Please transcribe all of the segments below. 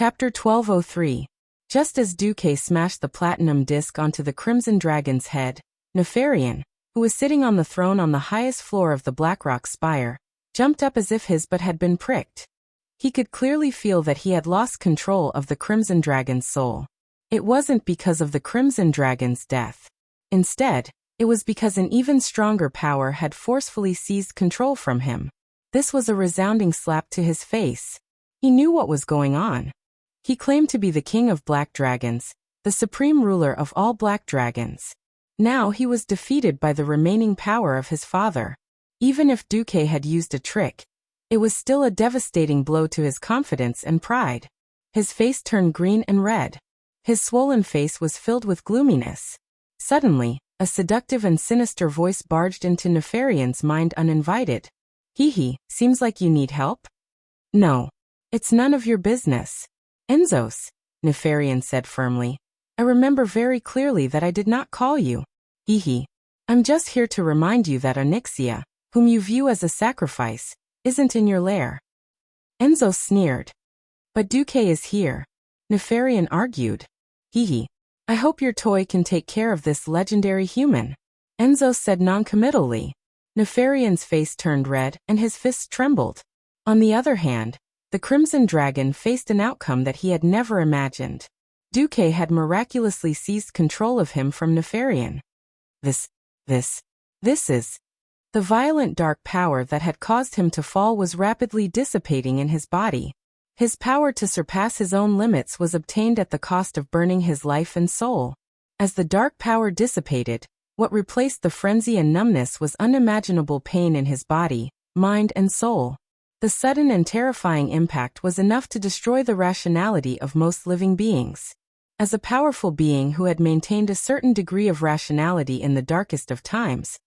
Chapter 1203. Just as Duque smashed the platinum disc onto the Crimson Dragon's head, Nefarian, who was sitting on the throne on the highest floor of the Blackrock Spire, jumped up as if his butt had been pricked. He could clearly feel that he had lost control of the Crimson Dragon's soul. It wasn't because of the Crimson Dragon's death. Instead, it was because an even stronger power had forcefully seized control from him. This was a resounding slap to his face. He knew what was going on. He claimed to be the king of black dragons, the supreme ruler of all black dragons. Now he was defeated by the remaining power of his father. Even if Duque had used a trick, it was still a devastating blow to his confidence and pride. His face turned green and red. His swollen face was filled with gloominess. Suddenly, a seductive and sinister voice barged into Nefarian's mind uninvited. Hee, seems like you need help? No. It's none of your business. Enzos, Nefarian said firmly. I remember very clearly that I did not call you. Hee. I'm just here to remind you that Onyxia, whom you view as a sacrifice, isn't in your lair. Enzos sneered. But Duque is here, Nefarian argued. Hee. I hope your toy can take care of this legendary human. Enzos said noncommittally. Nefarian's face turned red and his fists trembled. On the other hand, the Crimson Dragon faced an outcome that he had never imagined. Duque had miraculously seized control of him from Nefarian. This is... The violent dark power that had caused him to fall was rapidly dissipating in his body. His power to surpass his own limits was obtained at the cost of burning his life and soul. As the dark power dissipated, what replaced the frenzy and numbness was unimaginable pain in his body, mind and soul. The sudden and terrifying impact was enough to destroy the rationality of most living beings. As a powerful being who had maintained a certain degree of rationality in the darkest of times,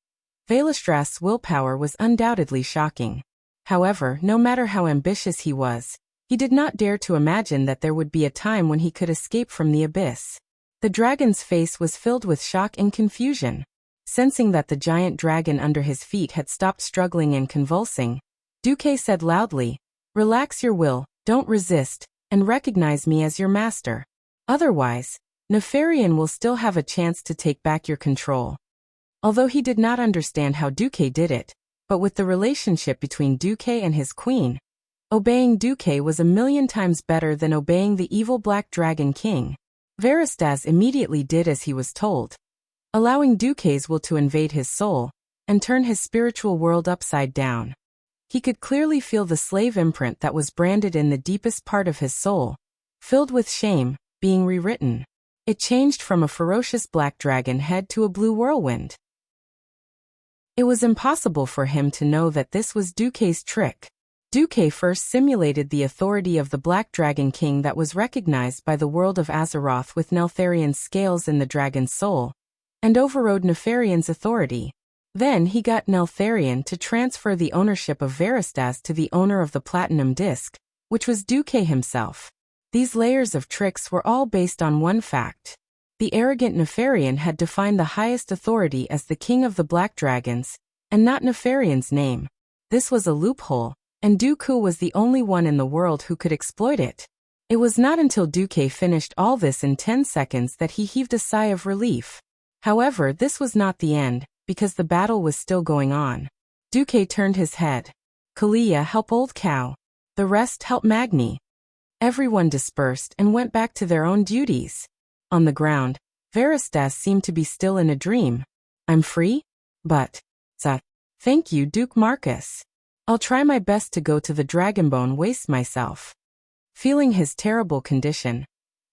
Velastras's willpower was undoubtedly shocking. However, no matter how ambitious he was, he did not dare to imagine that there would be a time when he could escape from the abyss. The dragon's face was filled with shock and confusion. Sensing that the giant dragon under his feet had stopped struggling and convulsing, Duque said loudly, "Relax your will, don't resist, and recognize me as your master. Otherwise, Nefarian will still have a chance to take back your control." Although he did not understand how Duque did it, but with the relationship between Duque and his queen, obeying Duque was a million times better than obeying the evil Black Dragon King. Veristaz immediately did as he was told, allowing Duque's will to invade his soul and turn his spiritual world upside down. He could clearly feel the slave imprint that was branded in the deepest part of his soul, filled with shame, being rewritten. It changed from a ferocious black dragon head to a blue whirlwind. It was impossible for him to know that this was Duque's trick. Duque first simulated the authority of the Black Dragon King that was recognized by the world of Azeroth with Neltharian's scales in the dragon's soul, and overrode Nefarian's authority. Then he got Neltharian to transfer the ownership of Veristaz to the owner of the Platinum Disc, which was Duque himself. These layers of tricks were all based on one fact. The arrogant Nefarian had defined the highest authority as the king of the Black Dragons, and not Nefarian's name. This was a loophole, and Dooku was the only one in the world who could exploit it. It was not until Duque finished all this in 10 seconds that he heaved a sigh of relief. However, this was not the end, because the battle was still going on. Duque turned his head. Kalia, help old cow. The rest help Magni. Everyone dispersed and went back to their own duties. On the ground, Veristaz seemed to be still in a dream. I'm free? But, thank you, Duke Marcus. I'll try my best to go to the Dragonbone waste myself. Feeling his terrible condition,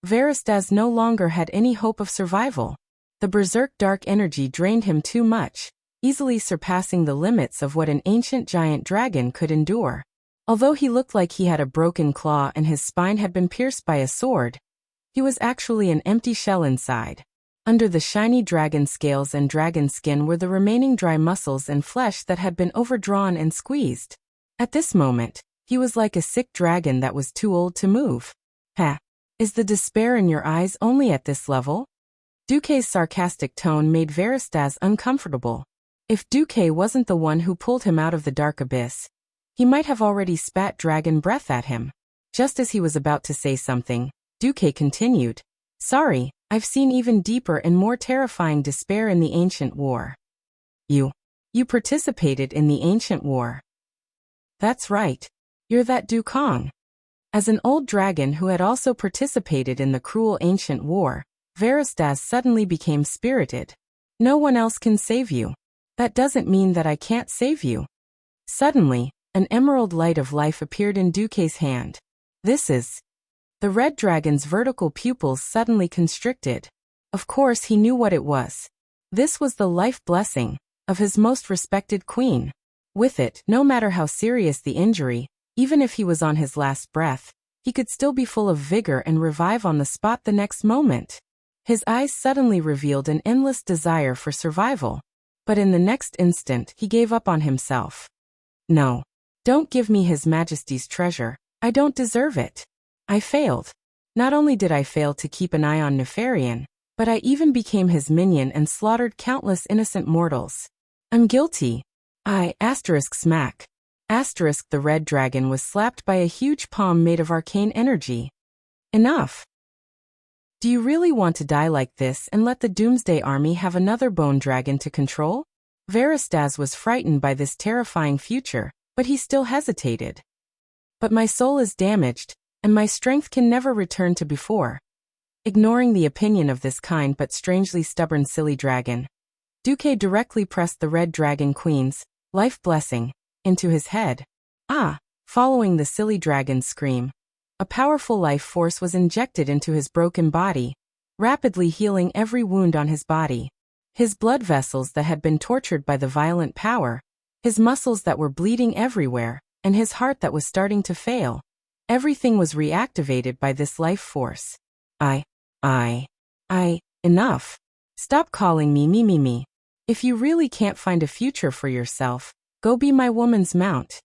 Veristaz no longer had any hope of survival. The berserk dark energy drained him too much, easily surpassing the limits of what an ancient giant dragon could endure. Although he looked like he had a broken claw and his spine had been pierced by a sword, he was actually an empty shell inside. Under the shiny dragon scales and dragon skin were the remaining dry muscles and flesh that had been overdrawn and squeezed. At this moment, he was like a sick dragon that was too old to move. Is the despair in your eyes only at this level? Duque's sarcastic tone made Veristaz uncomfortable. If Duque wasn't the one who pulled him out of the dark abyss, he might have already spat dragon breath at him. Just as he was about to say something, Duque continued, "Sorry, I've seen even deeper and more terrifying despair in the ancient war." You participated in the ancient war. That's right. You're that Dukong. As an old dragon who had also participated in the cruel ancient war, Varistaz suddenly became spirited. No one else can save you. That doesn't mean that I can't save you. Suddenly, an emerald light of life appeared in Duque's hand. This is... The red dragon's vertical pupils suddenly constricted. Of course he knew what it was. This was the life blessing of his most respected queen. With it, no matter how serious the injury, even if he was on his last breath, he could still be full of vigor and revive on the spot the next moment. His eyes suddenly revealed an endless desire for survival. But in the next instant, he gave up on himself. No. Don't give me His Majesty's treasure. I don't deserve it. I failed. Not only did I fail to keep an eye on Nefarian, but I even became his minion and slaughtered countless innocent mortals. I'm guilty. Smack. The red dragon was slapped by a huge palm made of arcane energy. Enough. Do you really want to die like this and let the Doomsday Army have another bone dragon to control? Varistaz was frightened by this terrifying future, but he still hesitated. But my soul is damaged, and my strength can never return to before. Ignoring the opinion of this kind but strangely stubborn silly dragon, Duque directly pressed the red dragon queen's life blessing into his head. Following the silly dragon's scream, a powerful life force was injected into his broken body, rapidly healing every wound on his body. His blood vessels that had been tortured by the violent power, his muscles that were bleeding everywhere, and his heart that was starting to fail. Everything was reactivated by this life force. Enough. Stop calling me. If you really can't find a future for yourself, go be my woman's mount.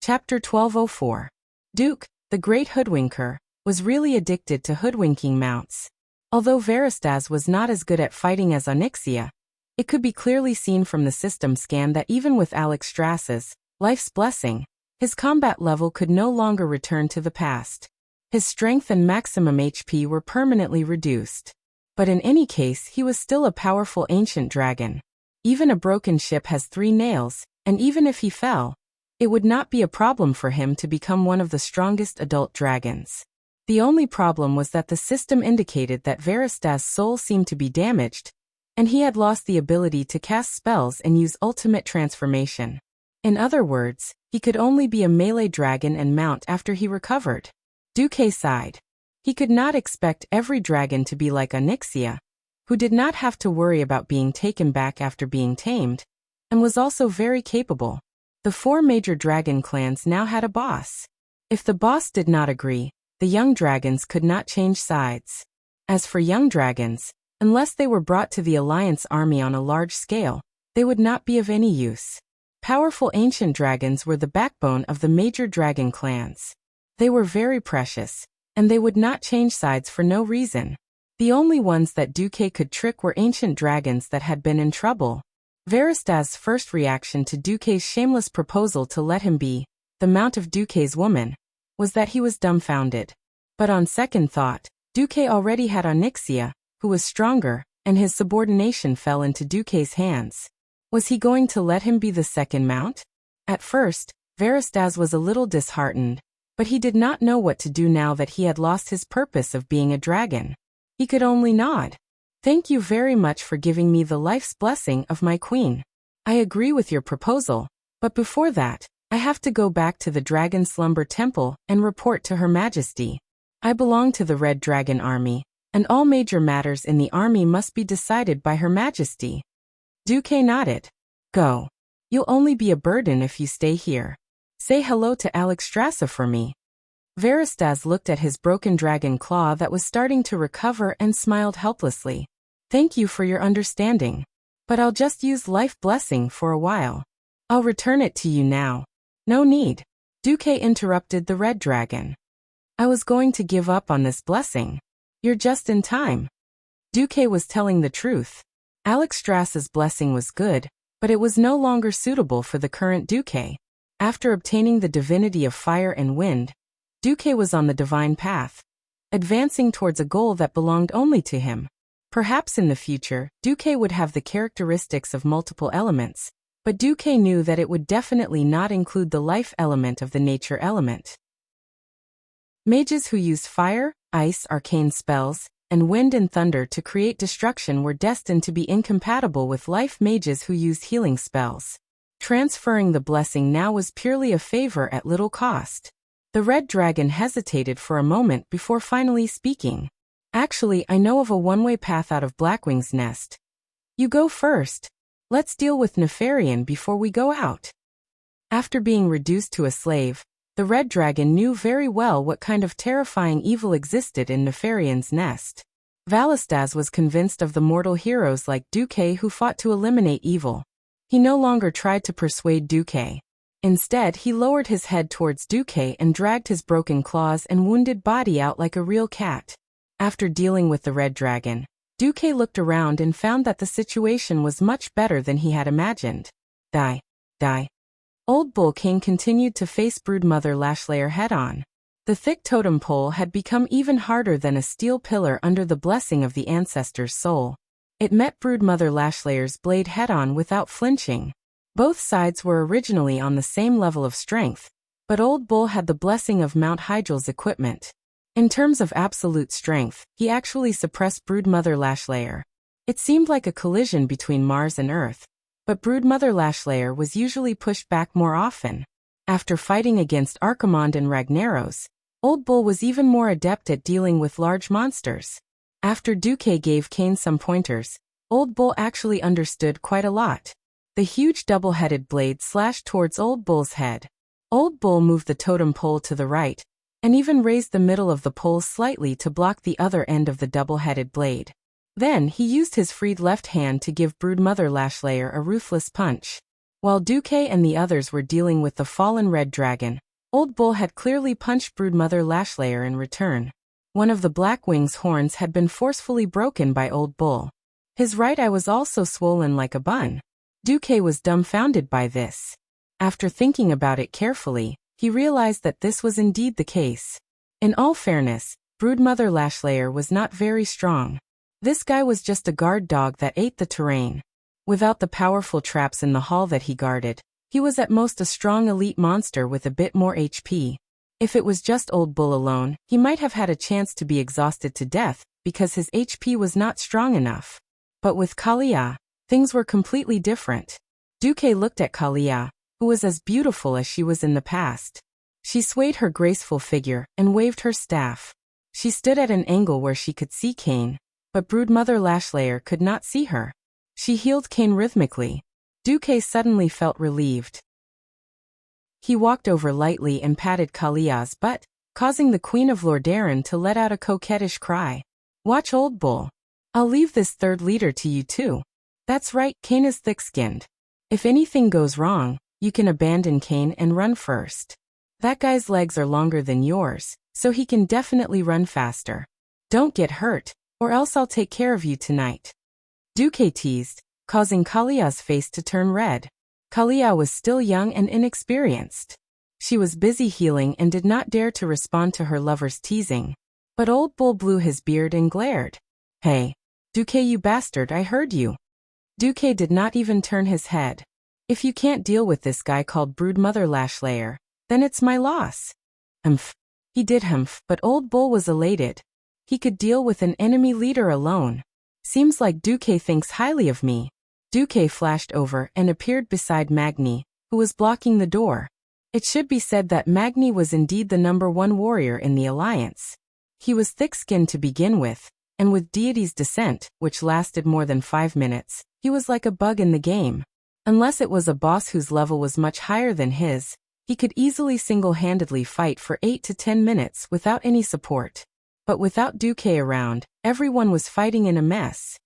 Chapter 1204. Duke, the Great Hoodwinker, was really addicted to hoodwinking mounts. Although Varistaz was not as good at fighting as Onyxia, it could be clearly seen from the system scan that even with Alexstrasza's life's blessing, his combat level could no longer return to the past. His strength and maximum HP were permanently reduced. But in any case, he was still a powerful ancient dragon. Even a broken ship has 3 nails, and even if he fell, it would not be a problem for him to become one of the strongest adult dragons. The only problem was that the system indicated that Varistaz's soul seemed to be damaged, and he had lost the ability to cast spells and use ultimate transformation. In other words, he could only be a melee dragon and mount after he recovered. Duque sighed. He could not expect every dragon to be like Onyxia, who did not have to worry about being taken back after being tamed, and was also very capable. The 4 major dragon clans now had a boss. If the boss did not agree, the young dragons could not change sides. As for young dragons, unless they were brought to the Alliance army on a large scale, they would not be of any use. Powerful ancient dragons were the backbone of the major dragon clans. They were very precious, and they would not change sides for no reason. The only ones that Duque could trick were ancient dragons that had been in trouble. Varistaz's first reaction to Duque's shameless proposal to let him be the mount of Duque's woman was that he was dumbfounded. But on second thought, Duque already had Onyxia, who was stronger, and his subordination fell into Duque's hands. Was he going to let him be the second mount? At first, Varistaz was a little disheartened, but he did not know what to do now that he had lost his purpose of being a dragon. He could only nod. Thank you very much for giving me the life's blessing of my queen. I agree with your proposal, but before that, I have to go back to the Dragon Slumber Temple and report to Her Majesty. I belong to the Red Dragon Army, and all major matters in the army must be decided by Her Majesty. Duque nodded. Go. You'll only be a burden if you stay here. Say hello to Alexstrasza for me. Varistaz looked at his broken dragon claw that was starting to recover and smiled helplessly. Thank you for your understanding. But I'll just use life blessing for a while. I'll return it to you now. No need. Duque interrupted the red dragon. I was going to give up on this blessing. You're just in time. Duque was telling the truth. Alexstrasza's blessing was good, but it was no longer suitable for the current Duque. After obtaining the divinity of fire and wind, Duque was on the divine path, advancing towards a goal that belonged only to him. Perhaps in the future, Duque would have the characteristics of multiple elements, but Duque knew that it would definitely not include the life element of the nature element. Mages who used fire, ice, arcane spells, and wind and thunder to create destruction were destined to be incompatible with life mages who used healing spells. Transferring the blessing now was purely a favor at little cost. The red dragon hesitated for a moment before finally speaking. Actually, I know of a one-way path out of Blackwing's nest. You go first. Let's deal with Nefarian before we go out. After being reduced to a slave, the red dragon knew very well what kind of terrifying evil existed in Nefarian's nest. Valistaz was convinced of the mortal heroes like Duque who fought to eliminate evil. He no longer tried to persuade Duque. Instead, he lowered his head towards Duque and dragged his broken claws and wounded body out like a real cat. After dealing with the red dragon, Duque looked around and found that the situation was much better than he had imagined. Die. Old Bull King continued to face Broodmother Lashlayer head-on. The thick totem pole had become even harder than a steel pillar under the blessing of the ancestor's soul. It met Broodmother Lashlayer's blade head-on without flinching. Both sides were originally on the same level of strength, but Old Bull had the blessing of Mount Hyjal's equipment. In terms of absolute strength, he actually suppressed Broodmother Lashlayer. It seemed like a collision between Mars and Earth, but Broodmother Lashlayer was usually pushed back more often. After fighting against Archimonde and Ragnaros, Old Bull was even more adept at dealing with large monsters. After Duque gave Kane some pointers, Old Bull actually understood quite a lot. The huge double-headed blade slashed towards Old Bull's head. Old Bull moved the totem pole to the right, and even raised the middle of the pole slightly to block the other end of the double-headed blade. Then he used his freed left hand to give Broodmother Lashlayer a ruthless punch. While Duque and the others were dealing with the fallen red dragon, Old Bull had clearly punched Broodmother Lashlayer in return. One of the Blackwing's horns had been forcefully broken by Old Bull. His right eye was also swollen like a bun. Duque was dumbfounded by this. After thinking about it carefully, he realized that this was indeed the case. In all fairness, Broodmother Lashlayer was not very strong. This guy was just a guard dog that ate the terrain. Without the powerful traps in the hall that he guarded, he was at most a strong elite monster with a bit more HP. If it was just Old Bull alone, he might have had a chance to be exhausted to death, because his HP was not strong enough. But with Kalia, things were completely different. Duque looked at Kalia, who was as beautiful as she was in the past. She swayed her graceful figure and waved her staff. She stood at an angle where she could see Kane, but Broodmother Lashlayer could not see her. She healed Kane rhythmically. Duque suddenly felt relieved. He walked over lightly and patted Kalia's butt, causing the Queen of Lordaeron to let out a coquettish cry. Watch Old Bull. I'll leave this third leader to you too. That's right, Kane is thick-skinned. If anything goes wrong, you can abandon Kane and run first. That guy's legs are longer than yours, so he can definitely run faster. Don't get hurt, or else I'll take care of you tonight. Duque teased, causing Kalia's face to turn red. Kalia was still young and inexperienced. She was busy healing and did not dare to respond to her lover's teasing. But Old Bull blew his beard and glared. Hey, Duque, you bastard, I heard you. Duque did not even turn his head. If you can't deal with this guy called Broodmother Lashlayer, then it's my loss. Humph. He did humph, but Old Bull was elated. He could deal with an enemy leader alone. Seems like Duque thinks highly of me. Duque flashed over and appeared beside Magni, who was blocking the door. It should be said that Magni was indeed the #1 warrior in the alliance. He was thick-skinned to begin with, and with Deity's Descent, which lasted more than 5 minutes, he was like a bug in the game. Unless it was a boss whose level was much higher than his, he could easily single-handedly fight for 8 to 10 minutes without any support. But without Duque around, everyone was fighting in a mess.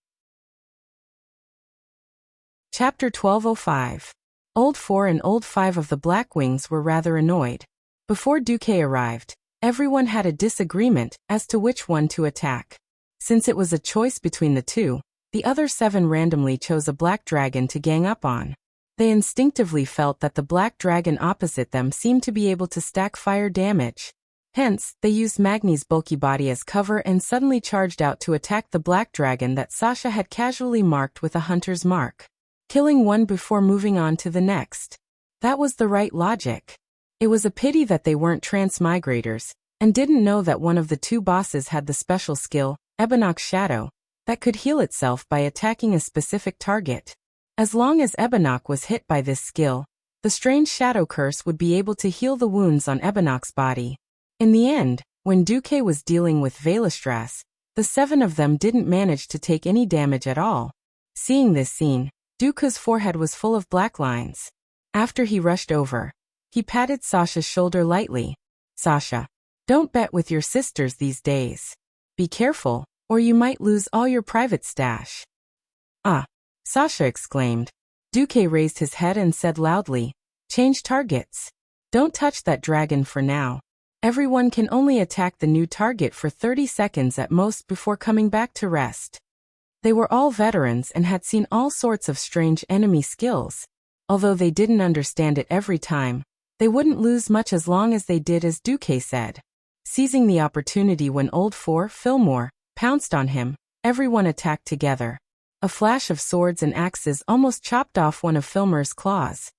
Chapter 1205. Old 4 and Old 5 of the Blackwings were rather annoyed. Before Duque arrived, everyone had a disagreement as to which one to attack. Since it was a choice between the two, the other 7 randomly chose a black dragon to gang up on. They instinctively felt that the black dragon opposite them seemed to be able to stack fire damage. Hence, they used Magni's bulky body as cover and suddenly charged out to attack the black dragon that Sasha had casually marked with a hunter's mark, killing one before moving on to the next. That was the right logic. It was a pity that they weren't transmigrators, and didn't know that one of the two bosses had the special skill, Ebonok's Shadow, that could heal itself by attacking a specific target. As long as Ebonok was hit by this skill, the strange shadow curse would be able to heal the wounds on Ebonok's body. In the end, when Duque was dealing with Valestras, the 7 of them didn't manage to take any damage at all. Seeing this scene, Duque's forehead was full of black lines. After he rushed over, he patted Sasha's shoulder lightly. Sasha, don't bet with your sisters these days. Be careful, or you might lose all your private stash. Ah! Sasha exclaimed. Duque raised his head and said loudly, change targets. Don't touch that dragon for now. Everyone can only attack the new target for 30 seconds at most before coming back to rest. They were all veterans and had seen all sorts of strange enemy skills. Although they didn't understand it every time, they wouldn't lose much as long as they did as Duque said. Seizing the opportunity when Old Four Fillmore pounced on him, everyone attacked together. A flash of swords and axes almost chopped off one of Fillmore's claws.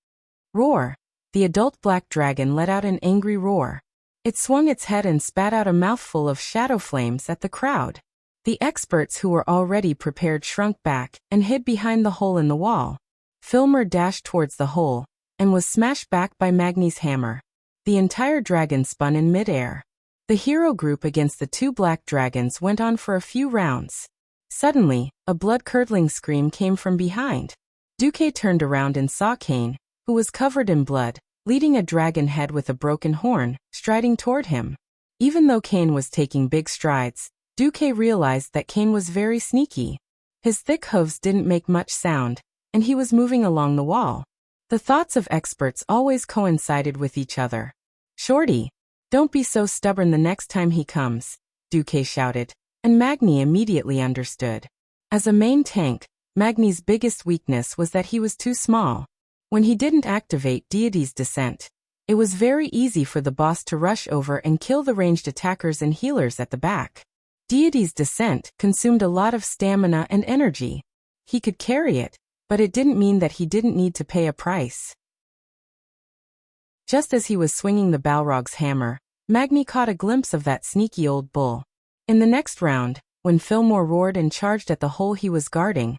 Roar! The adult black dragon let out an angry roar. It swung its head and spat out a mouthful of shadow flames at the crowd. The experts who were already prepared shrunk back and hid behind the hole in the wall. Fillmore dashed towards the hole and was smashed back by Magni's hammer. The entire dragon spun in midair. The hero group against the 2 black dragons went on for a few rounds. Suddenly, a blood-curdling scream came from behind. Duque turned around and saw Kane, who was covered in blood, leading a dragon head with a broken horn, striding toward him. Even though Kane was taking big strides, Duque realized that Kane was very sneaky. His thick hooves didn't make much sound, and he was moving along the wall. The thoughts of experts always coincided with each other. Shorty, don't be so stubborn the next time he comes, Duque shouted. And Magni immediately understood. As a main tank, Magni's biggest weakness was that he was too small. When he didn't activate Deity's Descent, it was very easy for the boss to rush over and kill the ranged attackers and healers at the back. Deity's Descent consumed a lot of stamina and energy. He could carry it, but it didn't mean that he didn't need to pay a price. Just as he was swinging the Balrog's hammer, Magni caught a glimpse of that sneaky old bull. In the next round, when Fillmore roared and charged at the hole he was guarding,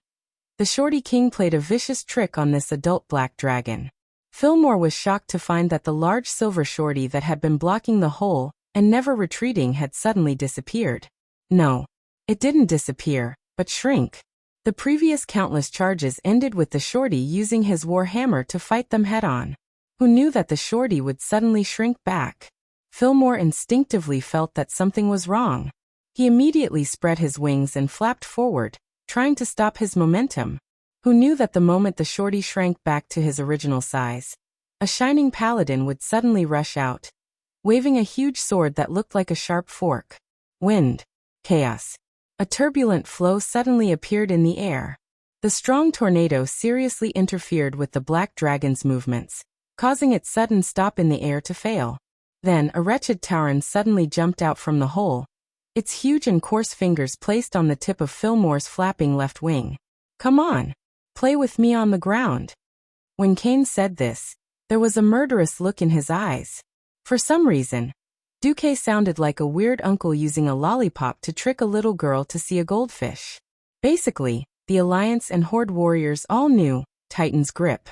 the Shorty King played a vicious trick on this adult black dragon. Fillmore was shocked to find that the large silver shorty that had been blocking the hole and never retreating had suddenly disappeared. No, it didn't disappear, but shrink. The previous countless charges ended with the shorty using his war hammer to fight them head-on. Who knew that the shorty would suddenly shrink back? Fillmore instinctively felt that something was wrong. He immediately spread his wings and flapped forward, trying to stop his momentum. Who knew that the moment the shorty shrank back to his original size, a shining paladin would suddenly rush out, waving a huge sword that looked like a sharp fork. Wind. Chaos. A turbulent flow suddenly appeared in the air. The strong tornado seriously interfered with the black dragon's movements, causing its sudden stop in the air to fail. Then a wretched Tauren suddenly jumped out from the hole, its huge and coarse fingers placed on the tip of Fillmore's flapping left wing. Come on, play with me on the ground. When Kane said this, there was a murderous look in his eyes. For some reason, Duque sounded like a weird uncle using a lollipop to trick a little girl to see a goldfish. Basically, the Alliance and Horde warriors all knew Titan's grip.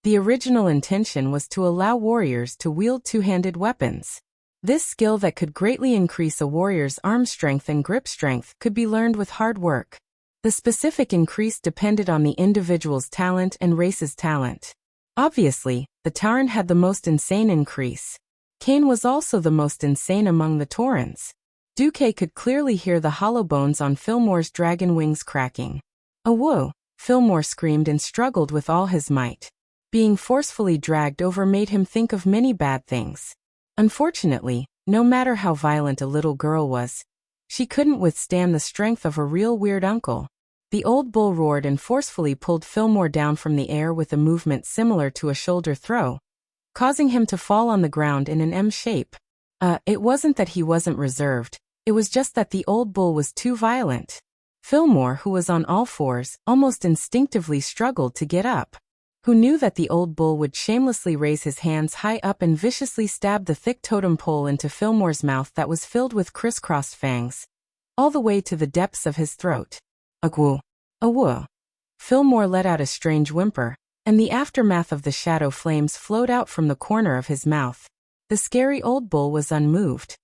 The original intention was to allow warriors to wield two-handed weapons. This skill that could greatly increase a warrior's arm strength and grip strength could be learned with hard work. The specific increase depended on the individual's talent and race's talent. Obviously, the Tauren had the most insane increase. Kane was also the most insane among the Taurens. Duque could clearly hear the hollow bones on Fillmore's dragon wings cracking. "Oh whoa!" Fillmore screamed and struggled with all his might. Being forcefully dragged over made him think of many bad things. Unfortunately, no matter how violent a little girl was, she couldn't withstand the strength of a real weird uncle. The old bull roared and forcefully pulled Fillmore down from the air with a movement similar to a shoulder throw, causing him to fall on the ground in an M shape. It wasn't that he wasn't reserved, it was just that the old bull was too violent. Fillmore, who was on all fours, almost instinctively struggled to get up. Who knew that the old bull would shamelessly raise his hands high up and viciously stab the thick totem pole into Fillmore's mouth that was filled with crisscrossed fangs, all the way to the depths of his throat. Agwoo. Awoo. Fillmore let out a strange whimper, and the aftermath of the shadow flames flowed out from the corner of his mouth. The scary old bull was unmoved.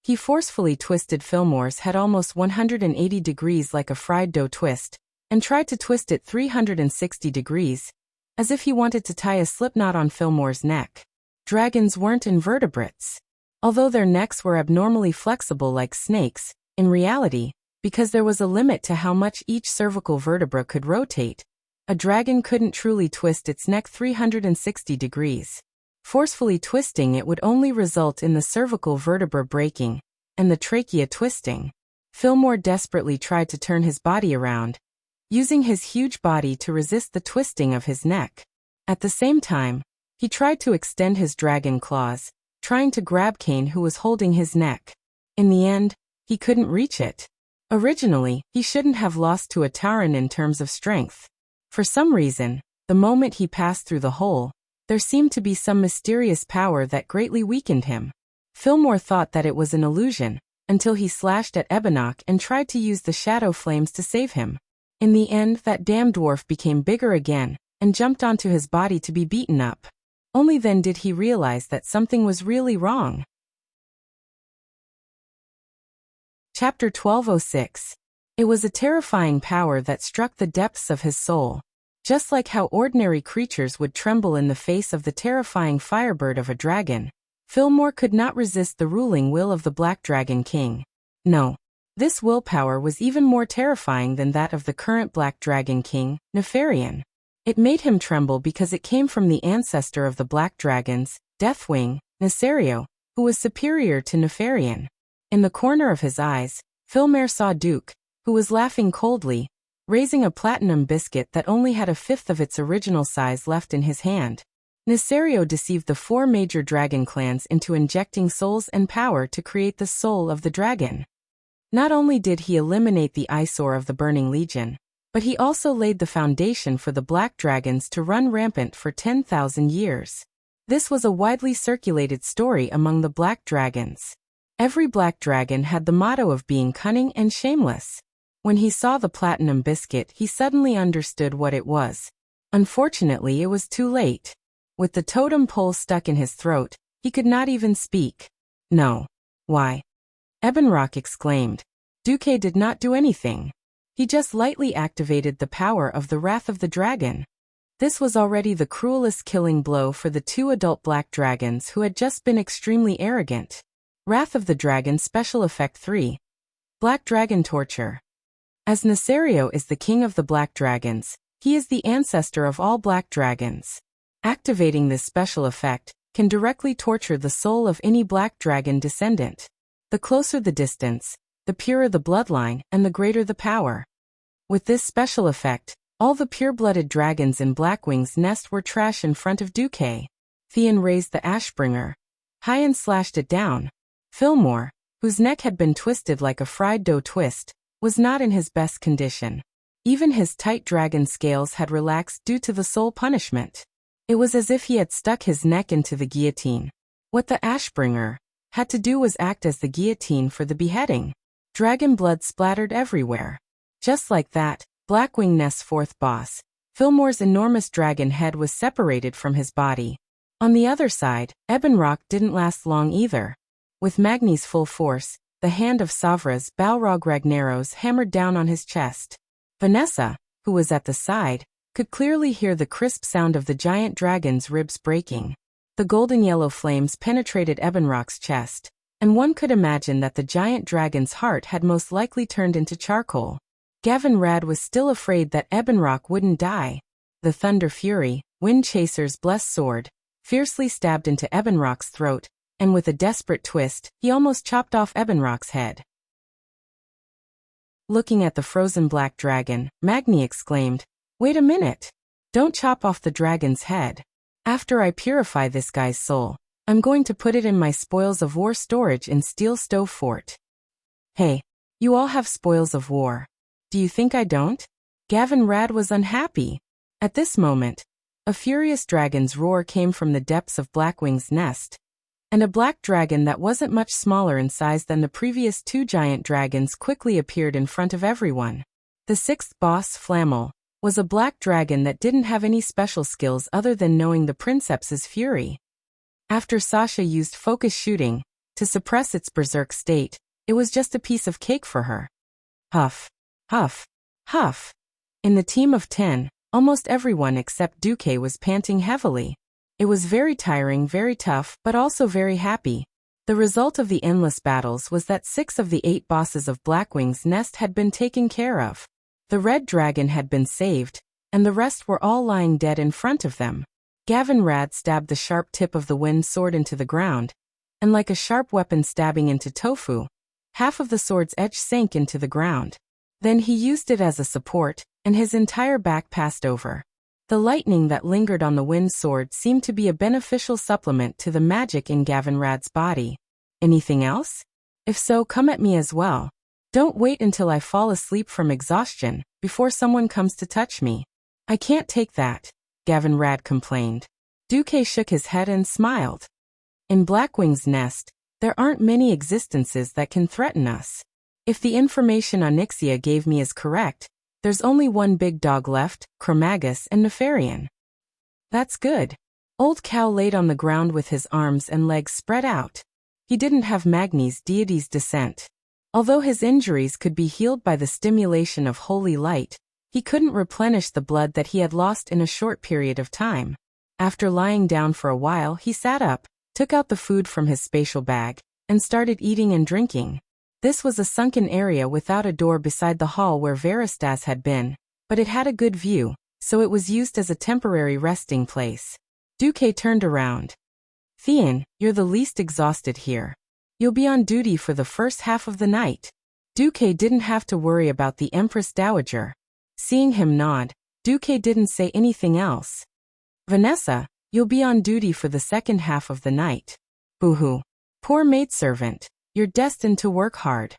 He forcefully twisted Fillmore's head almost 180 degrees like a fried dough twist, and tried to twist it 360 degrees, as if he wanted to tie a slipknot on Fillmore's neck. Dragons weren't invertebrates. Although their necks were abnormally flexible like snakes, in reality, because there was a limit to how much each cervical vertebra could rotate, a dragon couldn't truly twist its neck 360 degrees. Forcefully twisting it would only result in the cervical vertebra breaking, and the trachea twisting. Fillmore desperately tried to turn his body around, using his huge body to resist the twisting of his neck. At the same time, he tried to extend his dragon claws, trying to grab Kane, who was holding his neck. In the end, he couldn't reach it. Originally, he shouldn't have lost to a Tauren in terms of strength. For some reason, the moment he passed through the hole, there seemed to be some mysterious power that greatly weakened him. Fillmore thought that it was an illusion, until he slashed at Ebonok and tried to use the shadow flames to save him. In the end, that damn dwarf became bigger again, and jumped onto his body to be beaten up. Only then did he realize that something was really wrong. Chapter 1206. It was a terrifying power that struck the depths of his soul. Just like how ordinary creatures would tremble in the face of the terrifying firebird of a dragon, Fillmore could not resist the ruling will of the Black Dragon King. No. This willpower was even more terrifying than that of the current Black Dragon King, Nefarian. It made him tremble because it came from the ancestor of the Black Dragons, Deathwing, Nesario, who was superior to Nefarian. In the corner of his eyes, Fillmore saw Duke, who was laughing coldly, raising a platinum biscuit that only had a fifth of its original size left in his hand. Nesario deceived the 4 major dragon clans into injecting souls and power to create the soul of the dragon. Not only did he eliminate the eyesore of the Burning Legion, but he also laid the foundation for the Black Dragons to run rampant for 10,000 years. This was a widely circulated story among the Black Dragons. Every Black Dragon had the motto of being cunning and shameless. When he saw the platinum biscuit, he suddenly understood what it was. Unfortunately, it was too late. With the totem pole stuck in his throat, he could not even speak. No. Why? Ebonrock exclaimed. Duque did not do anything. He just lightly activated the power of the Wrath of the Dragon. This was already the cruelest killing blow for the 2 adult Black Dragons who had just been extremely arrogant. Wrath of the Dragon Special Effect 3. Black Dragon Torture. As Nesario is the king of the Black Dragons, he is the ancestor of all Black Dragons. Activating this special effect can directly torture the soul of any Black Dragon descendant. The closer the distance, the purer the bloodline, and the greater the power. With this special effect, all the pure-blooded dragons in Blackwing's nest were trash in front of Duque. Theon raised the Ashbringer high and slashed it down. Fillmore, whose neck had been twisted like a fried dough twist, was not in his best condition. Even his tight dragon scales had relaxed due to the soul punishment. It was as if he had stuck his neck into the guillotine. What the Ashbringer had to do was act as the guillotine for the beheading. Dragon blood splattered everywhere. Just like that, Blackwing Nest's 4th boss, Fillmore's enormous dragon head was separated from his body. On the other side, Ebonrock didn't last long either. With Magni's full force, the hand of Savra's Balrog Ragnaros hammered down on his chest. Vanessa, who was at the side, could clearly hear the crisp sound of the giant dragon's ribs breaking. The golden yellow flames penetrated Ebonrock's chest, and one could imagine that the giant dragon's heart had most likely turned into charcoal. Gavin Rad was still afraid that Ebonrock wouldn't die. The Thunder Fury, Wind Chaser's blessed sword, fiercely stabbed into Ebonrock's throat, and with a desperate twist, he almost chopped off Ebonrock's head. Looking at the frozen black dragon, Magni exclaimed, "Wait a minute. Don't chop off the dragon's head. After I purify this guy's soul, I'm going to put it in my spoils of war storage in Steel Stove Fort." "Hey, you all have spoils of war. Do you think I don't?" Gavin Rad was unhappy. At this moment, a furious dragon's roar came from the depths of Blackwing's nest, and a black dragon that wasn't much smaller in size than the previous two giant dragons quickly appeared in front of everyone. The sixth boss, Flammel, was a black dragon that didn't have any special skills other than knowing the Princeps's fury. After Sasha used focus shooting to suppress its berserk state, it was just a piece of cake for her. Huff, huff, huff. In the team of 10, almost everyone except Duque was panting heavily. It was very tiring, very tough, but also very happy. The result of the endless battles was that 6 of the 8 bosses of Blackwing's nest had been taken care of. The red dragon had been saved, and the rest were all lying dead in front of them. Gavin Rad stabbed the sharp tip of the wind sword into the ground, and like a sharp weapon stabbing into tofu, half of the sword's edge sank into the ground. Then he used it as a support, and his entire back passed over. The lightning that lingered on the wind sword seemed to be a beneficial supplement to the magic in Gavin Rad's body. Anything else? If so, come at me as well. Don't wait until I fall asleep from exhaustion before someone comes to touch me. I can't take that, Gavin Rad complained. Duque shook his head and smiled. In Blackwing's nest, there aren't many existences that can threaten us. If the information Onyxia gave me is correct, there's only one big dog left, Chromagus and Nefarian. That's good. Old Cow laid on the ground with his arms and legs spread out. He didn't have Magni's deity's descent. Although his injuries could be healed by the stimulation of holy light, he couldn't replenish the blood that he had lost in a short period of time. After lying down for a while, he sat up, took out the food from his spatial bag, and started eating and drinking. This was a sunken area without a door beside the hall where Veristas had been, but it had a good view, so it was used as a temporary resting place. Duque turned around. "Thean, you're the least exhausted here. You'll be on duty for the first half of the night." Duque didn't have to worry about the Empress Dowager. Seeing him nod, Duque didn't say anything else. "Vanessa, you'll be on duty for the second half of the night." "Boo-hoo. Poor maidservant. You're destined to work hard."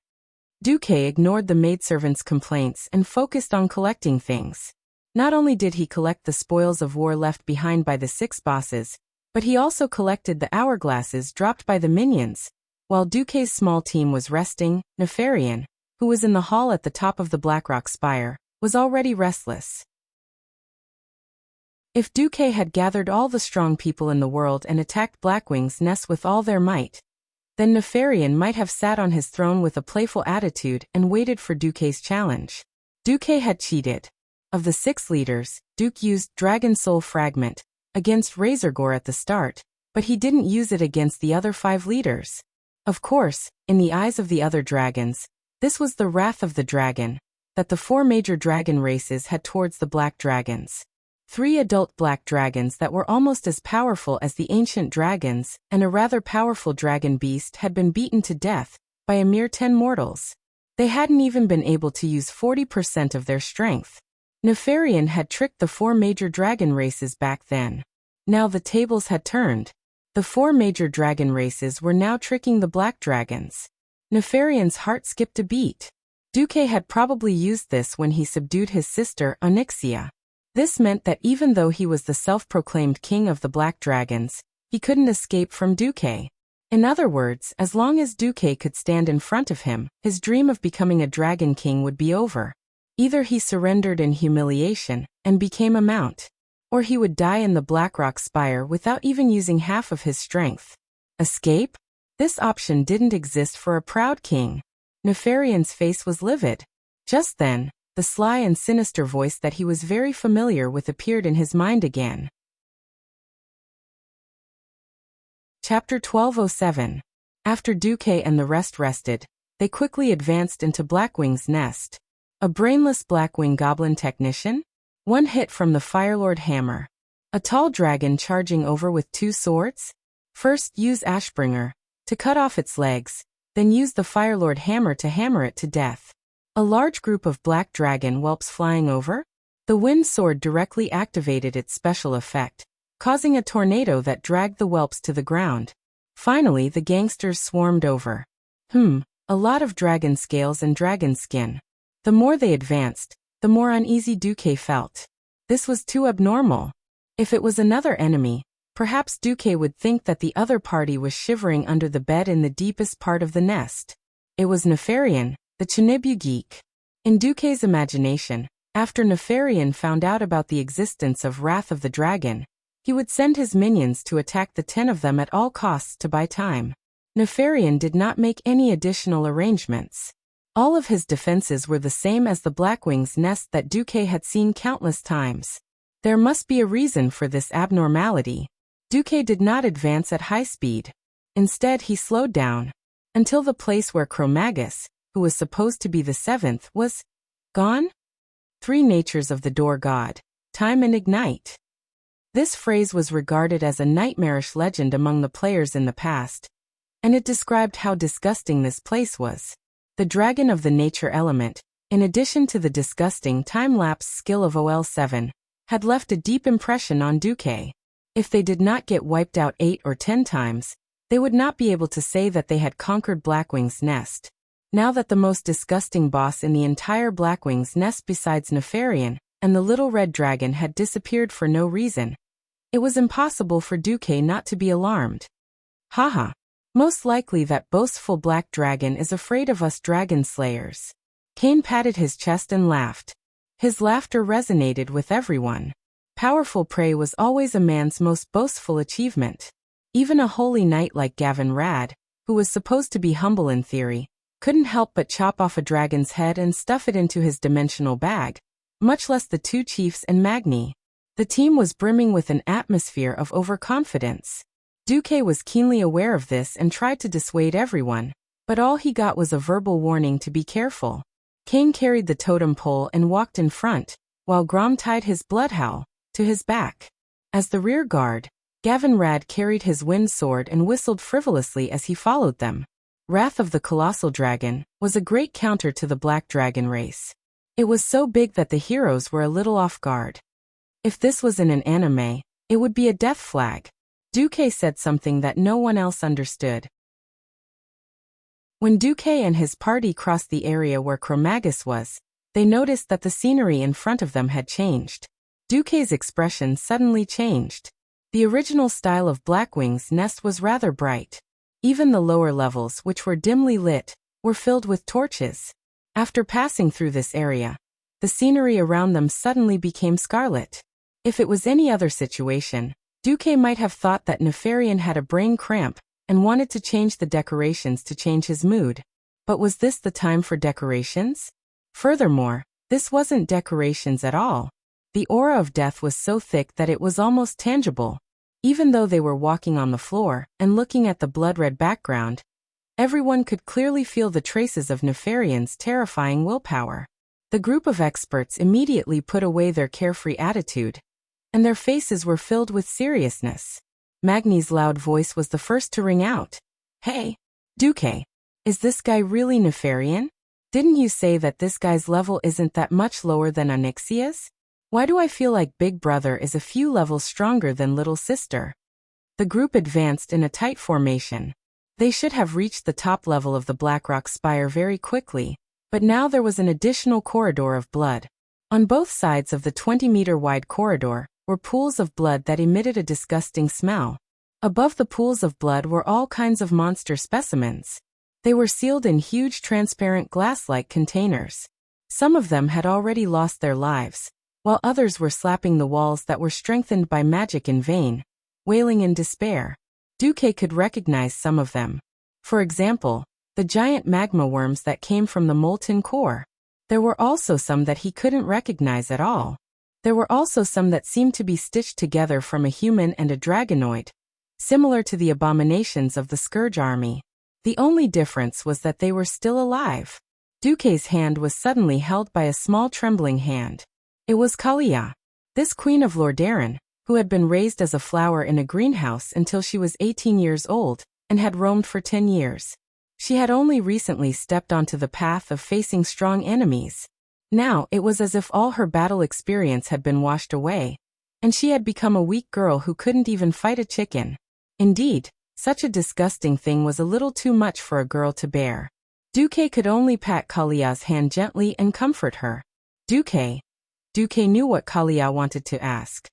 Duque ignored the maidservant's complaints and focused on collecting things. Not only did he collect the spoils of war left behind by the 6 bosses, but he also collected the hourglasses dropped by the minions. While Duque's small team was resting, Nefarian, who was in the hall at the top of the Blackrock Spire, was already restless. If Duque had gathered all the strong people in the world and attacked Blackwing's nest with all their might, then Nefarian might have sat on his throne with a playful attitude and waited for Duque's challenge. Duque had cheated. Of the 6 leaders, Duque used Dragon Soul Fragment against Razorgore at the start, but he didn't use it against the other 5 leaders. Of course, in the eyes of the other dragons, this was the wrath of the dragon that the 4 major dragon races had towards the black dragons. 3 adult black dragons that were almost as powerful as the ancient dragons and a rather powerful dragon beast had been beaten to death by a mere 10 mortals. They hadn't even been able to use 40% of their strength. Nefarian had tricked the 4 major dragon races back then. Now the tables had turned. The 4 major dragon races were now tricking the black dragons. Nefarian's heart skipped a beat. Duque had probably used this when he subdued his sister, Onyxia. This meant that even though he was the self-proclaimed king of the black dragons, he couldn't escape from Duque. In other words, as long as Duque could stand in front of him, his dream of becoming a dragon king would be over. Either he surrendered in humiliation and became a mount, or he would die in the Blackrock Spire without even using half of his strength. Escape? This option didn't exist for a proud king. Nefarian's face was livid. Just then, the sly and sinister voice that he was very familiar with appeared in his mind again. Chapter 1207. After Duque and the rest rested, they quickly advanced into Blackwing's nest. A brainless Blackwing goblin technician? 1 hit from the Firelord hammer. A tall dragon charging over with 2 swords? First use Ashbringer to cut off its legs, then use the Firelord hammer to hammer it to death. A large group of black dragon whelps flying over? The wind sword directly activated its special effect, causing a tornado that dragged the whelps to the ground. Finally, the gangsters swarmed over. A lot of dragon scales and dragon skin. The more they advanced, the more uneasy Duque felt. This was too abnormal. If it was another enemy, perhaps Duque would think that the other party was shivering under the bed in the deepest part of the nest. It was Nefarian, the Chinebu geek. In Duque's imagination, after Nefarian found out about the existence of Wrath of the Dragon, he would send his minions to attack the 10 of them at all costs to buy time. Nefarian did not make any additional arrangements. All of his defenses were the same as the Blackwing's nest that Duque had seen countless times. There must be a reason for this abnormality. Duque did not advance at high speed. Instead, he slowed down until the place where Chromagus, who was supposed to be the 7th, was gone? 3 natures of the door god, time and ignite. This phrase was regarded as a nightmarish legend among the players in the past, and it described how disgusting this place was. The dragon of the nature element, in addition to the disgusting time-lapse skill of OL7, had left a deep impression on Duque. If they did not get wiped out 8 or 10 times, they would not be able to say that they had conquered Blackwing's nest. Now that the most disgusting boss in the entire Blackwing's nest besides Nefarian and the little red dragon had disappeared for no reason, it was impossible for Duque not to be alarmed. Haha. Most likely that boastful black dragon is afraid of us dragon slayers. Cain patted his chest and laughed. His laughter resonated with everyone. Powerful prey was always a man's most boastful achievement. Even a holy knight like Gavin Rad, who was supposed to be humble in theory, couldn't help but chop off a dragon's head and stuff it into his dimensional bag, much less the 2 chiefs and Magni. The team was brimming with an atmosphere of overconfidence. Duque was keenly aware of this and tried to dissuade everyone, but all he got was a verbal warning to be careful. Cain carried the totem pole and walked in front, while Grom tied his bloodhowl to his back. As the rear guard, Gavin Rad carried his wind sword and whistled frivolously as he followed them. Wrath of the Colossal Dragon was a great counter to the Black Dragon race. It was so big that the heroes were a little off guard. If this was in an anime, it would be a death flag. Duque said something that no one else understood. When Duque and his party crossed the area where Chromagus was, they noticed that the scenery in front of them had changed. Duque's expression suddenly changed. The original style of Blackwing's nest was rather bright. Even the lower levels, which were dimly lit, were filled with torches. After passing through this area, the scenery around them suddenly became scarlet. If it was any other situation, Duque might have thought that Nefarian had a brain cramp and wanted to change the decorations to change his mood. But was this the time for decorations? Furthermore, this wasn't decorations at all. The aura of death was so thick that it was almost tangible. Even though they were walking on the floor and looking at the blood-red background, everyone could clearly feel the traces of Nefarian's terrifying willpower. The group of experts immediately put away their carefree attitude, and their faces were filled with seriousness. Magni's loud voice was the first to ring out. Hey, Duque, is this guy really Nefarian? Didn't you say that this guy's level isn't that much lower than Onyxia's? Why do I feel like Big Brother is a few levels stronger than Little Sister? The group advanced in a tight formation. They should have reached the top level of the Blackrock Spire very quickly, but now there was an additional corridor of blood. On both sides of the 20-meter-wide corridor were pools of blood that emitted a disgusting smell. Above the pools of blood were all kinds of monster specimens. They were sealed in huge transparent glass-like containers. Some of them had already lost their lives, while others were slapping the walls that were strengthened by magic in vain, wailing in despair. Duque could recognize some of them. For example, the giant magma worms that came from the molten core. There were also some that he couldn't recognize at all. There were also some that seemed to be stitched together from a human and a dragonoid, similar to the abominations of the Scourge army. The only difference was that they were still alive. Duque's hand was suddenly held by a small trembling hand. It was Kalia, this queen of Lordaeron, who had been raised as a flower in a greenhouse until she was 18 years old, and had roamed for 10 years. She had only recently stepped onto the path of facing strong enemies. Now, it was as if all her battle experience had been washed away, and she had become a weak girl who couldn't even fight a chicken. Indeed, such a disgusting thing was a little too much for a girl to bear. Duque could only pat Kalia's hand gently and comfort her. Duque knew what Kalia wanted to ask.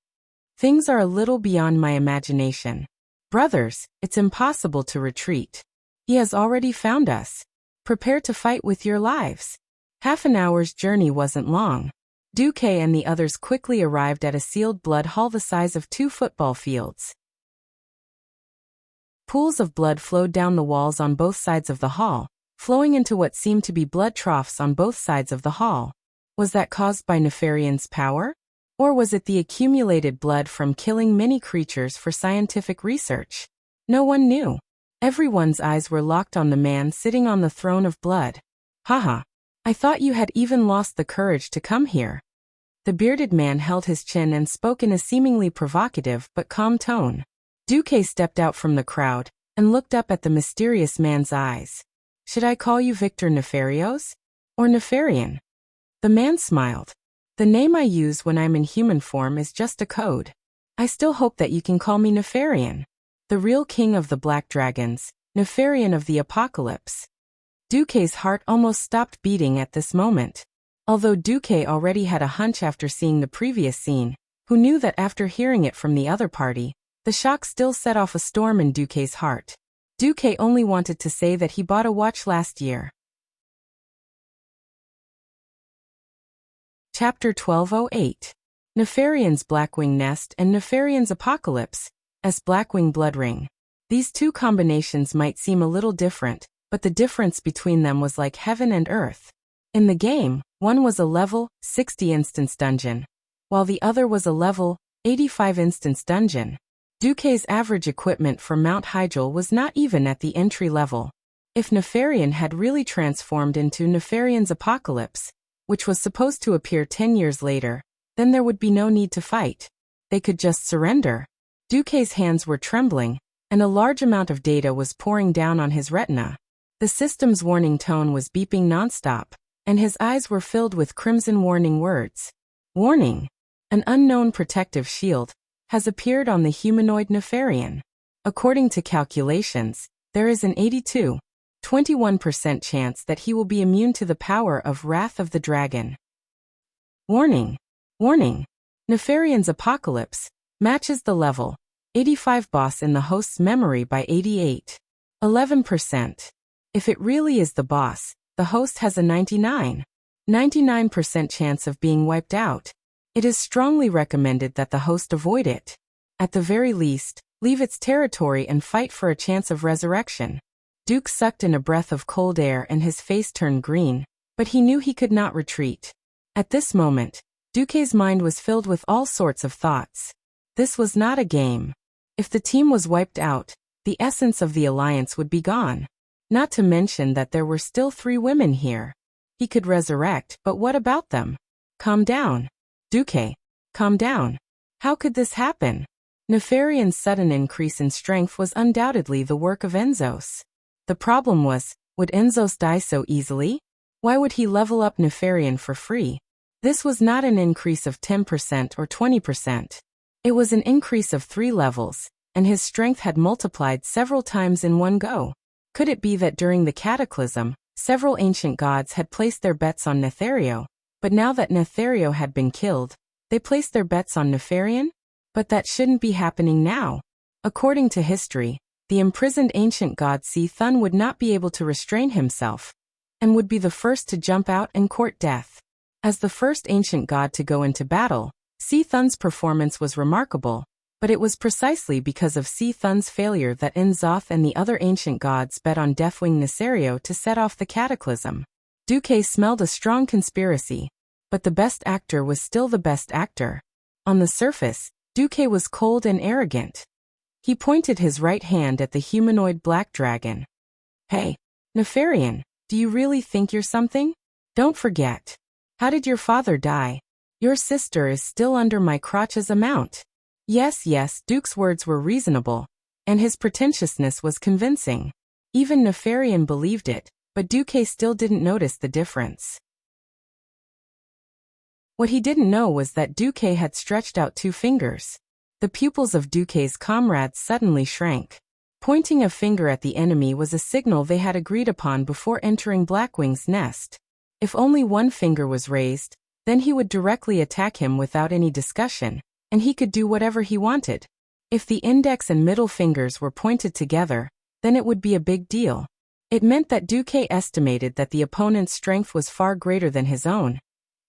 Things are a little beyond my imagination. Brothers, it's impossible to retreat. He has already found us. Prepare to fight with your lives. Half an hour's journey wasn't long. Duque and the others quickly arrived at a sealed blood hall the size of 2 football fields. Pools of blood flowed down the walls on both sides of the hall, flowing into what seemed to be blood troughs on both sides of the hall. Was that caused by Nefarian's power? Or was it the accumulated blood from killing many creatures for scientific research? No one knew. Everyone's eyes were locked on the man sitting on the throne of blood. Haha. I thought you had even lost the courage to come here. The bearded man held his chin and spoke in a seemingly provocative but calm tone. Duque stepped out from the crowd and looked up at the mysterious man's eyes. Should I call you Victor Nefarios? Or Nefarian? The man smiled. The name I use when I'm in human form is just a code. I still hope that you can call me Nefarian, the real king of the Black Dragons, Nefarian of the Apocalypse. Duque's heart almost stopped beating at this moment. Although Duque already had a hunch after seeing the previous scene, who knew that after hearing it from the other party, the shock still set off a storm in Duque's heart. Duque only wanted to say that he bought a watch last year. Chapter 1208. Nefarian's Blackwing Nest and Nefarian's Apocalypse, as Blackwing Bloodring. These two combinations might seem a little different, but the difference between them was like heaven and earth. In the game, one was a level 60 instance dungeon, while the other was a level 85 instance dungeon. Duque's average equipment for Mount Hyjal was not even at the entry level. If Nefarian had really transformed into Nefarian's Apocalypse, which was supposed to appear 10 years later, then there would be no need to fight. They could just surrender. Duque's hands were trembling, and a large amount of data was pouring down on his retina. The system's warning tone was beeping nonstop, and his eyes were filled with crimson warning words. Warning! An unknown protective shield has appeared on the humanoid Nefarian. According to calculations, there is an 21% chance that he will be immune to the power of Wrath of the Dragon. Warning! Warning! Nefarian's Apocalypse matches the level 85 boss in the host's memory by 11%. If it really is the boss, the host has a 99% chance of being wiped out. It is strongly recommended that the host avoid it. At the very least, leave its territory and fight for a chance of resurrection. Duke sucked in a breath of cold air and his face turned green, but he knew he could not retreat. At this moment, Duque's mind was filled with all sorts of thoughts. This was not a game. If the team was wiped out, the essence of the alliance would be gone. Not to mention that there were still 3 women here. He could resurrect, but what about them? Calm down. Duque, calm down. How could this happen? Nefarian's sudden increase in strength was undoubtedly the work of Enzos. The problem was, would Enzos die so easily? Why would he level up Nefarian for free? This was not an increase of 10% or 20%. It was an increase of 3 levels, and his strength had multiplied several times in one go. Could it be that during the Cataclysm, several ancient gods had placed their bets on Nethario, but now that Nethario had been killed, they placed their bets on Nefarian? But that shouldn't be happening now. According to history, the imprisoned ancient god Si-Thun would not be able to restrain himself, and would be the first to jump out and court death. As the first ancient god to go into battle, Si-Thun's performance was remarkable, but it was precisely because of Si-Thun's failure that N'Zoth and the other ancient gods bet on Deathwing Nesario to set off the cataclysm. Duque smelled a strong conspiracy, but the best actor was still the best actor. On the surface, Duque was cold and arrogant. He pointed his right hand at the humanoid black dragon. Hey, Nefarian, do you really think you're something? Don't forget. How did your father die? Your sister is still under my crotch as a mount. Yes, Duke's words were reasonable, and his pretentiousness was convincing. Even Nefarian believed it, but Duque still didn't notice the difference. What he didn't know was that Duque had stretched out 2 fingers. The pupils of Duque's comrades suddenly shrank. Pointing a finger at the enemy was a signal they had agreed upon before entering Blackwing's nest. If only 1 finger was raised, then he would directly attack him without any discussion, and he could do whatever he wanted. If the index and middle fingers were pointed together, then it would be a big deal. It meant that Duque estimated that the opponent's strength was far greater than his own,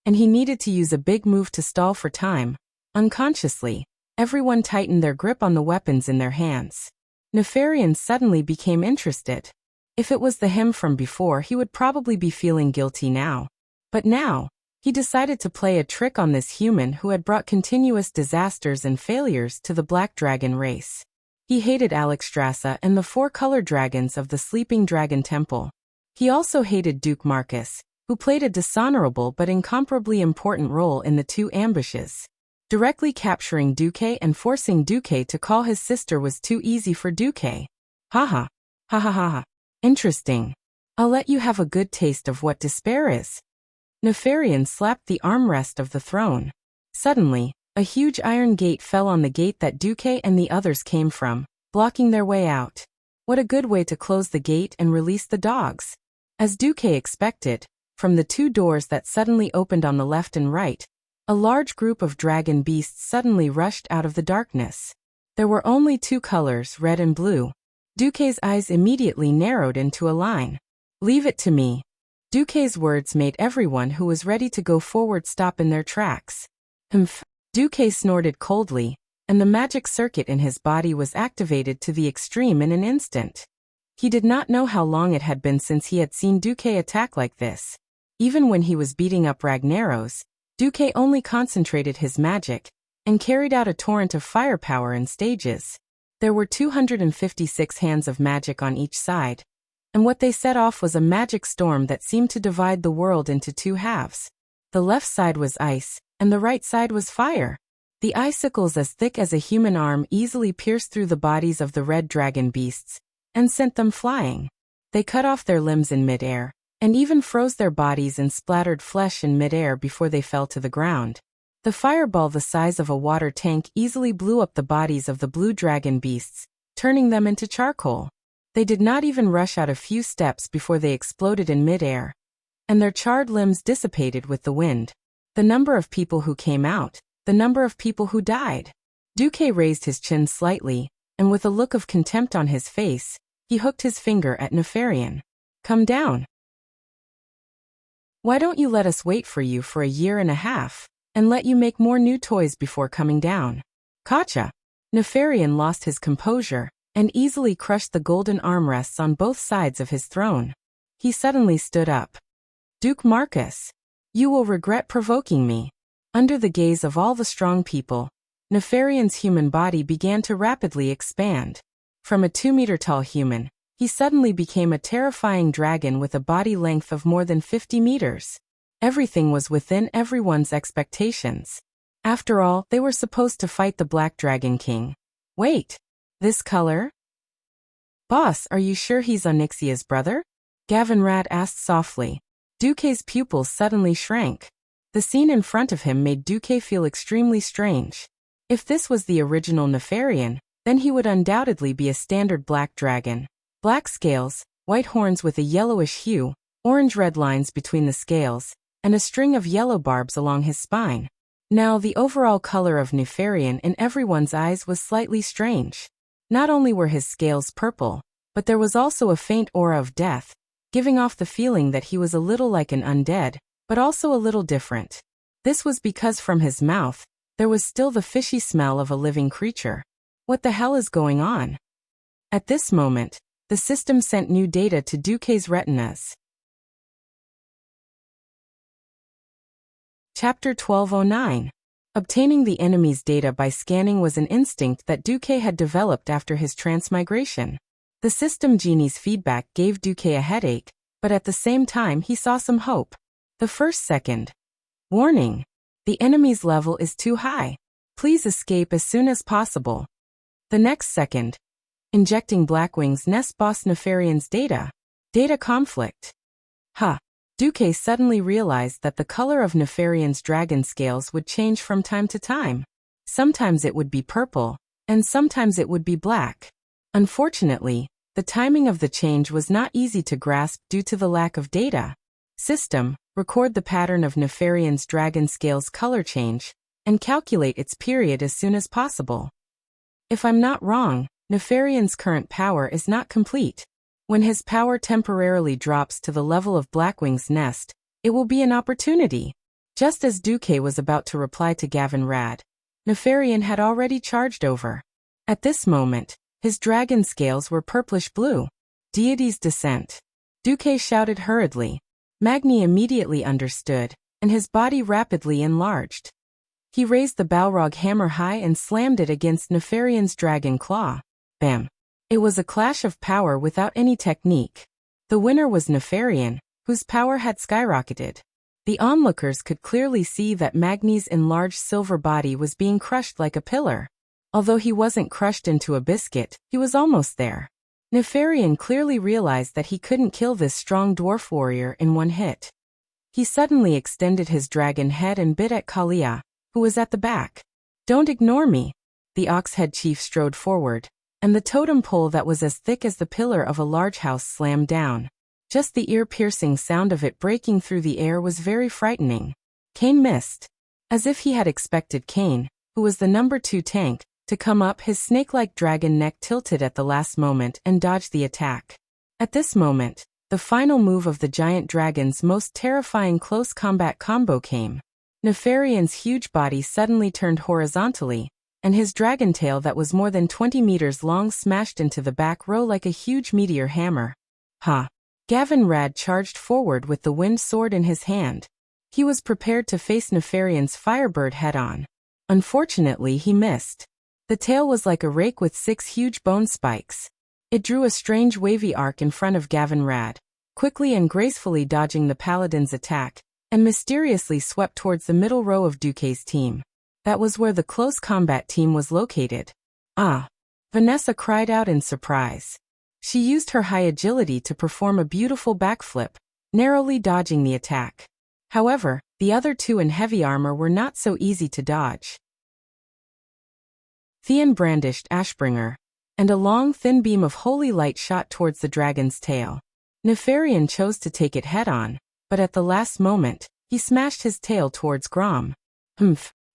and he needed to use a big move to stall for time. Unconsciously, everyone tightened their grip on the weapons in their hands. Nefarian suddenly became interested. If it was the him from before, he would probably be feeling guilty now. But now, he decided to play a trick on this human who had brought continuous disasters and failures to the Black Dragon race. He hated Alexstrasza and the 4 color dragons of the Sleeping Dragon Temple. He also hated Duke Marcus, who played a dishonorable but incomparably important role in the 2 ambushes. Directly capturing Duque and forcing Duque to call his sister was too easy for Duque. Haha. Ha ha ha ha. Interesting. I'll let you have a good taste of what despair is. Nefarian slapped the armrest of the throne. Suddenly, a huge iron gate fell on the gate that Duque and the others came from, blocking their way out. What a good way to close the gate and release the dogs. As Duque expected, from the 2 doors that suddenly opened on the left and right, a large group of dragon beasts suddenly rushed out of the darkness. There were only 2 colors, red and blue. Duque's eyes immediately narrowed into a line. Leave it to me. Duque's words made everyone who was ready to go forward stop in their tracks. Humph. Duque snorted coldly, and the magic circuit in his body was activated to the extreme in an instant. He did not know how long it had been since he had seen Duque attack like this. Even when he was beating up Ragnaros, Duque only concentrated his magic and carried out a torrent of firepower in stages. There were 256 hands of magic on each side, and what they set off was a magic storm that seemed to divide the world into 2 halves. The left side was ice, and the right side was fire. The icicles as thick as a human arm easily pierced through the bodies of the red dragon beasts and sent them flying. They cut off their limbs in midair, and even froze their bodies and splattered flesh in midair before they fell to the ground. The fireball the size of a water tank easily blew up the bodies of the blue dragon beasts, turning them into charcoal. They did not even rush out a few steps before they exploded in midair, and their charred limbs dissipated with the wind. The number of people who came out, the number of people who died. Duque raised his chin slightly, and with a look of contempt on his face, he hooked his finger at Nefarian. Come down. Why don't you let us wait for you for 1.5 years, and let you make more new toys before coming down? Gotcha. Nefarian lost his composure, and easily crushed the golden armrests on both sides of his throne. He suddenly stood up. Duke Marcus, you will regret provoking me. Under the gaze of all the strong people, Nefarian's human body began to rapidly expand. From a 2-meter-tall human, he suddenly became a terrifying dragon with a body length of more than 50 meters. Everything was within everyone's expectations. After all, they were supposed to fight the Black Dragon King. Wait. This color? Boss, are you sure he's Onyxia's brother? Gavinrad asked softly. Duque's pupils suddenly shrank. The scene in front of him made Duque feel extremely strange. If this was the original Nefarian, then he would undoubtedly be a standard black dragon. Black scales, white horns with a yellowish hue, orange-red lines between the scales, and a string of yellow barbs along his spine. Now the overall color of Nefarian in everyone's eyes was slightly strange. Not only were his scales purple, but there was also a faint aura of death, giving off the feeling that he was a little like an undead, but also a little different. This was because from his mouth, there was still the fishy smell of a living creature. What the hell is going on? At this moment, the system sent new data to Duque's retinas. Chapter 1209. Obtaining the enemy's data by scanning was an instinct that Duque had developed after his transmigration. The system genie's feedback gave Duque a headache, but at the same time he saw some hope. The first second. Warning. The enemy's level is too high. Please escape as soon as possible. The next second. Injecting Blackwing's nest boss Nefarian's data. Data conflict. Duque suddenly realized that the color of Nefarian's dragon scales would change from time to time. Sometimes it would be purple, and sometimes it would be black. Unfortunately, the timing of the change was not easy to grasp due to the lack of data. System, record the pattern of Nefarian's dragon scales color change, and calculate its period as soon as possible. If I'm not wrong, Nefarian's current power is not complete. When his power temporarily drops to the level of Blackwing's nest, it will be an opportunity. Just as Duque was about to reply to Gavin Rad, Nefarian had already charged over. At this moment, his dragon scales were purplish-blue. Deity's descent. Duque shouted hurriedly. Magni immediately understood, and his body rapidly enlarged. He raised the Balrog hammer high and slammed it against Nefarian's dragon claw. Bam! It was a clash of power without any technique. The winner was Nefarian, whose power had skyrocketed. The onlookers could clearly see that Magni's enlarged silver body was being crushed like a pillar. Although he wasn't crushed into a biscuit, he was almost there. Nefarian clearly realized that he couldn't kill this strong dwarf warrior in one hit. He suddenly extended his dragon head and bit at Kalia, who was at the back. "Don't ignore me." The Oxhead chief strode forward, and the totem pole that was as thick as the pillar of a large house slammed down. Just the ear-piercing sound of it breaking through the air was very frightening. Kane missed. As if he had expected Kane, who was the number 2 tank, to come up, his snake-like dragon neck tilted at the last moment and dodged the attack. At this moment, the final move of the giant dragon's most terrifying close combat combo came. Nefarian's huge body suddenly turned horizontally, and his dragon tail that was more than 20 meters long smashed into the back row like a huge meteor hammer. Gavin Rad charged forward with the wind sword in his hand. He was prepared to face Nefarian's Firebird head-on. Unfortunately, he missed. The tail was like a rake with 6 huge bone spikes. It drew a strange wavy arc in front of Gavin Rad, quickly and gracefully dodging the paladin's attack, and mysteriously swept towards the middle row of Duque's team. That was where the close combat team was located. Vanessa cried out in surprise. She used her high agility to perform a beautiful backflip, narrowly dodging the attack. However, the other 2 in heavy armor were not so easy to dodge. Theon brandished Ashbringer, and a long thin beam of holy light shot towards the dragon's tail. Nefarian chose to take it head-on, but at the last moment, he smashed his tail towards Grom.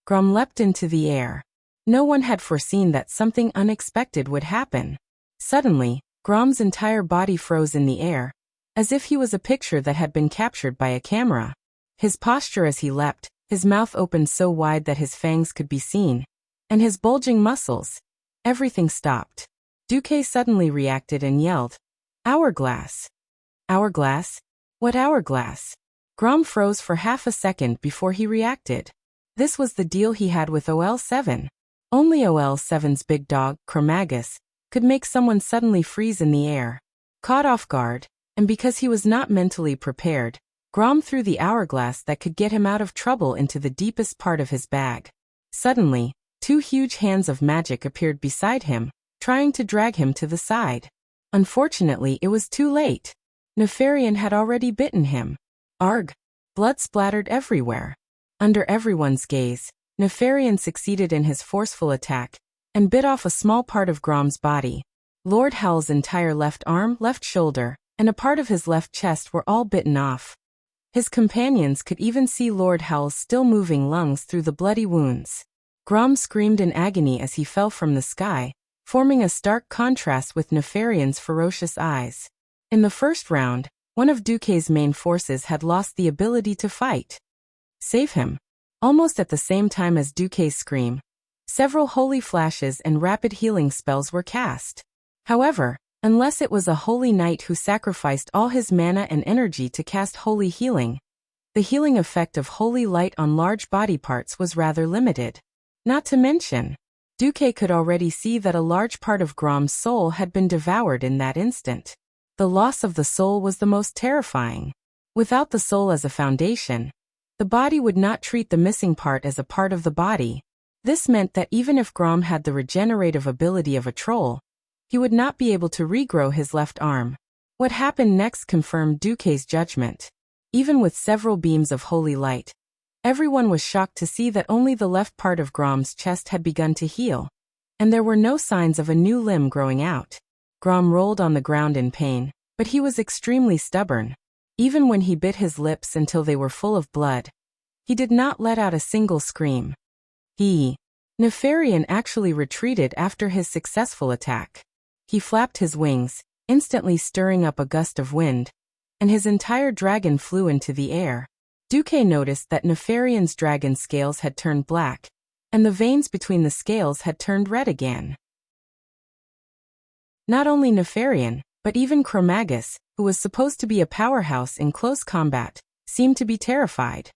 Grom leapt into the air. No one had foreseen that something unexpected would happen. Suddenly, Grom's entire body froze in the air, as if he was a picture that had been captured by a camera. His posture as he leapt, his mouth opened so wide that his fangs could be seen, and his bulging muscles. Everything stopped. Duque suddenly reacted and yelled, "Hourglass! Hourglass? What hourglass?" Grom froze for half a second before he reacted. This was the deal he had with OL7. Only OL7's big dog, Chromagus, could make someone suddenly freeze in the air. Caught off guard, and because he was not mentally prepared, Grom threw the hourglass that could get him out of trouble into the deepest part of his bag. Suddenly, 2 huge hands of magic appeared beside him, trying to drag him to the side. Unfortunately, it was too late. Nefarian had already bitten him. Arg! Blood splattered everywhere. Under everyone's gaze, Nefarian succeeded in his forceful attack, and bit off a small part of Grom's body. Lord Howl's entire left arm, left shoulder, and a part of his left chest were all bitten off. His companions could even see Lord Howl's still moving lungs through the bloody wounds. Grom screamed in agony as he fell from the sky, forming a stark contrast with Nefarian's ferocious eyes. In the first round, one of Duque's main forces had lost the ability to fight. Save him. Almost at the same time as Duque's scream, several holy flashes and rapid healing spells were cast. However, unless it was a holy knight who sacrificed all his mana and energy to cast holy healing, the healing effect of holy light on large body parts was rather limited. Not to mention, Duque could already see that a large part of Grom's soul had been devoured in that instant. The loss of the soul was the most terrifying. Without the soul as a foundation, the body would not treat the missing part as a part of the body. This meant that even if Grom had the regenerative ability of a troll, He would not be able to regrow his left arm. What happened next confirmed Duque's judgment. Even with several beams of holy light, everyone was shocked to see that only the left part of Grom's chest had begun to heal, and there were no signs of a new limb growing out. Grom rolled on the ground in pain, but he was extremely stubborn. Even when he bit his lips until they were full of blood, he did not let out a single scream. Nefarian actually retreated after his successful attack. He flapped his wings, instantly stirring up a gust of wind, and his entire dragon flew into the air. Duque noticed that Nefarian's dragon scales had turned black, and the veins between the scales had turned red again. Not only Nefarian, but even Chromagus, who was supposed to be a powerhouse in close combat, seemed to be terrified.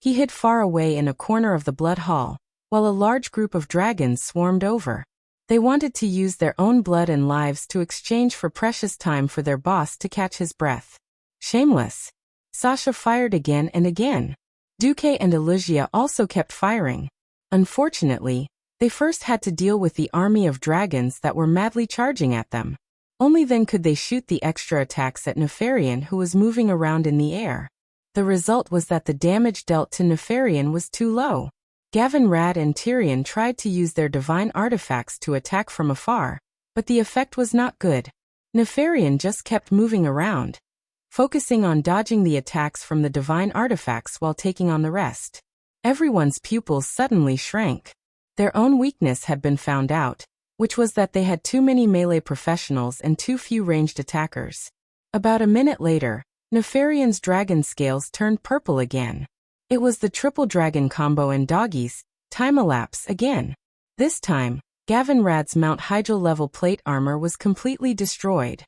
He hid far away in a corner of the blood hall, while a large group of dragons swarmed over. They wanted to use their own blood and lives to exchange for precious time for their boss to catch his breath. Shameless. Sasha fired again and again. Duque and Elysia also kept firing. Unfortunately, they first had to deal with the army of dragons that were madly charging at them. Only then could they shoot the extra attacks at Nefarian, who was moving around in the air. The result was that the damage dealt to Nefarian was too low. Gavin, Rad and Tyrion tried to use their divine artifacts to attack from afar, but the effect was not good. Nefarian just kept moving around, focusing on dodging the attacks from the divine artifacts while taking on the rest. Everyone's pupils suddenly shrank. Their own weakness had been found out, which was that they had too many melee professionals and too few ranged attackers. About a minute later, Nefarian's dragon scales turned purple again. It was the triple dragon combo and doggies, time elapse again. This time, Gavin Rad's Mount Hygel level plate armor was completely destroyed.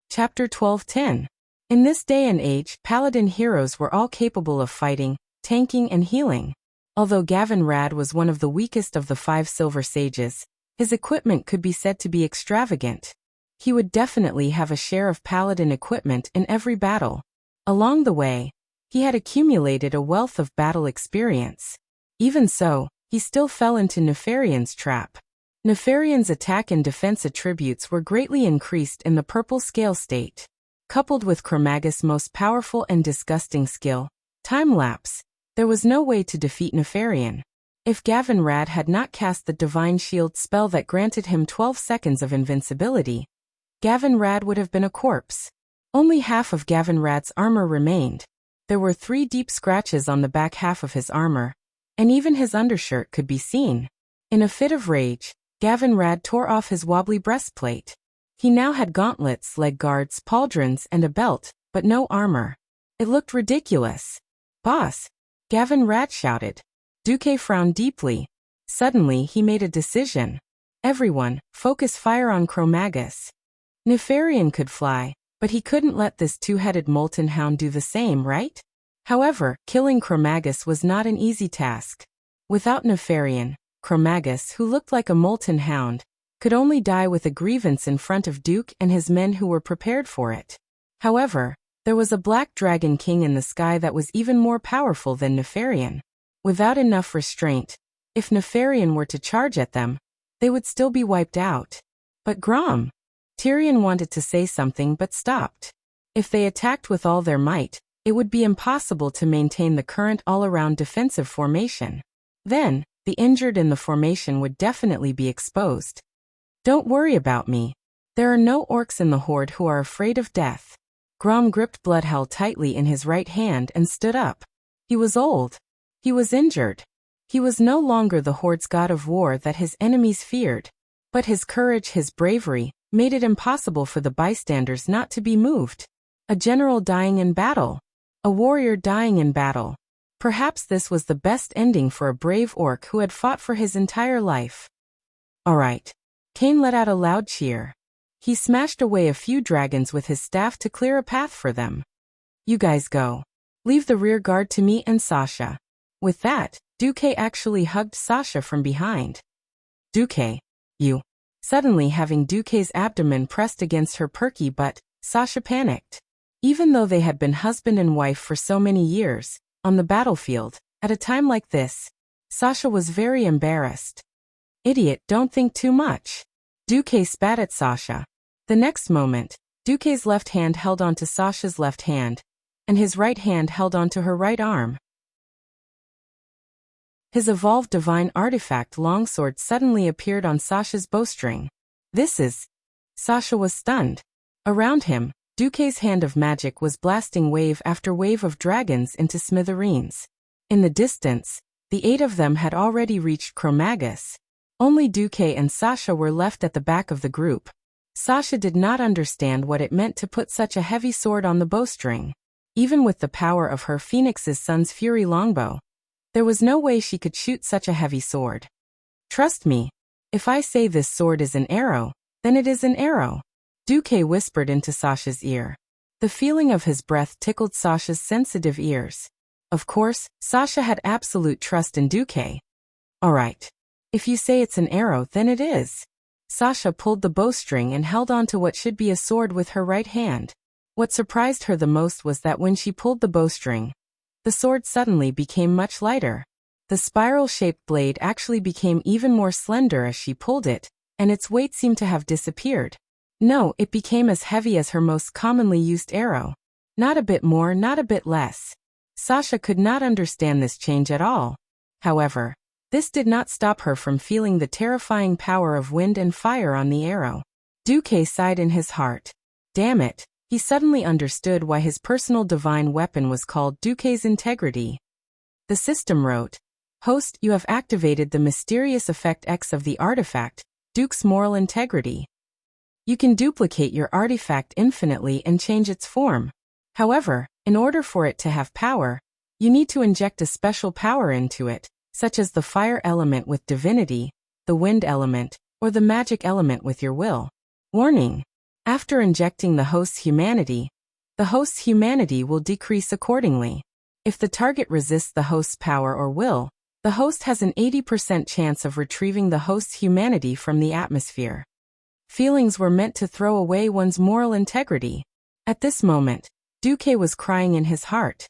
Chapter 12:10. In this day and age, paladin heroes were all capable of fighting, tanking and healing. Although Gavin Rad was one of the weakest of the 5 silver sages, his equipment could be said to be extravagant. He would definitely have a share of paladin equipment in every battle. Along the way, he had accumulated a wealth of battle experience. Even so, he still fell into Nefarian's trap. Nefarian's attack and defense attributes were greatly increased in the purple scale state. Coupled with Chromagus' most powerful and disgusting skill, time lapse, there was no way to defeat Nefarian. If Gavin Rad had not cast the Divine Shield spell that granted him 12 seconds of invincibility, Gavin Rad would have been a corpse. Only half of Gavin Rad's armor remained. There were 3 deep scratches on the back half of his armor, and even his undershirt could be seen. In a fit of rage, Gavin Rad tore off his wobbly breastplate. He now had gauntlets, leg guards, pauldrons, and a belt, but no armor. It looked ridiculous. "Boss!" Gavin Rad shouted. Duque frowned deeply. Suddenly, he made a decision. "Everyone, focus fire on Chromagus." Nefarian could fly, but he couldn't let this 2-headed molten hound do the same, right? However, killing Chromagus was not an easy task. Without Nefarian, Chromagus, who looked like a molten hound, could only die with a grievance in front of Duke and his men who were prepared for it. However, there was a black dragon king in the sky that was even more powerful than Nefarian. Without enough restraint, if Nefarian were to charge at them, they would still be wiped out. But Grom! Tyrion wanted to say something but stopped. If they attacked with all their might, it would be impossible to maintain the current all-around defensive formation. Then, the injured in the formation would definitely be exposed. "Don't worry about me. There are no orcs in the horde who are afraid of death." Grom gripped Bloodhell tightly in his right hand and stood up. He was old. He was injured. He was no longer the horde's god of war that his enemies feared. But his courage, his bravery, made it impossible for the bystanders not to be moved. A general dying in battle. A warrior dying in battle. Perhaps this was the best ending for a brave orc who had fought for his entire life. "All right." Cain let out a loud cheer. He smashed away a few dragons with his staff to clear a path for them. "You guys go. Leave the rear guard to me and Sasha." With that, Duque actually hugged Sasha from behind. "Duque, you." Suddenly having Duque's abdomen pressed against her perky butt, Sasha panicked. Even though they had been husband and wife for so many years, on the battlefield, at a time like this, Sasha was very embarrassed. Idiot, don't think too much. Duque spat at Sasha. The next moment, Duque's left hand held onto Sasha's left hand, and his right hand held onto her right arm. His evolved divine artifact longsword suddenly appeared on Sasha's bowstring. This is... Sasha was stunned. Around him, Duque's hand of magic was blasting wave after wave of dragons into smithereens. In the distance, the 8 of them had already reached Chromagus. Only Duque and Sasha were left at the back of the group. Sasha did not understand what it meant to put such a heavy sword on the bowstring. Even with the power of her Phoenix's Son's Fury longbow, there was no way she could shoot such a heavy sword. Trust me, if I say this sword is an arrow, then it is an arrow, Duque whispered into Sasha's ear. The feeling of his breath tickled Sasha's sensitive ears. Of course, Sasha had absolute trust in Duque. All right. If you say it's an arrow, then it is. Sasha pulled the bowstring and held on to what should be a sword with her right hand. What surprised her the most was that when she pulled the bowstring, the sword suddenly became much lighter. The spiral-shaped blade actually became even more slender as she pulled it, and its weight seemed to have disappeared. No, it became as heavy as her most commonly used arrow. Not a bit more, not a bit less. Sasha could not understand this change at all. However, this did not stop her from feeling the terrifying power of wind and fire on the arrow. Duque sighed in his heart. Damn it, he suddenly understood why his personal divine weapon was called Duque's Integrity. The system wrote, Host, you have activated the mysterious effect X of the artifact, Duke's Moral Integrity. You can duplicate your artifact infinitely and change its form. However, in order for it to have power, you need to inject a special power into it, such as the fire element with divinity, the wind element, or the magic element with your will. Warning: after injecting the host's humanity will decrease accordingly. If the target resists the host's power or will, the host has an 80% chance of retrieving the host's humanity from the atmosphere. Feelings were meant to throw away one's moral integrity. At this moment, Duque was crying in his heart.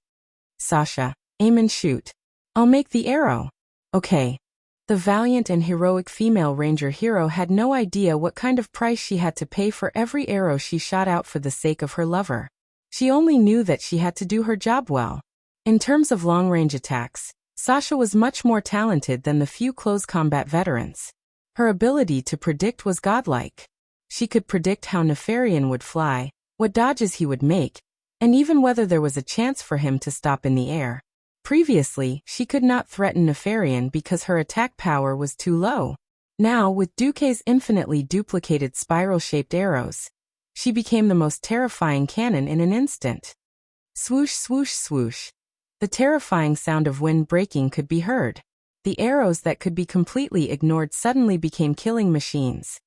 Sasha, aim and shoot. I'll make the arrow. Okay. The valiant and heroic female ranger hero had no idea what kind of price she had to pay for every arrow she shot out for the sake of her lover. She only knew that she had to do her job well. In terms of long-range attacks, Sasha was much more talented than the few close combat veterans. Her ability to predict was godlike. She could predict how Nefarian would fly, what dodges he would make, and even whether there was a chance for him to stop in the air. Previously, she could not threaten Nefarian because her attack power was too low. Now, with Duque's infinitely duplicated spiral-shaped arrows, she became the most terrifying cannon in an instant. Swoosh, swoosh, swoosh. The terrifying sound of wind breaking could be heard. The arrows that could be completely ignored suddenly became killing machines.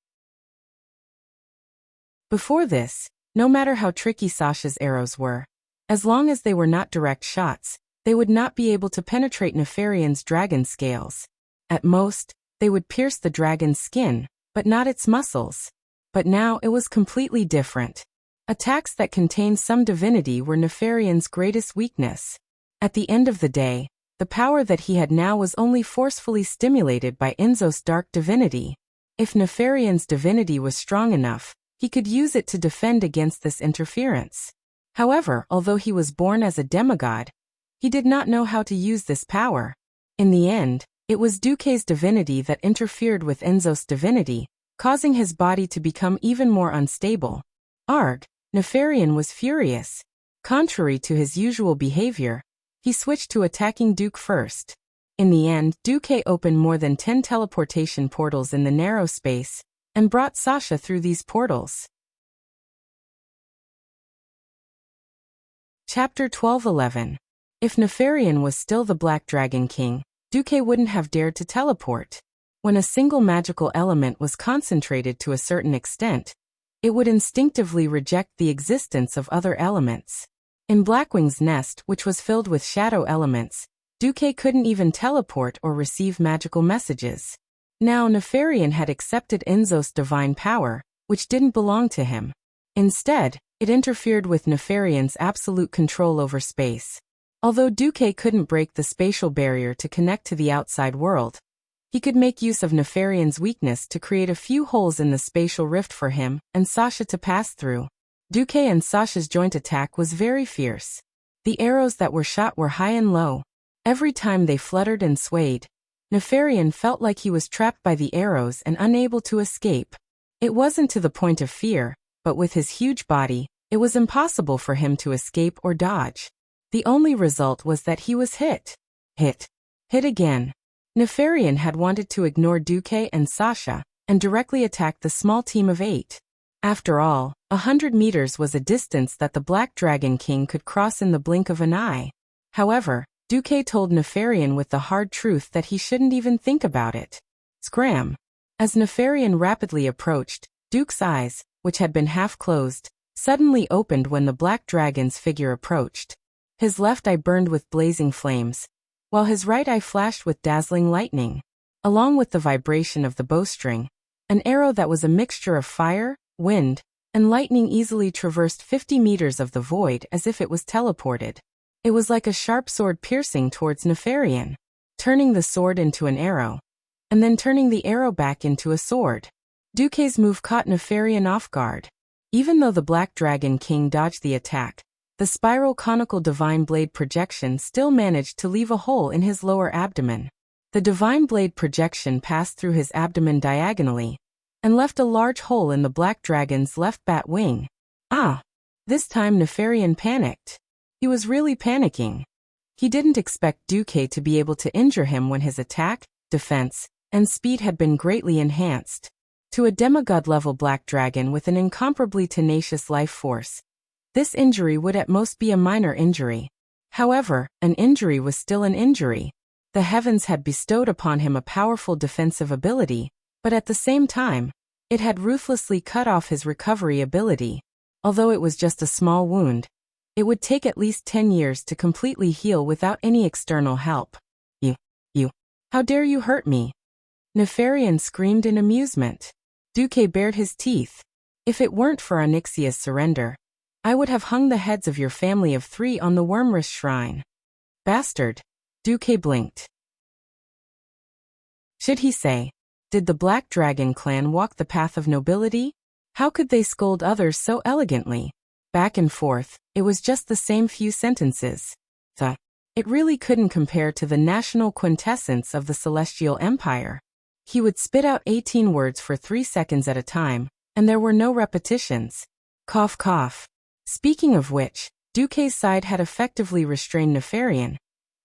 Before this, no matter how tricky Sasha's arrows were, as long as they were not direct shots, they would not be able to penetrate Nefarian's dragon scales. At most, they would pierce the dragon's skin, but not its muscles. But now it was completely different. Attacks that contained some divinity were Nefarian's greatest weakness. At the end of the day, the power that he had now was only forcefully stimulated by Enzo's dark divinity. If Nefarian's divinity was strong enough, he could use it to defend against this interference. However, although he was born as a demigod, he did not know how to use this power. In the end, it was Duque's divinity that interfered with Enzo's divinity, causing his body to become even more unstable. Arg, Nefarian was furious. Contrary to his usual behavior, he switched to attacking Duque first. In the end, Duque opened more than 10 teleportation portals in the narrow space, and brought Sasha through these portals. Chapter 12:11. If Nefarian was still the Black Dragon King, Duque wouldn't have dared to teleport. When a single magical element was concentrated to a certain extent, it would instinctively reject the existence of other elements. In Blackwing's nest, which was filled with shadow elements, Duque couldn't even teleport or receive magical messages. Now Nefarian had accepted Enzo's divine power, which didn't belong to him. Instead, it interfered with Nefarian's absolute control over space. Although Duque couldn't break the spatial barrier to connect to the outside world, He could make use of Nefarian's weakness to create a few holes in the spatial rift for him and Sasha to pass through. Duque and Sasha's joint attack was very fierce. The arrows that were shot were high and low. Every time they fluttered and swayed, Nefarian felt like he was trapped by the arrows and unable to escape. It wasn't to the point of fear, but with his huge body, it was impossible for him to escape or dodge. The only result was that he was hit. Hit again. Nefarian had wanted to ignore Duque and Sasha and directly attack the small team of 8. After all, 100 meters was a distance that the Black Dragon King could cross in the blink of an eye. However, Duque told Nefarian with the hard truth that he shouldn't even think about it. Scram! As Nefarian rapidly approached, Duke's eyes, which had been half closed, suddenly opened when the Black Dragon's figure approached. His left eye burned with blazing flames, while his right eye flashed with dazzling lightning. Along with the vibration of the bowstring, an arrow that was a mixture of fire, wind, and lightning easily traversed 50 meters of the void as if it was teleported. It was like a sharp sword piercing towards Nefarian, turning the sword into an arrow, and then turning the arrow back into a sword. Duque's move caught Nefarian off guard. Even though the Black Dragon King dodged the attack, the spiral conical divine blade projection still managed to leave a hole in his lower abdomen. The divine blade projection passed through his abdomen diagonally and left a large hole in the Black Dragon's left bat wing. This time Nefarian panicked. He was really panicking. He didn't expect Duque to be able to injure him when his attack, defense, and speed had been greatly enhanced. To a demigod-level Black Dragon with an incomparably tenacious life force, this injury would at most be a minor injury. However, an injury was still an injury. The heavens had bestowed upon him a powerful defensive ability, but at the same time, it had ruthlessly cut off his recovery ability. Although it was just a small wound, it would take at least 10 years to completely heal without any external help. You, how dare you hurt me? Nefarian screamed in amusement. Duque bared his teeth. If it weren't for Onyxia's surrender, I would have hung the heads of your family of 3 on the Wormwrist shrine. Bastard. Duque blinked. Should he say, did the Black Dragon clan walk the path of nobility? How could they scold others so elegantly? Back and forth, it was just the same few sentences. It really couldn't compare to the national quintessence of the Celestial Empire. He would spit out 18 words for 3 seconds at a time, and there were no repetitions. Cough cough. Speaking of which, Duque's side had effectively restrained Nefarian,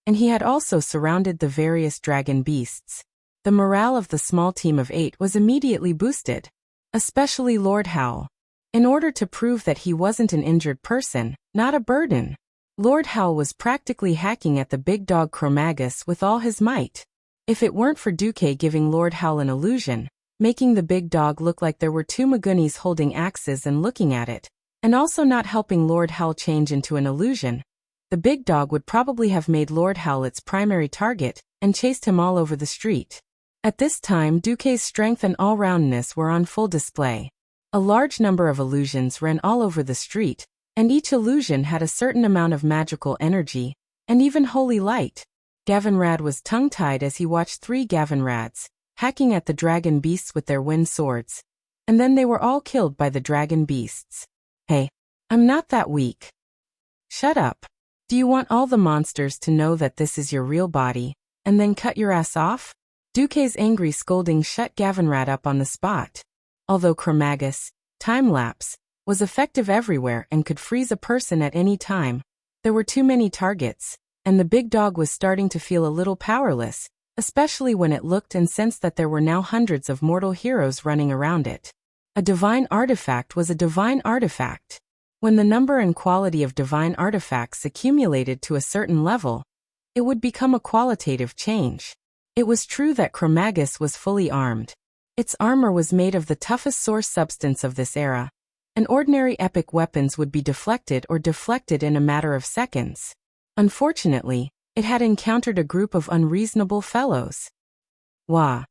and he had also surrounded the various dragon beasts. The morale of the small team of 8 was immediately boosted, especially Lord Howl. In order to prove that he wasn't an injured person, not a burden, Lord Howl was practically hacking at the big dog Chromagus with all his might. If it weren't for Duque giving Lord Howl an illusion, making the big dog look like there were 2 Magunis holding axes and looking at it, and also not helping Lord Howl change into an illusion, the big dog would probably have made Lord Howl its primary target and chased him all over the street. At this time, Duque's strength and all-roundness were on full display. A large number of illusions ran all over the street, and each illusion had a certain amount of magical energy, and even holy light. Gavinrad was tongue-tied as he watched 3 Gavinrads, hacking at the dragon beasts with their wind swords. And then they were all killed by the dragon beasts. Hey, I'm not that weak. Shut up. Do you want all the monsters to know that this is your real body, and then cut your ass off? Duque's angry scolding shut Gavinrad up on the spot. Although Chromagus, time-lapse, was effective everywhere and could freeze a person at any time, there were too many targets, and the big dog was starting to feel a little powerless, especially when it looked and sensed that there were now hundreds of mortal heroes running around it. A divine artifact was a divine artifact. When the number and quality of divine artifacts accumulated to a certain level, it would become a qualitative change. It was true that Chromagus was fully armed. Its armor was made of the toughest source substance of this era, and ordinary epic weapons would be deflected in a matter of seconds. Unfortunately, it had encountered a group of unreasonable fellows. Wah!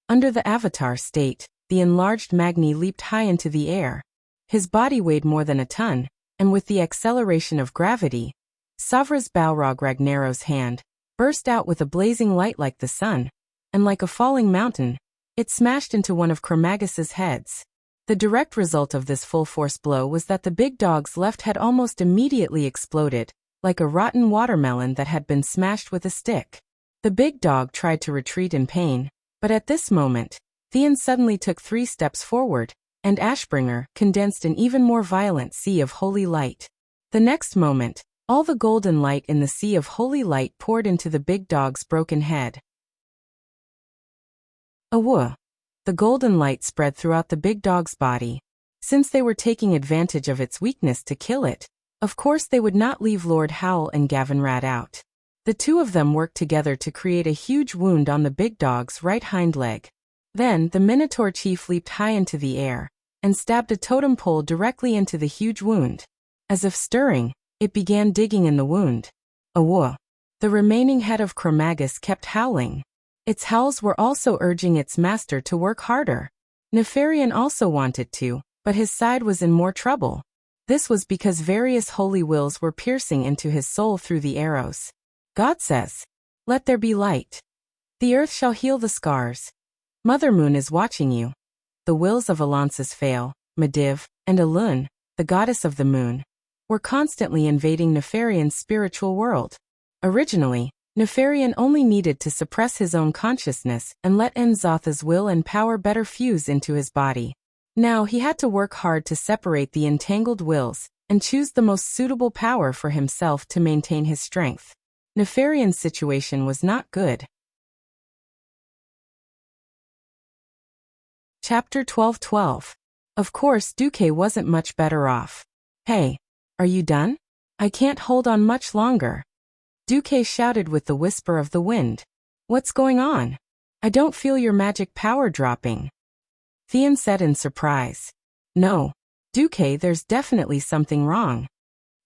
Under the avatar state, the enlarged Magni leaped high into the air. His body weighed more than a ton, and with the acceleration of gravity, Savra's Balrog Ragnaros' hand burst out with a blazing light like the sun, and like a falling mountain, it smashed into one of Chromagus's heads. The direct result of this full-force blow was that the big dog's left head almost immediately exploded, like a rotten watermelon that had been smashed with a stick. The big dog tried to retreat in pain, but at this moment, Theon suddenly took 3 steps forward, and Ashbringer condensed an even more violent sea of holy light. The next moment, all the golden light in the sea of holy light poured into the big dog's broken head. Awoo! The golden light spread throughout the big dog's body. Since they were taking advantage of its weakness to kill it, of course they would not leave Lord Howl and Gavinrad out. The two of them worked together to create a huge wound on the big dog's right hind leg. Then the Minotaur chief leaped high into the air and stabbed a totem pole directly into the huge wound. As if stirring, it began digging in the wound. Awoo! The remaining head of Chromagus kept howling. Its howls were also urging its master to work harder. Nefarian also wanted to, but his side was in more trouble. This was because various holy wills were piercing into his soul through the arrows. God says, "Let there be light. The earth shall heal the scars. Mother Moon is watching you." The wills of Alances Fail, Mediv, and Alun, the goddess of the moon, were constantly invading Nefarian's spiritual world. Originally, Nefarian only needed to suppress his own consciousness and let N'Zotha's will and power better fuse into his body. Now he had to work hard to separate the entangled wills and choose the most suitable power for himself to maintain his strength. Nefarian's situation was not good. Chapter 12:12. Of course, Duque wasn't much better off. "Hey, are you done? I can't hold on much longer." Duque shouted with the whisper of the wind. "What's going on? I don't feel your magic power dropping." Theon said in surprise. "No, Duque, there's definitely something wrong,"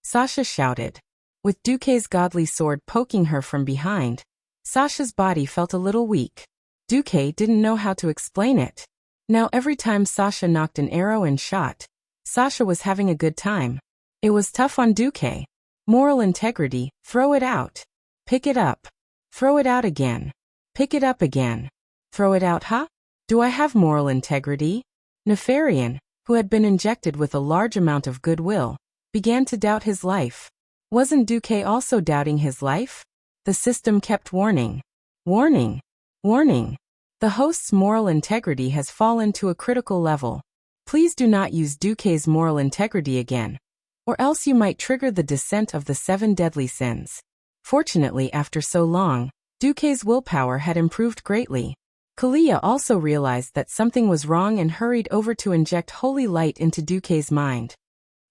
Sasha shouted. With Duque's godly sword poking her from behind, Sasha's body felt a little weak. Duque didn't know how to explain it. Now every time Sasha knocked an arrow and shot, Sasha was having a good time. It was tough on Duque. Moral integrity, throw it out. Pick it up. Throw it out again. Pick it up again. Throw it out, huh? Do I have moral integrity? Nefarian, who had been injected with a large amount of goodwill, began to doubt his life. Wasn't Duque also doubting his life? The system kept warning. Warning. Warning. The host's moral integrity has fallen to a critical level. Please do not use Duque's moral integrity again, or else you might trigger the descent of the 7 deadly sins. Fortunately, after so long, Duque's willpower had improved greatly. Kalia also realized that something was wrong and hurried over to inject holy light into Duque's mind.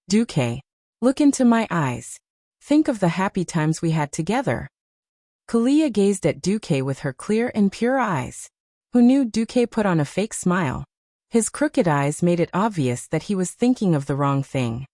"Duque, look into my eyes. Think of the happy times we had together." Kalia gazed at Duque with her clear and pure eyes. Who knew Duque put on a fake smile? His crooked eyes made it obvious that he was thinking of the wrong thing.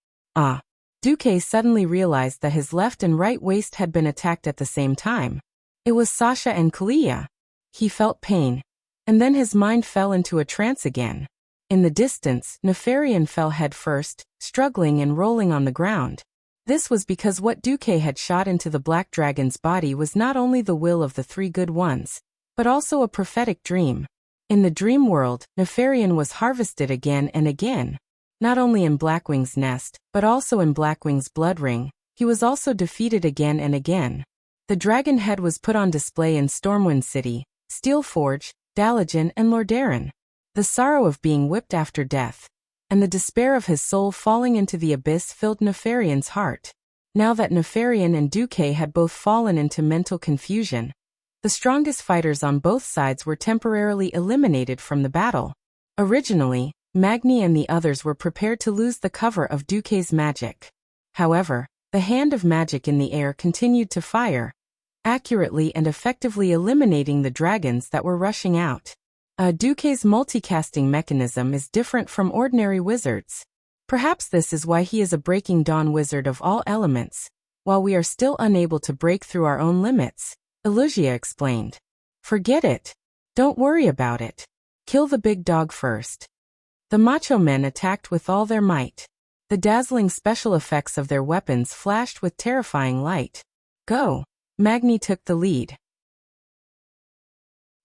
Duque suddenly realized that his left and right waist had been attacked at the same time. It was Sasha and Kalia. He felt pain, and then his mind fell into a trance again. In the distance, Nefarian fell head first, struggling and rolling on the ground. This was because what Duque had shot into the black dragon's body was not only the will of the 3 good ones, but also a prophetic dream. In the dream world, Nefarian was harvested again and again. Not only in Blackwing's nest, but also in Blackwing's blood ring, he was also defeated again and again. The dragon head was put on display in Stormwind City, Steelforge, Dalagen and Lordaeron. The sorrow of being whipped after death, and the despair of his soul falling into the abyss filled Nefarian's heart. Now that Nefarian and Duque had both fallen into mental confusion, the strongest fighters on both sides were temporarily eliminated from the battle. Originally, Magni and the others were prepared to lose the cover of Duque's magic. However, the hand of magic in the air continued to fire, accurately and effectively eliminating the dragons that were rushing out. Duque's multicasting mechanism is different from ordinary wizards. Perhaps this is why he is a Breaking Dawn wizard of all elements, while we are still unable to break through our own limits, Elugia explained. Forget it. Don't worry about it. Kill the big dog first. The macho men attacked with all their might. The dazzling special effects of their weapons flashed with terrifying light. Go. Magni took the lead.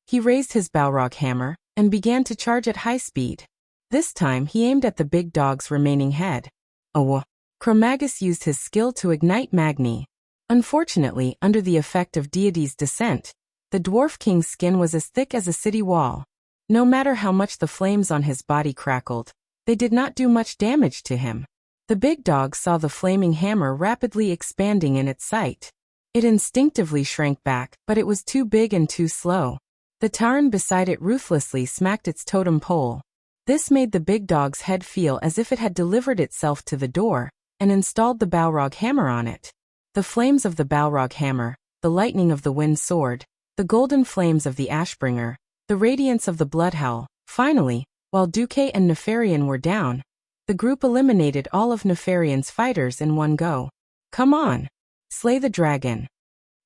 He raised his Balrog hammer and began to charge at high speed. This time he aimed at the big dog's remaining head. Oh! Cro-Magus used his skill to ignite Magni. Unfortunately, under the effect of Deity's descent, the Dwarf King's skin was as thick as a city wall. No matter how much the flames on his body crackled, they did not do much damage to him. The big dog saw the flaming hammer rapidly expanding in its sight. It instinctively shrank back, but it was too big and too slow. The Tauren beside it ruthlessly smacked its totem pole. This made the big dog's head feel as if it had delivered itself to the door and installed the Balrog hammer on it. The flames of the Balrog hammer, the lightning of the wind sword, the golden flames of the Ashbringer, the radiance of the Bloodhowl. Finally, while Duque and Nefarian were down, the group eliminated all of Nefarian's fighters in one go. Come on! Slay the dragon!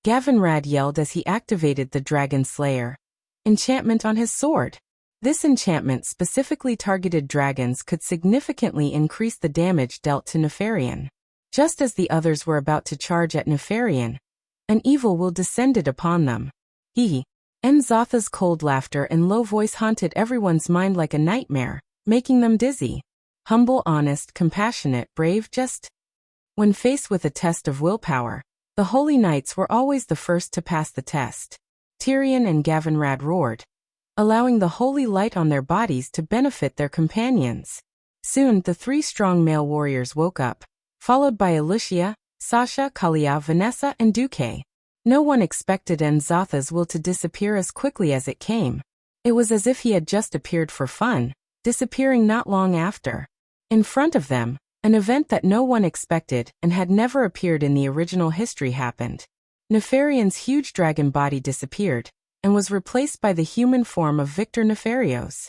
Gavinrad yelled as he activated the Dragon Slayer enchantment on his sword. This enchantment specifically targeted dragons could significantly increase the damage dealt to Nefarian. Just as the others were about to charge at Nefarian, an evil will descended upon them. N'Zotha's cold laughter and low voice haunted everyone's mind like a nightmare, making them dizzy. Humble, honest, compassionate, brave, just. When faced with a test of willpower, the Holy Knights were always the first to pass the test. Tyrion and Gavinrad roared, allowing the holy light on their bodies to benefit their companions. Soon the three strong male warriors woke up, followed by Alicia, Sasha, Kalia, Vanessa, and Duque. No one expected N'Zotha's will to disappear as quickly as it came. It was as if he had just appeared for fun, disappearing not long after. In front of them, an event that no one expected and had never appeared in the original history happened. Nefarian's huge dragon body disappeared, and was replaced by the human form of Victor Nefarios.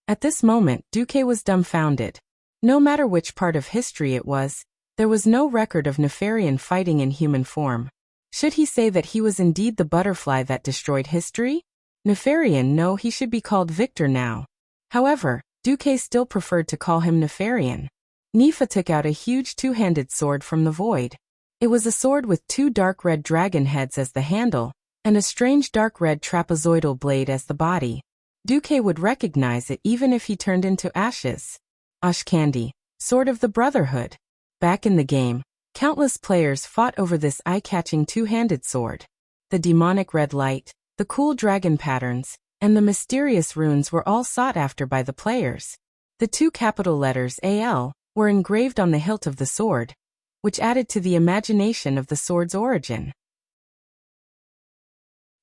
At this moment, Duque was dumbfounded. No matter which part of history it was, there was no record of Nefarian fighting in human form. Should he say that he was indeed the butterfly that destroyed history? Nefarian, no, he should be called Victor now. However, Duque still preferred to call him Nefarian. Nifa took out a huge two-handed sword from the void. It was a sword with two dark red dragon heads as the handle, and a strange dark red trapezoidal blade as the body. Duque would recognize it even if he turned into ashes. Ashkandi, Sword of the Brotherhood. Back in the game, countless players fought over this eye-catching two-handed sword. The demonic red light, the cool dragon patterns, and the mysterious runes were all sought after by the players. The two capital letters AL were engraved on the hilt of the sword, which added to the imagination of the sword's origin.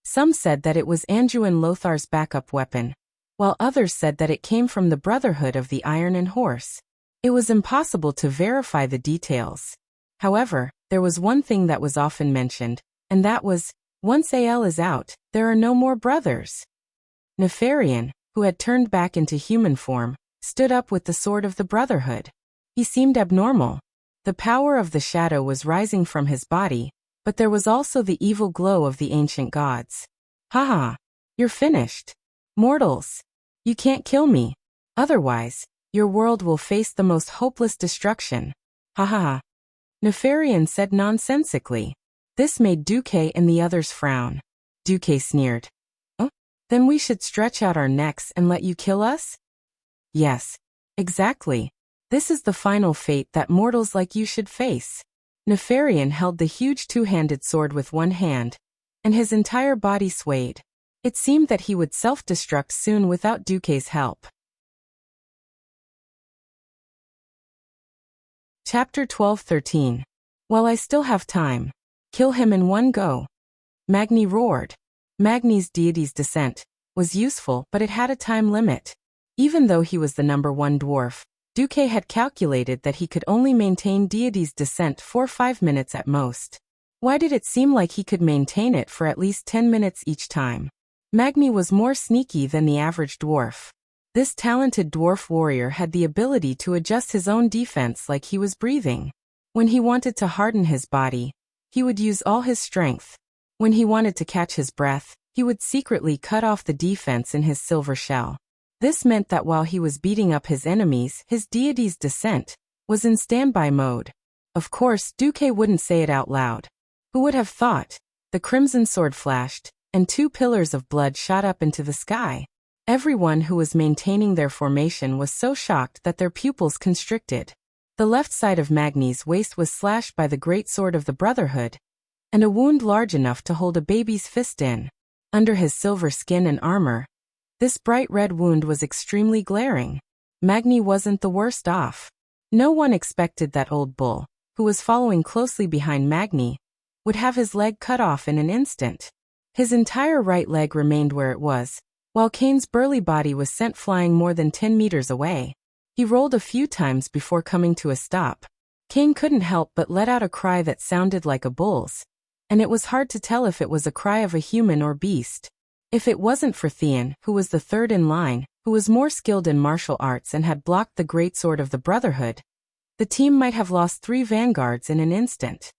Some said that it was Anduin Lothar's backup weapon, while others said that it came from the Brotherhood of the Iron and Horse. It was impossible to verify the details. However, there was one thing that was often mentioned, and that was, once AL is out, there are no more brothers. Nefarian, who had turned back into human form, stood up with the Sword of the Brotherhood. He seemed abnormal. The power of the shadow was rising from his body, but there was also the evil glow of the ancient gods. Haha, you're finished. Mortals, you can't kill me. Otherwise, your world will face the most hopeless destruction. Haha. Nefarian said nonsensically. This made Duque and the others frown. Duque sneered. Oh, then we should stretch out our necks and let you kill us? Yes, exactly. This is the final fate that mortals like you should face. Nefarian held the huge two-handed sword with one hand, and his entire body swayed. It seemed that he would self-destruct soon without Duque's help. Chapter 12-13. While I still have time, kill him in one go. Magni roared. Magni's deity's descent was useful, but it had a time limit. Even though he was the number one dwarf, Duque had calculated that he could only maintain deity's descent for 5 minutes at most. Why did it seem like he could maintain it for at least 10 minutes each time? Magni was more sneaky than the average dwarf. This talented dwarf warrior had the ability to adjust his own defense like he was breathing. When he wanted to harden his body, he would use all his strength. When he wanted to catch his breath, he would secretly cut off the defense in his silver shell. This meant that while he was beating up his enemies, his deity's descent was in standby mode. Of course, Duque wouldn't say it out loud. Who would have thought? The crimson sword flashed, and 2 pillars of blood shot up into the sky. Everyone who was maintaining their formation was so shocked that their pupils constricted. The left side of Magni's waist was slashed by the great sword of the Brotherhood, and a wound large enough to hold a baby's fist in. Under his silver skin and armor, this bright red wound was extremely glaring. Magni wasn't the worst off. No one expected that old bull, who was following closely behind Magni, would have his leg cut off in an instant. His entire right leg remained where it was, while Kane's burly body was sent flying more than 10 meters away. He rolled a few times before coming to a stop. Kane couldn't help but let out a cry that sounded like a bull's, and it was hard to tell if it was a cry of a human or beast. If it wasn't for Theon, who was the third in line, who was more skilled in martial arts and had blocked the great sword of the Brotherhood, the team might have lost 3 vanguards in an instant.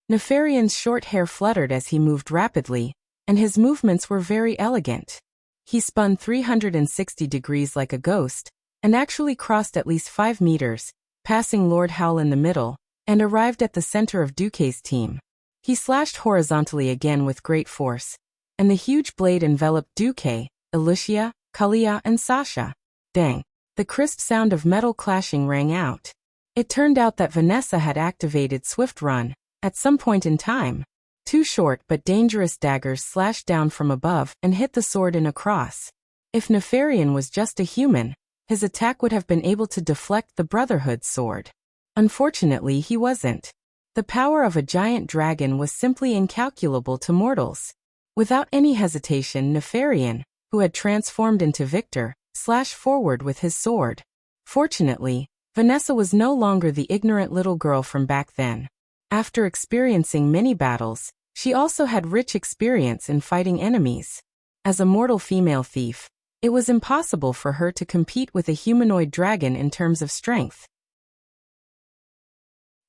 Nefarian's short hair fluttered as he moved rapidly, and his movements were very elegant. He spun 360 degrees like a ghost, and actually crossed at least 5 meters, passing Lord Howl in the middle, and arrived at the center of Duque's team. He slashed horizontally again with great force, and the huge blade enveloped Duque, Alicia, Kalia, and Sasha. Dang! The crisp sound of metal clashing rang out. It turned out that Vanessa had activated Swift Run at some point in time. 2 short but dangerous daggers slashed down from above and hit the sword in a cross. If Nefarian was just a human, his attack would have been able to deflect the Brotherhood's sword. Unfortunately, he wasn't. The power of a giant dragon was simply incalculable to mortals. Without any hesitation, Nefarian, who had transformed into Victor, slashed forward with his sword. Fortunately, Vanessa was no longer the ignorant little girl from back then. After experiencing many battles, she also had rich experience in fighting enemies. As a mortal female thief, it was impossible for her to compete with a humanoid dragon in terms of strength.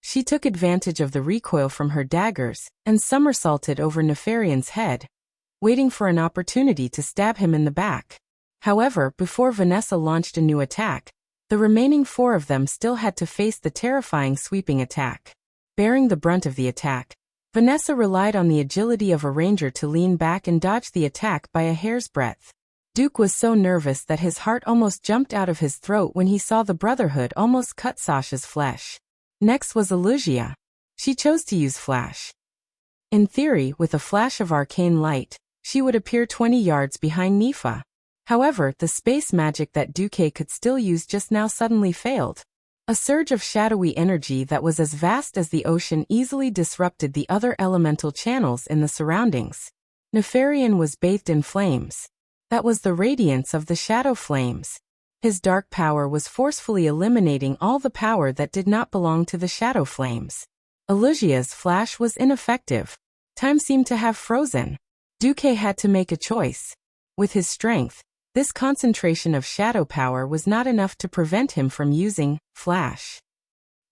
She took advantage of the recoil from her daggers and somersaulted over Nefarian's head, waiting for an opportunity to stab him in the back. However, before Vanessa launched a new attack, the remaining 4 of them still had to face the terrifying sweeping attack. Bearing the brunt of the attack, Vanessa relied on the agility of a ranger to lean back and dodge the attack by a hair's breadth. Duke was so nervous that his heart almost jumped out of his throat when he saw the Brotherhood almost cut Sasha's flesh. Next was Alicia. She chose to use Flash. In theory, with a flash of arcane light, she would appear 20 yards behind Nifa. However, the space magic that Duque could still use just now suddenly failed. A surge of shadowy energy that was as vast as the ocean easily disrupted the other elemental channels in the surroundings. Nefarian was bathed in flames. That was the radiance of the shadow flames. His dark power was forcefully eliminating all the power that did not belong to the shadow flames. Alicia's flash was ineffective. Time seemed to have frozen. Duque had to make a choice. With his strength, this concentration of shadow power was not enough to prevent him from using Flash.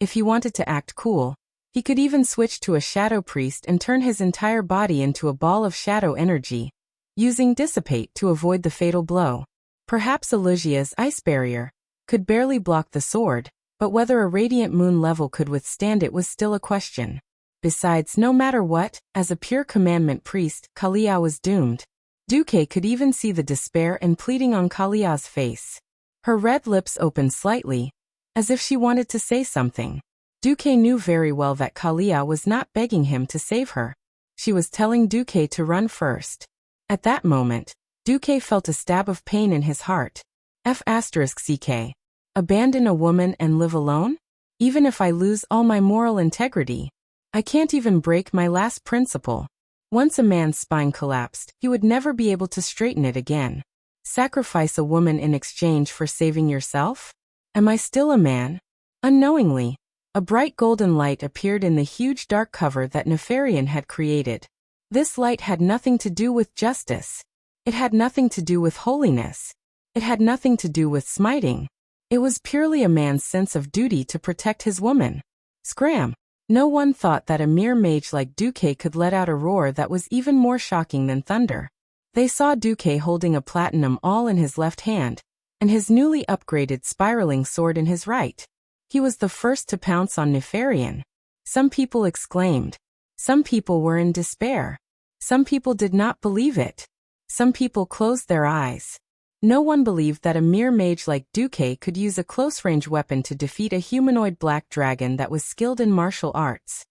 If he wanted to act cool, he could even switch to a shadow priest and turn his entire body into a ball of shadow energy, using Dissipate to avoid the fatal blow. Perhaps Alicia's ice barrier could barely block the sword, but whether a radiant moon level could withstand it was still a question. Besides, no matter what, as a pure commandment priest, Kalia was doomed. Duque could even see the despair and pleading on Kalia's face. Her red lips opened slightly, as if she wanted to say something. Duque knew very well that Kalia was not begging him to save her. She was telling Duque to run first. At that moment, Duque felt a stab of pain in his heart. F***ck. Abandon a woman and live alone? Even if I lose all my moral integrity, I can't even break my last principle. Once a man's spine collapsed, he would never be able to straighten it again. Sacrifice a woman in exchange for saving yourself? Am I still a man? Unknowingly, a bright golden light appeared in the huge dark cover that Nefarian had created. This light had nothing to do with justice. It had nothing to do with holiness. It had nothing to do with smiting. It was purely a man's sense of duty to protect his woman. Scram! No one thought that a mere mage like Duque could let out a roar that was even more shocking than thunder. They saw Duque holding a platinum awl in his left hand, and his newly upgraded spiraling sword in his right. He was the first to pounce on Nefarian. Some people exclaimed. Some people were in despair. Some people did not believe it. Some people closed their eyes. No one believed that a mere mage like Duque could use a close-range weapon to defeat a humanoid black dragon that was skilled in martial arts.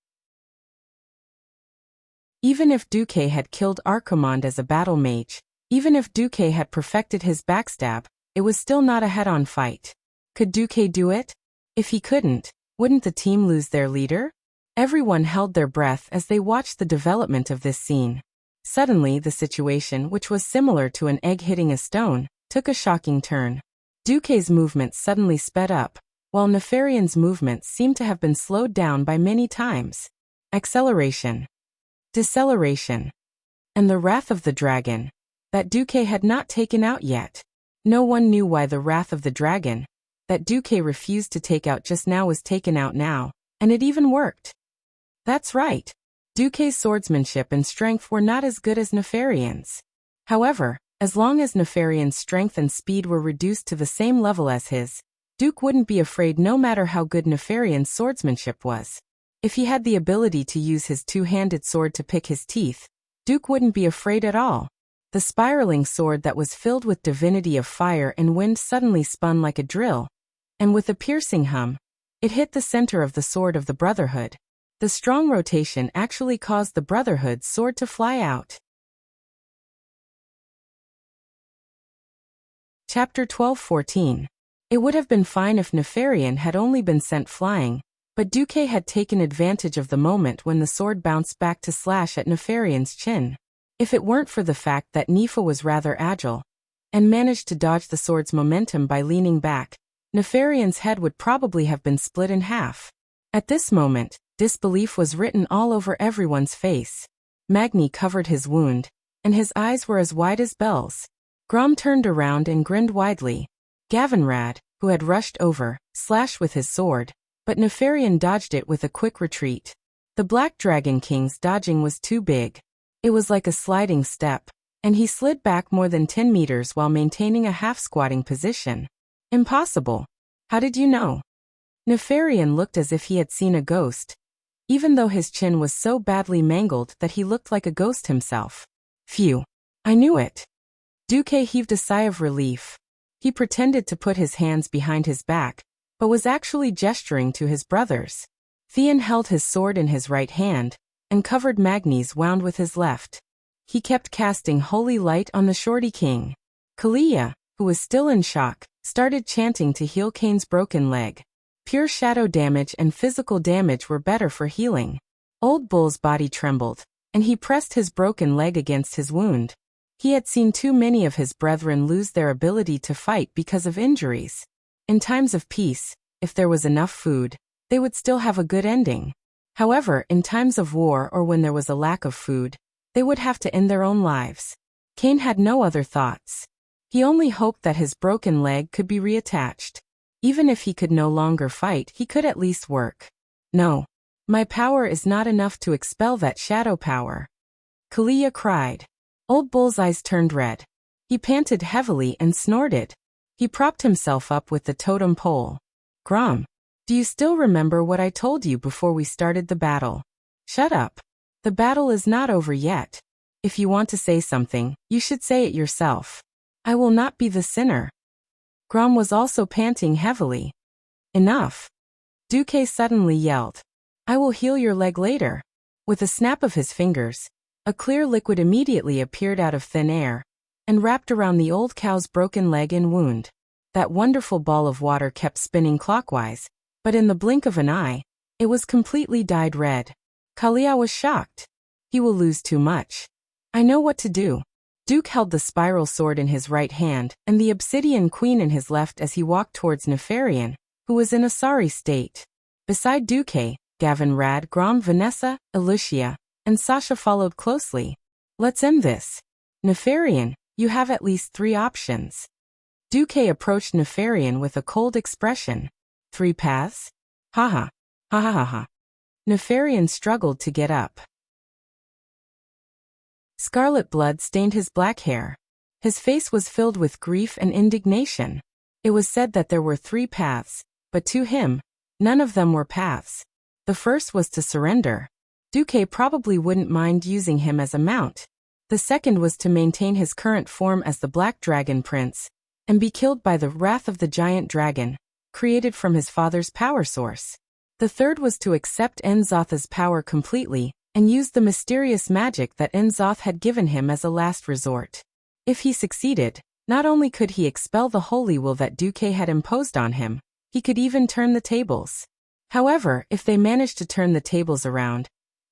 Even if Duque had killed Archimonde as a battle mage, even if Duque had perfected his backstab, it was still not a head-on fight. Could Duque do it? If he couldn't, wouldn't the team lose their leader? Everyone held their breath as they watched the development of this scene. Suddenly, the situation, which was similar to an egg hitting a stone, took a shocking turn. Duque's movements suddenly sped up, while Nefarian's movements seemed to have been slowed down by many times. Acceleration. Deceleration. And the wrath of the dragon. That Duque had not taken out yet. No one knew why the wrath of the dragon, that Duque refused to take out just now, was taken out now, and it even worked. That's right. Duque's swordsmanship and strength were not as good as Nefarian's. However, as long as Nefarian's strength and speed were reduced to the same level as his, Duque wouldn't be afraid no matter how good Nefarian's swordsmanship was. If he had the ability to use his two-handed sword to pick his teeth, Duque wouldn't be afraid at all. The spiraling sword that was filled with divinity of fire and wind suddenly spun like a drill, and with a piercing hum, it hit the center of the sword of the Brotherhood. The strong rotation actually caused the Brotherhood's sword to fly out. Chapter 12-14. It would have been fine if Nefarian had only been sent flying, but Duque had taken advantage of the moment when the sword bounced back to slash at Nefarian's chin. If it weren't for the fact that Nefa was rather agile, and managed to dodge the sword's momentum by leaning back, Nefarian's head would probably have been split in half. At this moment, disbelief was written all over everyone's face. Magni covered his wound, and his eyes were as wide as bells. Grom turned around and grinned widely. Gavinrad, who had rushed over, slashed with his sword, but Nefarian dodged it with a quick retreat. The Black Dragon King's dodging was too big. It was like a sliding step, and he slid back more than 10 meters while maintaining a half-squatting position. Impossible. How did you know? Nefarian looked as if he had seen a ghost, even though his chin was so badly mangled that he looked like a ghost himself. Phew. I knew it. Duque heaved a sigh of relief. He pretended to put his hands behind his back, but was actually gesturing to his brothers. Theon held his sword in his right hand, and covered Magni's wound with his left. He kept casting holy light on the Shorty King. Kalia, who was still in shock, started chanting to heal Kane's broken leg. Pure shadow damage and physical damage were better for healing. Old Bull's body trembled, and he pressed his broken leg against his wound. He had seen too many of his brethren lose their ability to fight because of injuries. In times of peace, if there was enough food, they would still have a good ending. However, in times of war or when there was a lack of food, they would have to end their own lives. Kane had no other thoughts. He only hoped that his broken leg could be reattached. Even if he could no longer fight, he could at least work. No. My power is not enough to expel that shadow power. Kalia cried. Old Bull's eyes turned red. He panted heavily and snorted. He propped himself up with the totem pole. Grom, do you still remember what I told you before we started the battle? Shut up. The battle is not over yet. If you want to say something, you should say it yourself. I will not be the sinner. Grom was also panting heavily. Enough. Duque suddenly yelled. I will heal your leg later. With a snap of his fingers, a clear liquid immediately appeared out of thin air, and wrapped around the old cow's broken leg and wound. That wonderful ball of water kept spinning clockwise, but in the blink of an eye, it was completely dyed red. Kalia was shocked. He will lose too much. I know what to do. Duke held the spiral sword in his right hand and the obsidian queen in his left as he walked towards Nefarian, who was in a sorry state. Beside Duque, Gavinrad, Grom, Vanessa, Elucia, and Sasha followed closely. Let's end this. Nefarian, you have at least 3 options. Duque approached Nefarian with a cold expression. 3 paths? Haha. Ha ha ha ha. Nefarian struggled to get up. Scarlet blood stained his black hair. His face was filled with grief and indignation. It was said that there were 3 paths, but to him, none of them were paths. The first was to surrender. Duque probably wouldn't mind using him as a mount. The second was to maintain his current form as the Black Dragon Prince, and be killed by the wrath of the giant dragon, created from his father's power source. The third was to accept N'Zotha's power completely, and use the mysterious magic that N'Zoth had given him as a last resort. If he succeeded, not only could he expel the holy will that Duque had imposed on him, he could even turn the tables. However, if they managed to turn the tables around,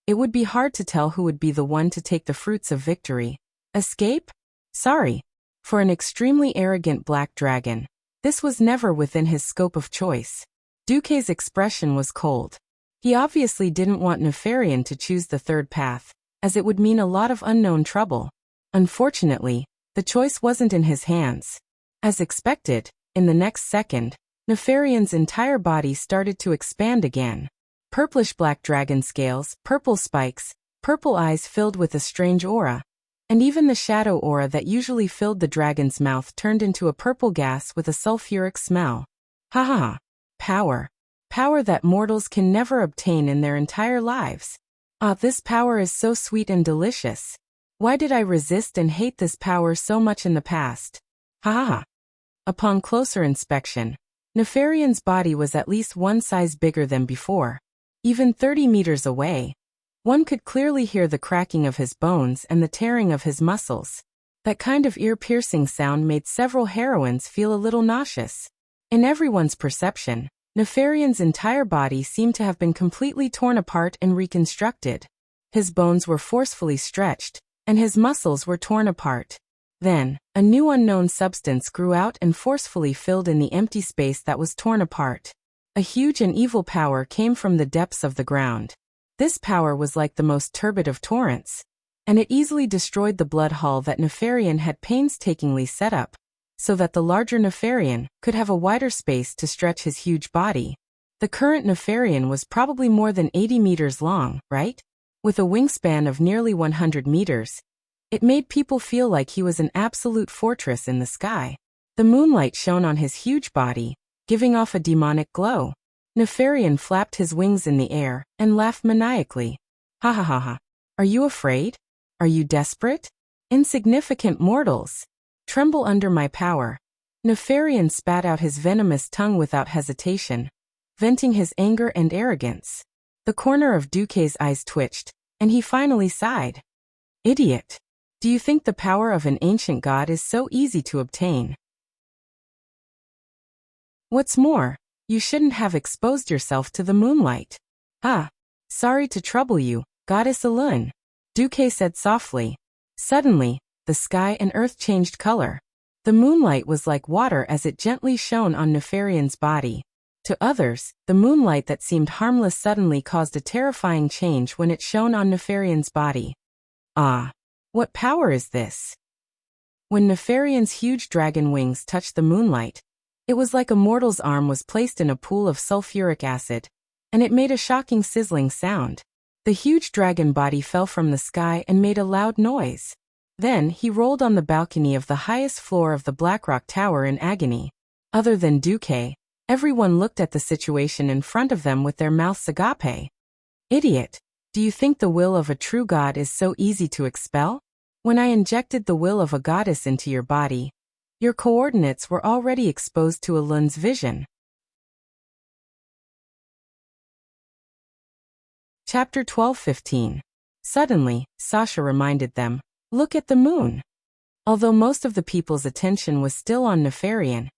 it would be hard to tell who would be the one to take the fruits of victory. Escape? Sorry. For an extremely arrogant black dragon, this was never within his scope of choice. Duque's expression was cold. He obviously didn't want Nefarian to choose the third path, as it would mean a lot of unknown trouble. Unfortunately, the choice wasn't in his hands. As expected, in the next second, Nefarian's entire body started to expand again. Purplish black dragon scales, purple spikes, purple eyes filled with a strange aura, and even the shadow aura that usually filled the dragon's mouth turned into a purple gas with a sulfuric smell. Ha ha ha. Power. Power that mortals can never obtain in their entire lives. Ah, this power is so sweet and delicious. Why did I resist and hate this power so much in the past? Ha ha ha. Upon closer inspection, Nefarian's body was at least one size bigger than before. Even 30 meters away, one could clearly hear the cracking of his bones and the tearing of his muscles. That kind of ear-piercing sound made several heroines feel a little nauseous. In everyone's perception, Nefarian's entire body seemed to have been completely torn apart and reconstructed. His bones were forcefully stretched, and his muscles were torn apart. Then, a new unknown substance grew out and forcefully filled in the empty space that was torn apart. A huge and evil power came from the depths of the ground. This power was like the most turbid of torrents, and it easily destroyed the blood hall that Nefarian had painstakingly set up, so that the larger Nefarian could have a wider space to stretch his huge body. The current Nefarian was probably more than 80 meters long, right? With a wingspan of nearly 100 meters. It made people feel like he was an absolute fortress in the sky. The moonlight shone on his huge body, giving off a demonic glow. Nefarian flapped his wings in the air and laughed maniacally. Ha ha ha ha. Are you afraid? Are you desperate? Insignificant mortals. Tremble under my power. Nefarian spat out his venomous tongue without hesitation, venting his anger and arrogance. The corner of Duque's eyes twitched, and he finally sighed. Idiot. Do you think the power of an ancient god is so easy to obtain? What's more, you shouldn't have exposed yourself to the moonlight. Ah, sorry to trouble you, Goddess Elun, Duque said softly. Suddenly, the sky and earth changed color. The moonlight was like water as it gently shone on Nefarian's body. To others, the moonlight that seemed harmless suddenly caused a terrifying change when it shone on Nefarian's body. Ah, what power is this? When Nefarian's huge dragon wings touched the moonlight, it was like a mortal's arm was placed in a pool of sulfuric acid, and it made a shocking sizzling sound. The huge dragon body fell from the sky and made a loud noise. Then he rolled on the balcony of the highest floor of the Blackrock Tower in agony. Other than Duque, everyone looked at the situation in front of them with their mouths agape. Idiot! Do you think the will of a true god is so easy to expel? When I injected the will of a goddess into your body, your coordinates were already exposed to Elun's vision. Chapter 12:15. Suddenly, Sasha reminded them, look at the moon. Although most of the people's attention was still on Nefarian,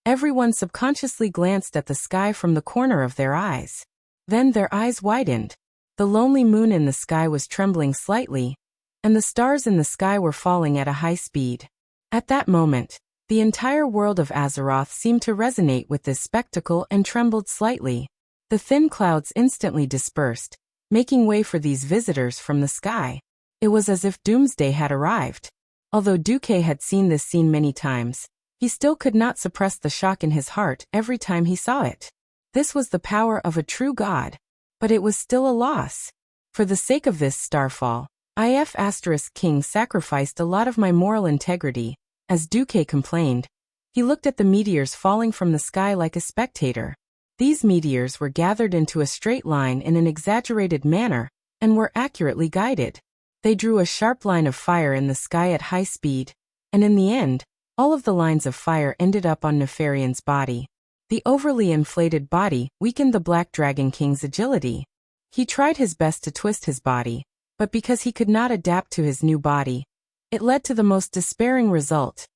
everyone subconsciously glanced at the sky from the corner of their eyes. Then their eyes widened. The lonely moon in the sky was trembling slightly, and the stars in the sky were falling at a high speed. At that moment, the entire world of Azeroth seemed to resonate with this spectacle and trembled slightly. The thin clouds instantly dispersed, making way for these visitors from the sky. It was as if doomsday had arrived. Although Duque had seen this scene many times, he still could not suppress the shock in his heart every time he saw it. This was the power of a true god. But it was still a loss. For the sake of this starfall, King sacrificed a lot of my moral integrity, as Duque complained. He looked at the meteors falling from the sky like a spectator. These meteors were gathered into a straight line in an exaggerated manner, and were accurately guided. They drew a sharp line of fire in the sky at high speed, and in the end, all of the lines of fire ended up on Nefarian's body. The overly inflated body weakened the Black Dragon King's agility. He tried his best to twist his body, but because he could not adapt to his new body, it led to the most despairing result.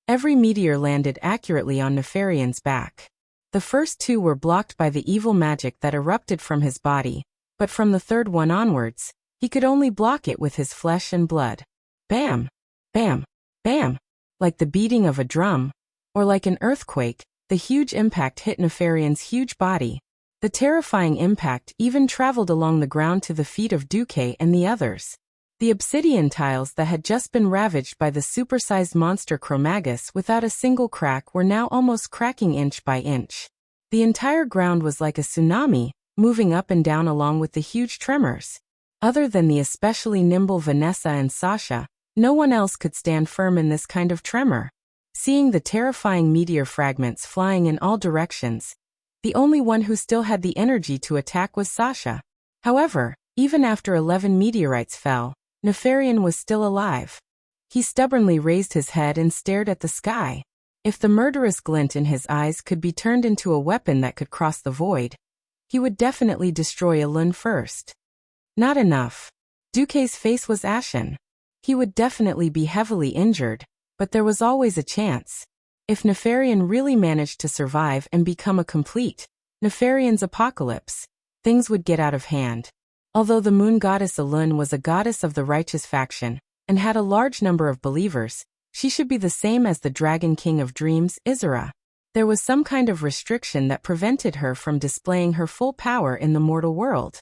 Every meteor landed accurately on Nefarian's back. The first two were blocked by the evil magic that erupted from his body, but from the third one onwards, he could only block it with his flesh and blood. Bam! Bam! Bam! Like the beating of a drum, or like an earthquake, the huge impact hit Nefarian's huge body. The terrifying impact even traveled along the ground to the feet of Duque and the others. The obsidian tiles that had just been ravaged by the supersized monster Chromagus without a single crack were now almost cracking inch by inch. The entire ground was like a tsunami, moving up and down along with the huge tremors. Other than the especially nimble Vanessa and Sasha, no one else could stand firm in this kind of tremor. Seeing the terrifying meteor fragments flying in all directions, the only one who still had the energy to attack was Sasha. However, even after 11 meteorites fell, Nefarian was still alive. He stubbornly raised his head and stared at the sky. If the murderous glint in his eyes could be turned into a weapon that could cross the void, he would definitely destroy Elun first. Not enough. Duque's face was ashen. He would definitely be heavily injured, but there was always a chance. If Nefarian really managed to survive and become a complete Nefarian's apocalypse, things would get out of hand. Although the moon goddess Elun was a goddess of the righteous faction, and had a large number of believers, she should be the same as the Dragon King of Dreams, Isra. There was some kind of restriction that prevented her from displaying her full power in the mortal world.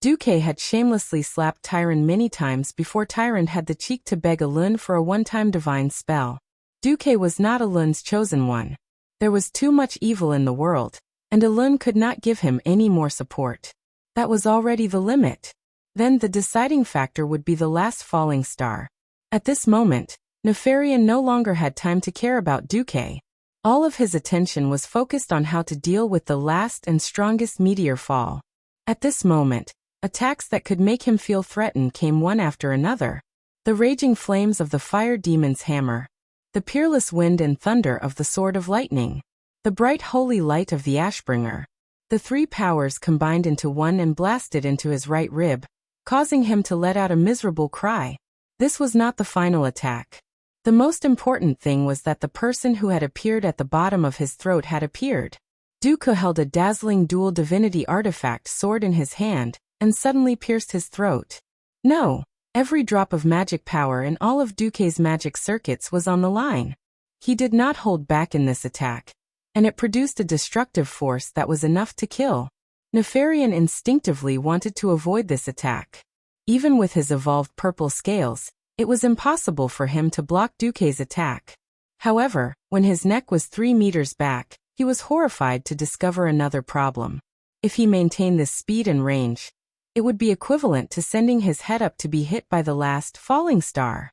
Duque had shamelessly slapped Tyrant many times before Tyrant had the cheek to beg Elun for a one-time divine spell. Duque was not Elun's chosen one. There was too much evil in the world, and Elun could not give him any more support. That was already the limit. Then the deciding factor would be the last falling star. At this moment, Nefarian no longer had time to care about Duque. All of his attention was focused on how to deal with the last and strongest meteor fall. At this moment, attacks that could make him feel threatened came one after another. The raging flames of the fire demon's hammer, the peerless wind and thunder of the sword of lightning, the bright holy light of the Ashbringer. The three powers combined into one and blasted into his right rib, causing him to let out a miserable cry. This was not the final attack. The most important thing was that the person who had appeared at the bottom of his throat had appeared. Duque held a dazzling dual divinity artifact sword in his hand, and suddenly pierced his throat. No, every drop of magic power in all of Duque's magic circuits was on the line. He did not hold back in this attack, and it produced a destructive force that was enough to kill. Nefarian instinctively wanted to avoid this attack. Even with his evolved purple scales, it was impossible for him to block Duque's attack. However, when his neck was 3 meters back, he was horrified to discover another problem. If he maintained this speed and range, it would be equivalent to sending his head up to be hit by the last falling star.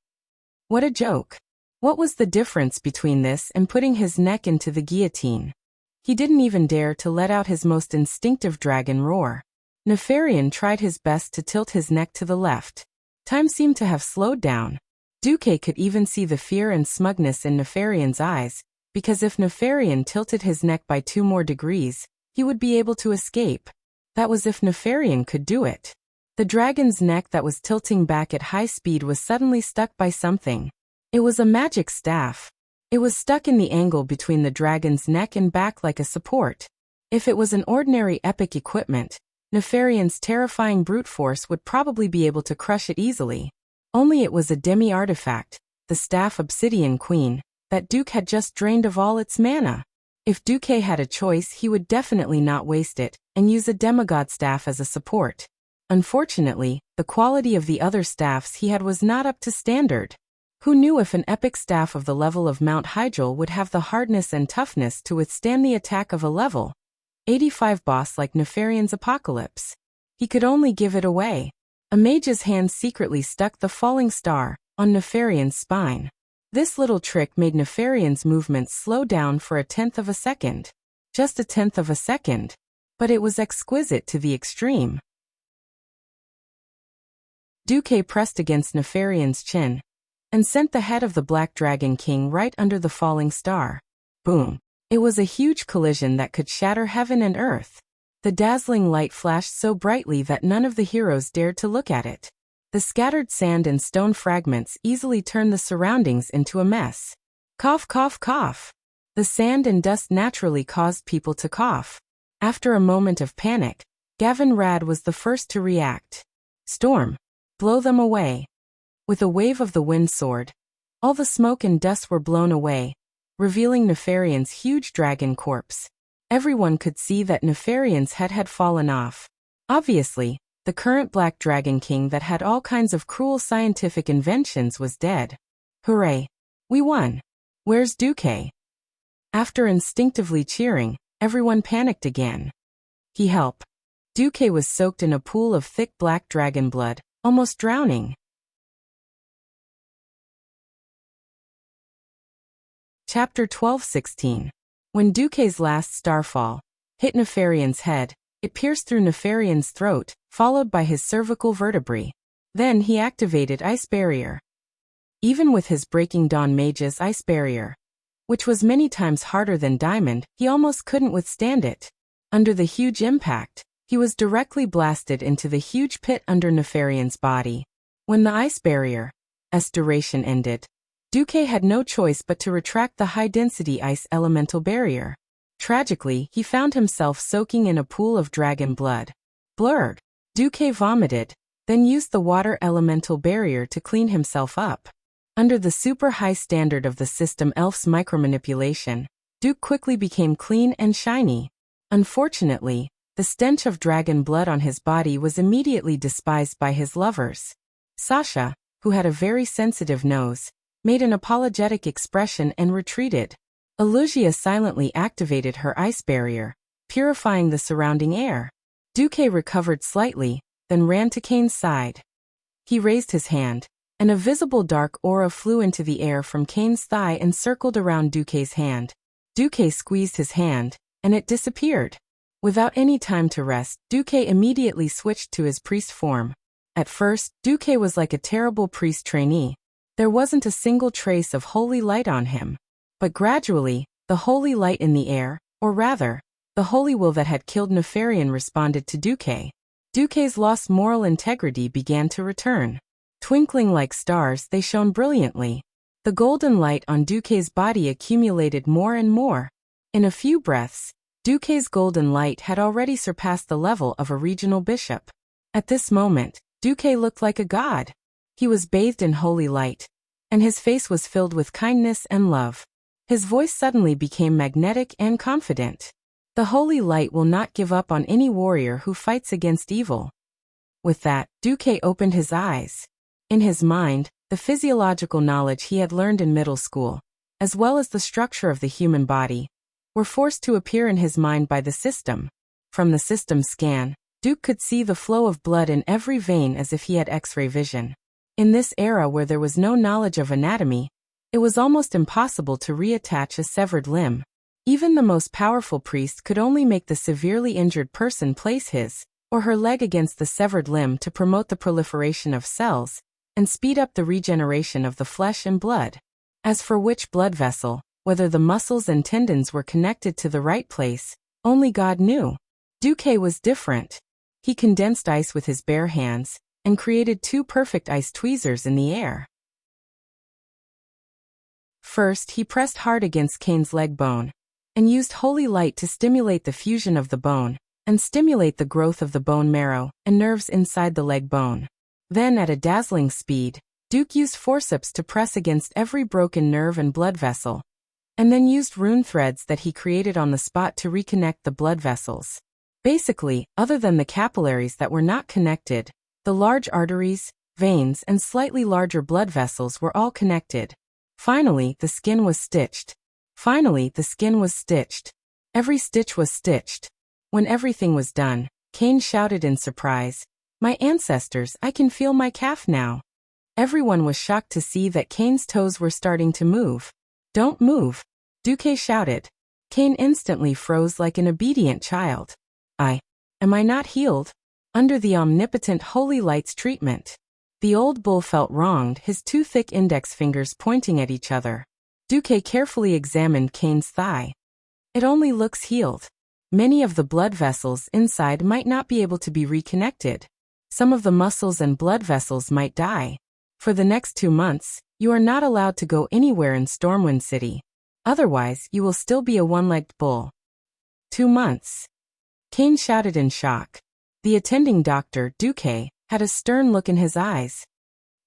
What a joke. What was the difference between this and putting his neck into the guillotine? He didn't even dare to let out his most instinctive dragon roar. Nefarian tried his best to tilt his neck to the left. Time seemed to have slowed down. Duque could even see the fear and smugness in Nefarian's eyes, because if Nefarian tilted his neck by 2 more degrees, he would be able to escape. That was if Nefarian could do it. The dragon's neck that was tilting back at high speed was suddenly stuck by something. It was a magic staff. It was stuck in the angle between the dragon's neck and back like a support. If it was an ordinary epic equipment, Nefarian's terrifying brute force would probably be able to crush it easily. Only it was a demi-artifact, the staff Obsidian Queen, that Duque had just drained of all its mana. If Duque had a choice, he would definitely not waste it, and use a demigod staff as a support. Unfortunately, the quality of the other staffs he had was not up to standard. Who knew if an epic staff of the level of Mount Hyjal would have the hardness and toughness to withstand the attack of a level 85 boss like Nefarian's Apocalypse? He could only give it away. A mage's hand secretly stuck the falling star on Nefarian's spine. This little trick made Nefarian's movements slow down for 1/10 of a second. Just 1/10 of a second. but it was exquisite to the extreme. Duque pressed against Nefarian's chin and sent the head of the Black Dragon King right under the falling star. Boom! It was a huge collision that could shatter heaven and earth. The dazzling light flashed so brightly that none of the heroes dared to look at it. The scattered sand and stone fragments easily turned the surroundings into a mess. Cough, cough, cough. The sand and dust naturally caused people to cough. After a moment of panic, Gavin Rad was the first to react. Storm! Blow them away. With a wave of the wind sword, all the smoke and dust were blown away, revealing Nefarian's huge dragon corpse. Everyone could see that Nefarian's head had fallen off. Obviously, the current Black Dragon King that had all kinds of cruel scientific inventions was dead. Hooray! We won! Where's Duque? After instinctively cheering, everyone panicked again. He helped. Duque was soaked in a pool of thick black dragon blood, almost drowning. Chapter 12:16. When Duque's last starfall hit Nefarian's head, it pierced through Nefarian's throat, followed by his cervical vertebrae. Then he activated Ice Barrier. Even with his Breaking Dawn Mage's Ice Barrier, which was many times harder than Diamond, he almost couldn't withstand it. Under the huge impact, he was directly blasted into the huge pit under Nefarian's body. When the Ice Barrier's duration ended, Duque had no choice but to retract the high-density ice elemental barrier. Tragically, he found himself soaking in a pool of dragon blood. Blurred. Duque vomited, then used the water elemental barrier to clean himself up. Under the super high standard of the system Elf's micromanipulation, Duque quickly became clean and shiny. Unfortunately, the stench of dragon blood on his body was immediately despised by his lovers. Sasha, who had a very sensitive nose, made an apologetic expression and retreated. Alugia silently activated her ice barrier, purifying the surrounding air. Duque recovered slightly, then ran to Kane's side. He raised his hand, and a visible dark aura flew into the air from Kane's thigh and circled around Duque's hand. Duque squeezed his hand, and it disappeared. Without any time to rest, Duque immediately switched to his priest form. At first, Duque was like a terrible priest trainee. There wasn't a single trace of holy light on him. But gradually, the holy light in the air, or rather, the holy will that had killed Nefarian responded to Duque. Duque's lost moral integrity began to return. Twinkling like stars, they shone brilliantly. The golden light on Duque's body accumulated more and more. In a few breaths, Duque's golden light had already surpassed the level of a regional bishop. At this moment, Duque looked like a god. He was bathed in holy light, and his face was filled with kindness and love. His voice suddenly became magnetic and confident. The holy light will not give up on any warrior who fights against evil. With that, Duque opened his eyes. In his mind, the physiological knowledge he had learned in middle school, as well as the structure of the human body, were forced to appear in his mind by the system. From the system scan, Duque could see the flow of blood in every vein as if he had X-ray vision. In this era where there was no knowledge of anatomy, it was almost impossible to reattach a severed limb. Even the most powerful priest could only make the severely injured person place his or her leg against the severed limb to promote the proliferation of cells and speed up the regeneration of the flesh and blood. As for which blood vessel, whether the muscles and tendons were connected to the right place, only God knew. Duque was different. He condensed ice with his bare hands and created two perfect ice tweezers in the air. First, he pressed hard against Kane's leg bone and used holy light to stimulate the fusion of the bone and stimulate the growth of the bone marrow and nerves inside the leg bone. Then, at a dazzling speed, Duque used forceps to press against every broken nerve and blood vessel, and then used rune threads that he created on the spot to reconnect the blood vessels. Basically, other than the capillaries that were not connected, the large arteries, veins, and slightly larger blood vessels were all connected. Finally, the skin was stitched. Every stitch was stitched. When everything was done, Kane shouted in surprise, "My ancestors, I can feel my calf now." Everyone was shocked to see that Kane's toes were starting to move. "Don't move," Duque shouted. Kane instantly froze like an obedient child. Am I not healed? Under the omnipotent holy light's treatment. The old bull felt wronged, his two thick index fingers pointing at each other. Duque carefully examined Kane's thigh. It only looks healed. Many of the blood vessels inside might not be able to be reconnected. Some of the muscles and blood vessels might die. For the next 2 months, you are not allowed to go anywhere in Stormwind City. Otherwise, you will still be a one-legged bull. 2 months. Kane shouted in shock. The attending doctor, Duque, had a stern look in his eyes.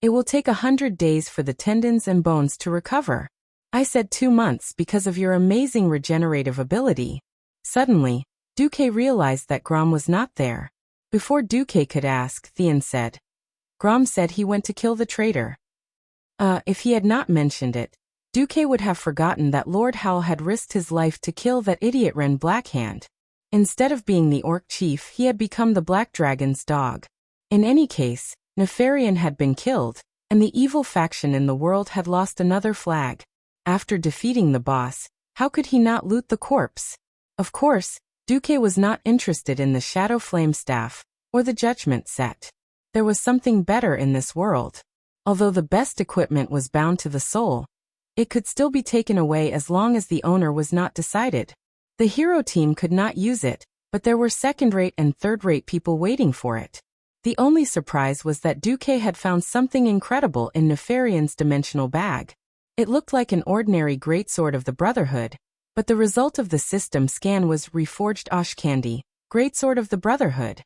It will take 100 days for the tendons and bones to recover. I said 2 months because of your amazing regenerative ability. Suddenly, Duque realized that Grom was not there. Before Duque could ask, Theon said. Grom said he went to kill the traitor. If he had not mentioned it, Duque would have forgotten that Lord Howl had risked his life to kill that idiot Ren Blackhand. Instead of being the orc chief, he had become the Black Dragon's dog. In any case, Nefarian had been killed, and the evil faction in the world had lost another flag. After defeating the boss, how could he not loot the corpse? Of course, Duque was not interested in the Shadow Flame Staff, or the Judgment Set. There was something better in this world. Although the best equipment was bound to the soul, it could still be taken away as long as the owner was not decided. The hero team could not use it, but there were second-rate and third-rate people waiting for it. The only surprise was that Duque had found something incredible in Nefarian's dimensional bag. It looked like an ordinary greatsword of the Brotherhood, but the result of the system scan was reforged Ashkandi, greatsword of the Brotherhood.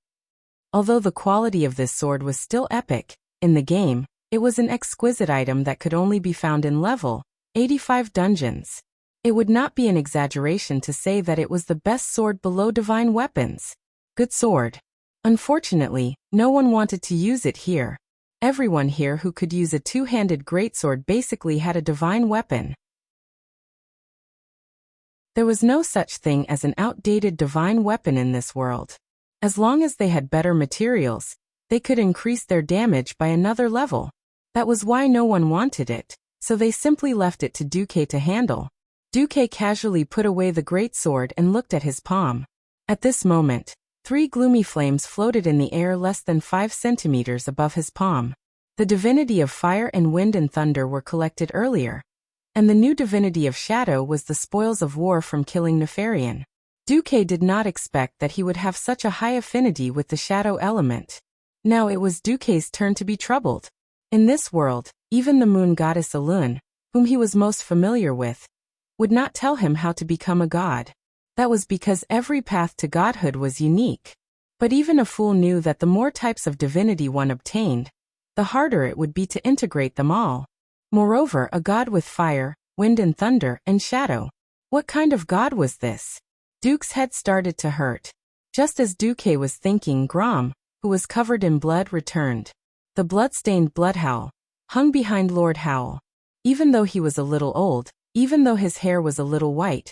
Although the quality of this sword was still epic, in the game, it was an exquisite item that could only be found in level 85 dungeons. It would not be an exaggeration to say that it was the best sword below divine weapons. Good sword. Unfortunately, no one wanted to use it here. Everyone here who could use a two-handed greatsword basically had a divine weapon. There was no such thing as an outdated divine weapon in this world. As long as they had better materials, they could increase their damage by another level. That was why no one wanted it, so they simply left it to Duque to handle. Duque casually put away the greatsword and looked at his palm. At this moment, 3 gloomy flames floated in the air less than 5 centimeters above his palm. The divinity of fire and wind and thunder were collected earlier, and the new divinity of shadow was the spoils of war from killing Nefarian. Duque did not expect that he would have such a high affinity with the shadow element. Now it was Duque's turn to be troubled. In this world, even the moon goddess Elun, whom he was most familiar with, would not tell him how to become a god. That was because every path to godhood was unique. But even a fool knew that the more types of divinity one obtained, the harder it would be to integrate them all. Moreover, a god with fire, wind and thunder, and shadow. What kind of god was this? Duke's head started to hurt. Just as Duque was thinking, Grom, who was covered in blood, returned. The blood-stained Bloodhowl hung behind Lord Howl. Even though he was a little old, even though his hair was a little white,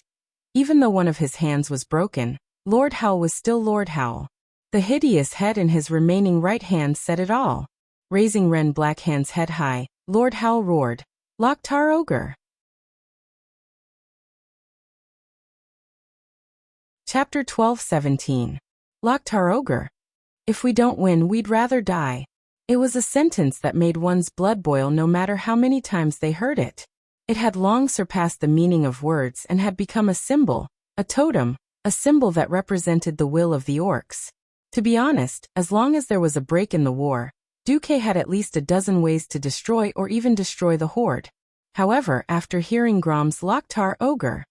even though one of his hands was broken, Lord Howl was still Lord Howl. The hideous head in his remaining right hand said it all. Raising Ren Blackhand's head high, Lord Howl roared, Loktar Ogre. Chapter 12:17. Loktar Ogre. If we don't win, we'd rather die. It was a sentence that made one's blood boil no matter how many times they heard it. It had long surpassed the meaning of words and had become a symbol, a totem, a symbol that represented the will of the orcs. To be honest, as long as there was a break in the war, Duque had at least a dozen ways to destroy or even destroy the horde. However, after hearing Grom's Loktar Ogre,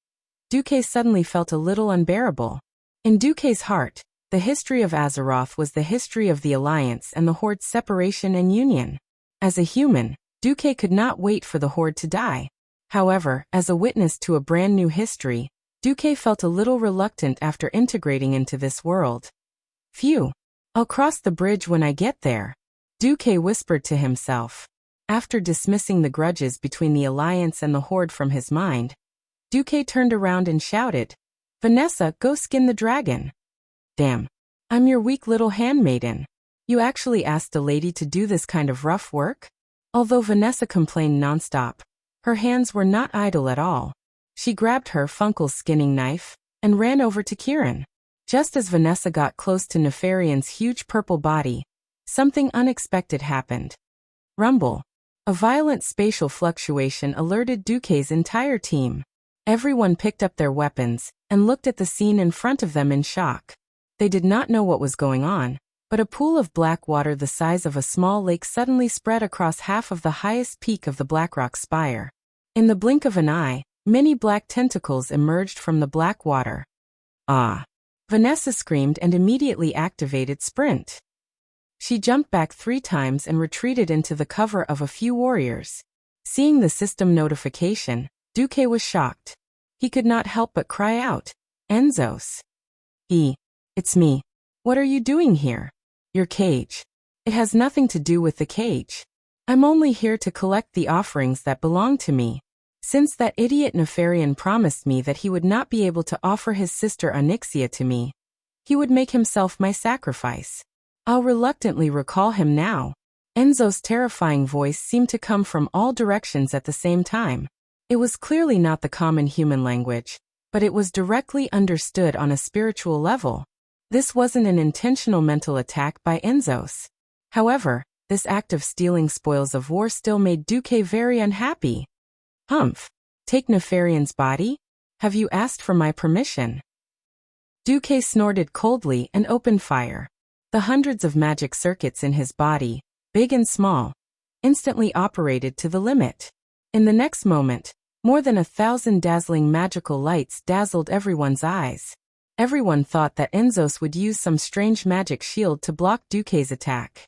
Duque suddenly felt a little unbearable. In Duque's heart, the history of Azeroth was the history of the Alliance and the Horde's separation and union. As a human, Duque could not wait for the Horde to die. However, as a witness to a brand new history, Duque felt a little reluctant after integrating into this world. Phew. I'll cross the bridge when I get there, Duque whispered to himself. After dismissing the grudges between the Alliance and the Horde from his mind, Duque turned around and shouted, Vanessa, go skin the dragon. Damn. I'm your weak little handmaiden. You actually asked a lady to do this kind of rough work? Although Vanessa complained nonstop, her hands were not idle at all. She grabbed her Funkel's skinning knife and ran over to Kieran. Just as Vanessa got close to Nefarian's huge purple body, something unexpected happened. Rumble. A violent spatial fluctuation alerted Duque's entire team. Everyone picked up their weapons and looked at the scene in front of them in shock. They did not know what was going on, but a pool of black water the size of a small lake suddenly spread across half of the highest peak of the Blackrock spire. In the blink of an eye, many black tentacles emerged from the black water. Ah! Vanessa screamed and immediately activated Sprint. She jumped back 3 times and retreated into the cover of a few warriors. Seeing the system notification, Duque was shocked. He could not help but cry out, "Enzos!" It's me. What are you doing here? Your cage. It has nothing to do with the cage. I'm only here to collect the offerings that belong to me. Since that idiot Nefarian promised me that he would not be able to offer his sister Onyxia to me, he would make himself my sacrifice. I'll reluctantly recall him now. Enzo's terrifying voice seemed to come from all directions at the same time. It was clearly not the common human language, but it was directly understood on a spiritual level. This wasn't an intentional mental attack by Enzos. However, this act of stealing spoils of war still made Duque very unhappy. Humph! Take Nefarian's body? Have you asked for my permission? Duque snorted coldly and opened fire. The hundreds of magic circuits in his body, big and small, instantly operated to the limit. In the next moment, more than 1,000 dazzling magical lights dazzled everyone's eyes. Everyone thought that Enzos would use some strange magic shield to block Duque's attack.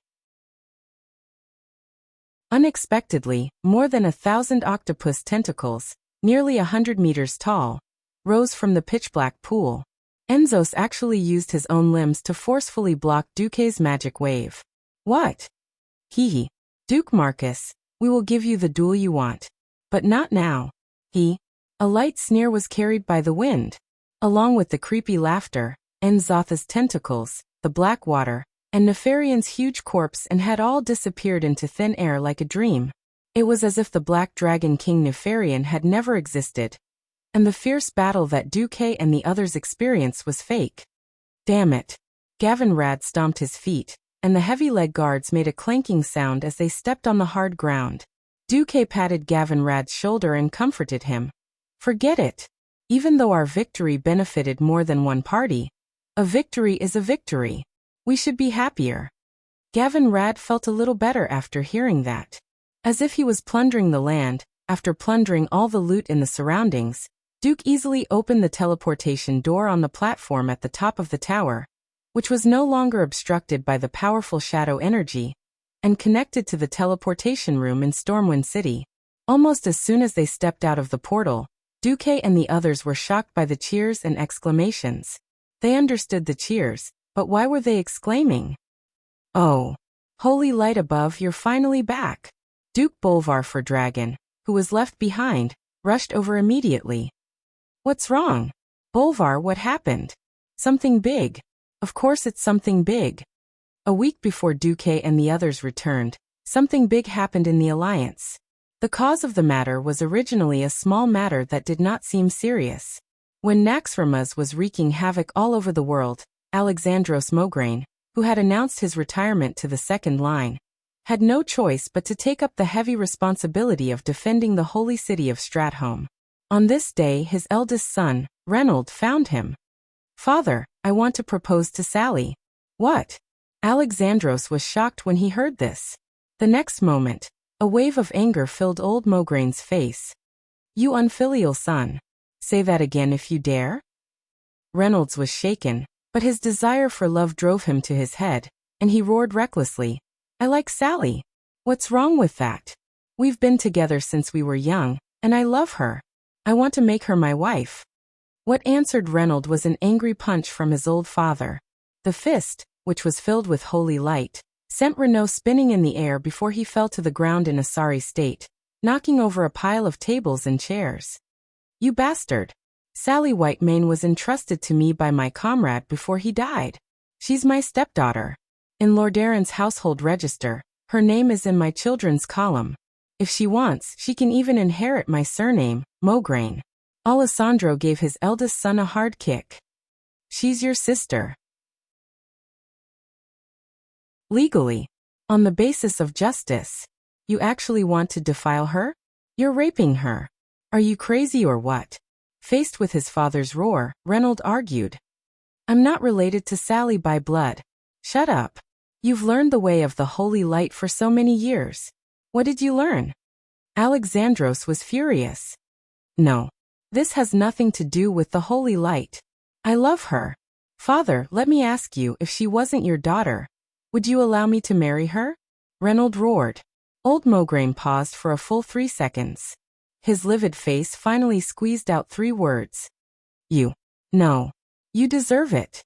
Unexpectedly, more than 1,000 octopus tentacles, nearly 100 meters tall, rose from the pitch-black pool. Enzos actually used his own limbs to forcefully block Duque's magic wave. What? Hee. Duke Marcus, we will give you the duel you want. But not now. A light sneer was carried by the wind. Along with the creepy laughter, Enzotha's tentacles, the black water, and Nefarian's huge corpse and head all disappeared into thin air like a dream. It was as if the Black Dragon King Nefarian had never existed, and the fierce battle that Duque and the others experienced was fake. Damn it. Gavin Rad stomped his feet, and the heavy leg guards made a clanking sound as they stepped on the hard ground. Duque patted Gavin Rad's shoulder and comforted him. Forget it. Even though our victory benefited more than one party, a victory is a victory. We should be happier. Gavin Rad felt a little better after hearing that. As if he was plundering the land, after plundering all the loot in the surroundings, Duke easily opened the teleportation door on the platform at the top of the tower, which was no longer obstructed by the powerful shadow energy, and connected to the teleportation room in Stormwind City. Almost as soon as they stepped out of the portal, Duque and the others were shocked by the cheers and exclamations. They understood the cheers, but why were they exclaiming? Oh! Holy light above, you're finally back! Duke Bolvar for Dragon, who was left behind, rushed over immediately. What's wrong? Bolvar, what happened? Something big. Of course it's something big. A week before Duque and the others returned, something big happened in the Alliance. The cause of the matter was originally a small matter that did not seem serious. When Naxxramas was wreaking havoc all over the world, Alexandros Mograine, who had announced his retirement to the second line, had no choice but to take up the heavy responsibility of defending the holy city of Stratholme. On this day his eldest son, Reynold, found him. "Father, I want to propose to Sally." "What?" Alexandros was shocked when he heard this. The next moment, a wave of anger filled old Mograine's face. "You unfilial son. Say that again if you dare?" Reynolds was shaken, but his desire for love drove him to his head, and he roared recklessly, "I like Sally. What's wrong with that? We've been together since we were young, and I love her. I want to make her my wife." What answered Reynold was an angry punch from his old father. The fist, which was filled with holy light, sent Renaud spinning in the air before he fell to the ground in a sorry state, knocking over a pile of tables and chairs. "You bastard! Sally Whitemane was entrusted to me by my comrade before he died. She's my stepdaughter. In Lord Aaron's household register, her name is in my children's column. If she wants, she can even inherit my surname, Mograine." Alessandro gave his eldest son a hard kick. She's your sister. Legally. On the basis of justice. You actually want to defile her? You're raping her. Are you crazy or what? Faced with his father's roar, Reynolds argued. I'm not related to Sally by blood. Shut up. You've learned the way of the holy light for so many years. What did you learn? Alexandros was furious. No. This has nothing to do with the holy light. I love her. Father, let me ask you, if she wasn't your daughter, would you allow me to marry her? Reynolds roared. Old Mograine paused for a full 3 seconds. His livid face finally squeezed out 3 words. You. No. You deserve it.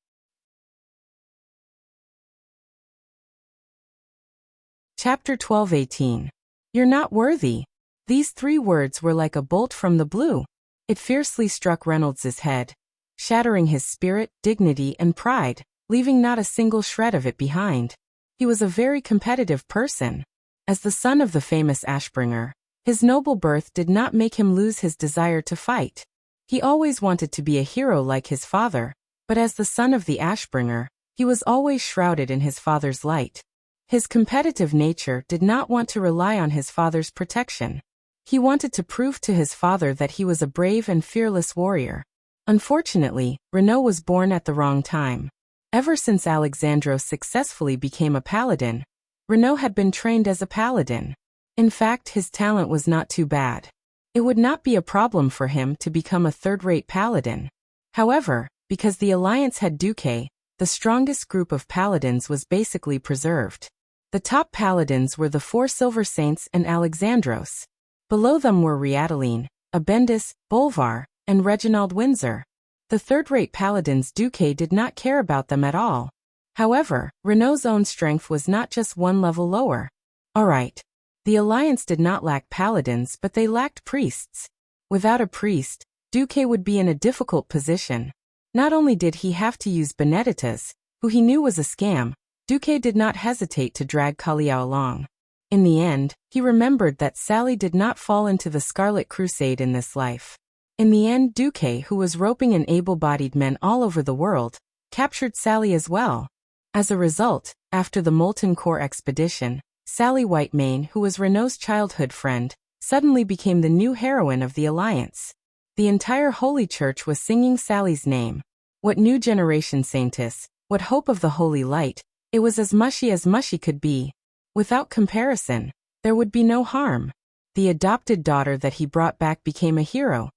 Chapter 12:18. You're not worthy. These 3 words were like a bolt from the blue. It fiercely struck Reynolds's head, shattering his spirit, dignity, and pride, leaving not a single shred of it behind. He was a very competitive person. As the son of the famous Ashbringer, his noble birth did not make him lose his desire to fight. He always wanted to be a hero like his father, but as the son of the Ashbringer, he was always shrouded in his father's light. His competitive nature did not want to rely on his father's protection. He wanted to prove to his father that he was a brave and fearless warrior. Unfortunately, Renaud was born at the wrong time. Ever since Alexandros successfully became a paladin, Renaud had been trained as a paladin. In fact, his talent was not too bad. It would not be a problem for him to become a third-rate paladin. However, because the Alliance had Duque, the strongest group of paladins was basically preserved. The top paladins were the 4 Silver Saints and Alexandros. Below them were Riadeline, Abendis, Bolvar, and Reginald Windsor. The third-rate paladins Duque did not care about them at all. However, Renaud's own strength was not just 1 level lower. Alright. The Alliance did not lack paladins, but they lacked priests. Without a priest, Duque would be in a difficult position. Not only did he have to use Benedettas, who he knew was a scam, Duque did not hesitate to drag Kaliao along. In the end, he remembered that Sally did not fall into the Scarlet Crusade in this life. In the end, Duque, who was roping in able-bodied men all over the world, captured Sally as well. As a result, after the Molten Core expedition, Sally Whitemane, who was Renaud's childhood friend, suddenly became the new heroine of the Alliance. The entire Holy Church was singing Sally's name. What new generation saintess, what hope of the Holy Light, it was as mushy could be. Without comparison, there would be no harm. The adopted daughter that he brought back became a hero,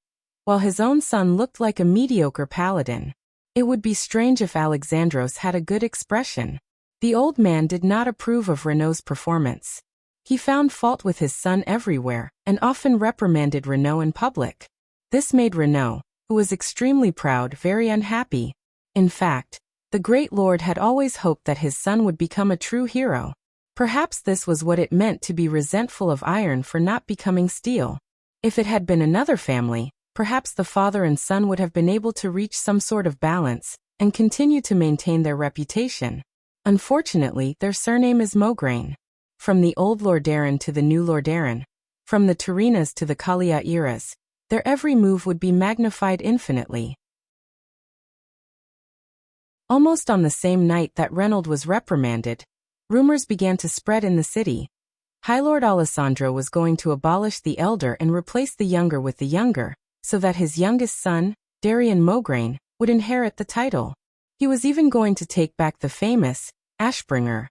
while his own son looked like a mediocre paladin. It would be strange if Alexandros had a good expression. The old man did not approve of Renaud's performance. He found fault with his son everywhere, and often reprimanded Renaud in public. This made Renaud, who was extremely proud, very unhappy. In fact, the great lord had always hoped that his son would become a true hero. Perhaps this was what it meant to be resentful of iron for not becoming steel. If it had been another family, perhaps the father and son would have been able to reach some sort of balance, and continue to maintain their reputation. Unfortunately, their surname is Mograine. From the old Lordaeron to the new Lordaeron, from the Turinas to the Kaliairas, their every move would be magnified infinitely. Almost on the same night that Reynolds was reprimanded, rumors began to spread in the city. High Lord Alessandro was going to abolish the elder and replace the younger with the younger, so that his youngest son, Darian Mograine, would inherit the title. He was even going to take back the famous Ashbringer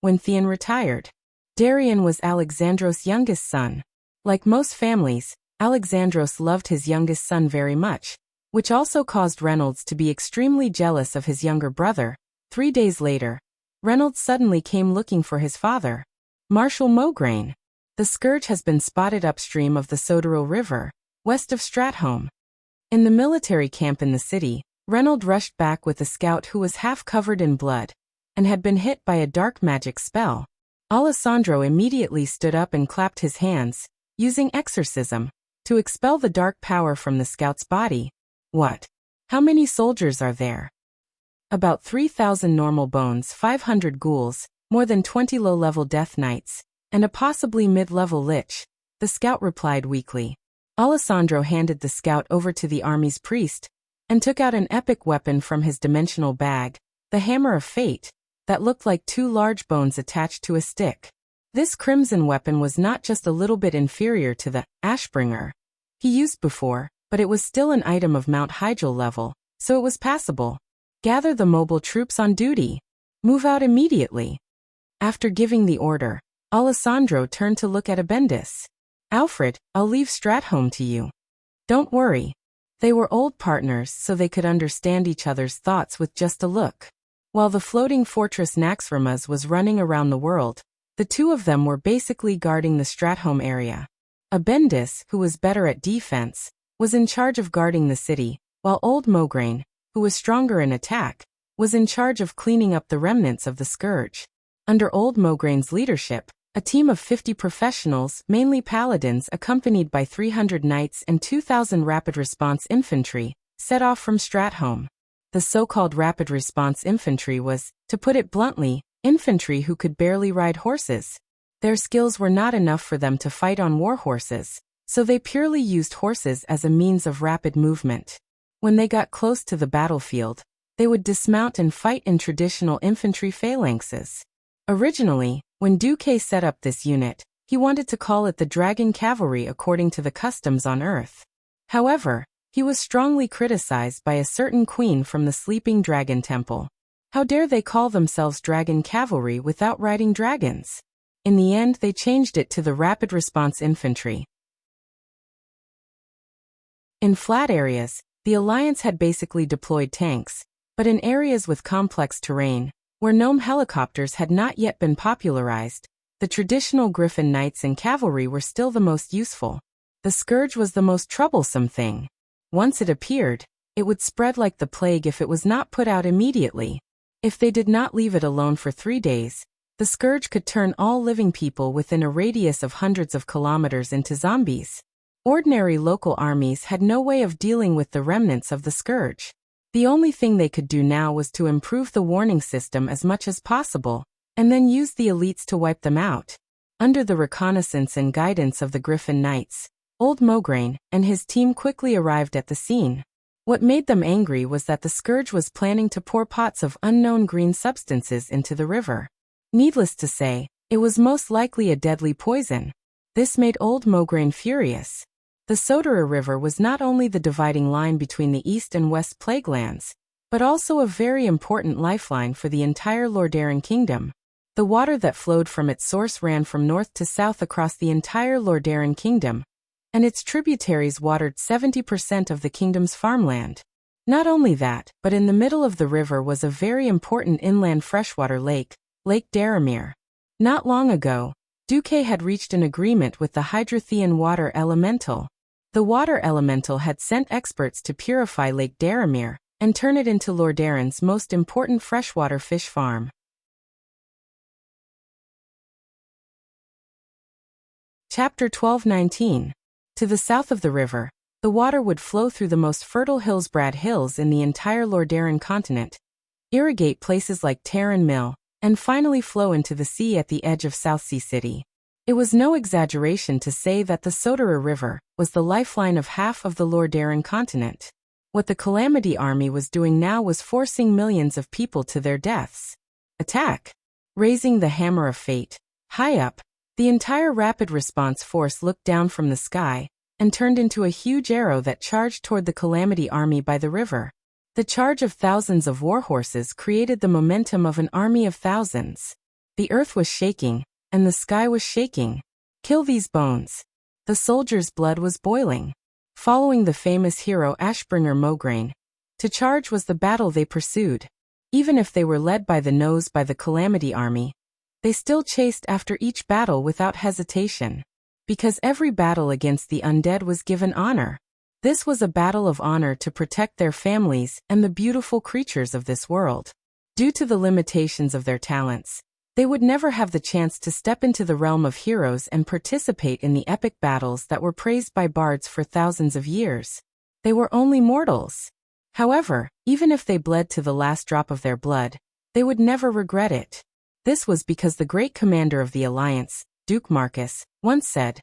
when Theon retired. Darian was Alexandros' youngest son. Like most families, Alexandros loved his youngest son very much, which also caused Reynolds to be extremely jealous of his younger brother. 3 days later, Reynolds suddenly came looking for his father. Marshal Mograine. The scourge has been spotted upstream of the Sodero River, west of Stratholme. In the military camp in the city, Reynolds rushed back with a scout who was half covered in blood, and had been hit by a dark magic spell. Alessandro immediately stood up and clapped his hands, using exorcism, to expel the dark power from the scout's body. What? How many soldiers are there? About 3,000 normal bones, 500 ghouls, more than 20 low-level death knights, and a possibly mid-level lich, the scout replied weakly. Alessandro handed the scout over to the army's priest, and took out an epic weapon from his dimensional bag, the Hammer of Fate, that looked like two large bones attached to a stick. This crimson weapon was not just a little bit inferior to the Ashbringer he used before, but it was still an item of Mount Hyjal level, so it was passable. Gather the mobile troops on duty. Move out immediately. After giving the order, Alessandro turned to look at Abendis. Alfred, I'll leave Stratholme to you. Don't worry. They were old partners, so they could understand each other's thoughts with just a look. While the floating fortress Naxxramas was running around the world, the two of them were basically guarding the Stratholme area. Abendis, who was better at defense, was in charge of guarding the city, while old Mograine, who was stronger in attack, was in charge of cleaning up the remnants of the Scourge. Under old Mograine's leadership, a team of 50 professionals, mainly paladins accompanied by 300 knights and 2,000 rapid response infantry, set off from Stratholme. The so-called rapid response infantry was, to put it bluntly, infantry who could barely ride horses. Their skills were not enough for them to fight on war horses, so they purely used horses as a means of rapid movement. When they got close to the battlefield, they would dismount and fight in traditional infantry phalanxes. Originally, when Duque set up this unit, he wanted to call it the Dragon Cavalry according to the customs on Earth. However, he was strongly criticized by a certain queen from the Sleeping Dragon Temple. How dare they call themselves Dragon Cavalry without riding dragons? In the end, they changed it to the Rapid Response Infantry. In flat areas, the Alliance had basically deployed tanks, but in areas with complex terrain, where gnome helicopters had not yet been popularized, the traditional Griffin Knights and cavalry were still the most useful. The Scourge was the most troublesome thing. Once it appeared, it would spread like the plague if it was not put out immediately. If they did not leave it alone for 3 days, the Scourge could turn all living people within a radius of hundreds of kilometers into zombies. Ordinary local armies had no way of dealing with the remnants of the Scourge. The only thing they could do now was to improve the warning system as much as possible, and then use the elites to wipe them out. Under the reconnaissance and guidance of the Griffin Knights, old Mograine and his team quickly arrived at the scene. What made them angry was that the Scourge was planning to pour pots of unknown green substances into the river. Needless to say, it was most likely a deadly poison. This made old Mograine furious. The Soterer River was not only the dividing line between the East and West Plaguelands, but also a very important lifeline for the entire Lordaeron kingdom. The water that flowed from its source ran from north to south across the entire Lordaeron kingdom, and its tributaries watered 70% of the kingdom's farmland. Not only that, but in the middle of the river was a very important inland freshwater lake, Lake Daramir. Not long ago, Duque had reached an agreement with the Hydrothean water elemental. The water elemental had sent experts to purify Lake Daramir and turn it into Lordaeron's most important freshwater fish farm. Chapter 12:19. To the south of the river, the water would flow through the most fertile Hillsbrad Hills in the entire Lordaeron continent, irrigate places like Terran Mill, and finally flow into the sea at the edge of Southsea City. It was no exaggeration to say that the Soterer River was the lifeline of half of the Lordaeron continent. What the Calamity Army was doing now was forcing millions of people to their deaths. Attack! Raising the Hammer of Fate. High up, the entire rapid response force looked down from the sky and turned into a huge arrow that charged toward the Calamity Army by the river. The charge of thousands of warhorses created the momentum of an army of thousands. The earth was shaking, and the sky was shaking. Kill these bones. The soldiers' blood was boiling. Following the famous hero Ashbringer Mograine, to charge was the battle they pursued. Even if they were led by the nose by the Calamity Army, they still chased after each battle without hesitation. Because every battle against the undead was given honor. This was a battle of honor to protect their families and the beautiful creatures of this world. Due to the limitations of their talents, they would never have the chance to step into the realm of heroes and participate in the epic battles that were praised by bards for thousands of years. They were only mortals. However, even if they bled to the last drop of their blood, they would never regret it. This was because the great commander of the Alliance, Duke Marcus, once said,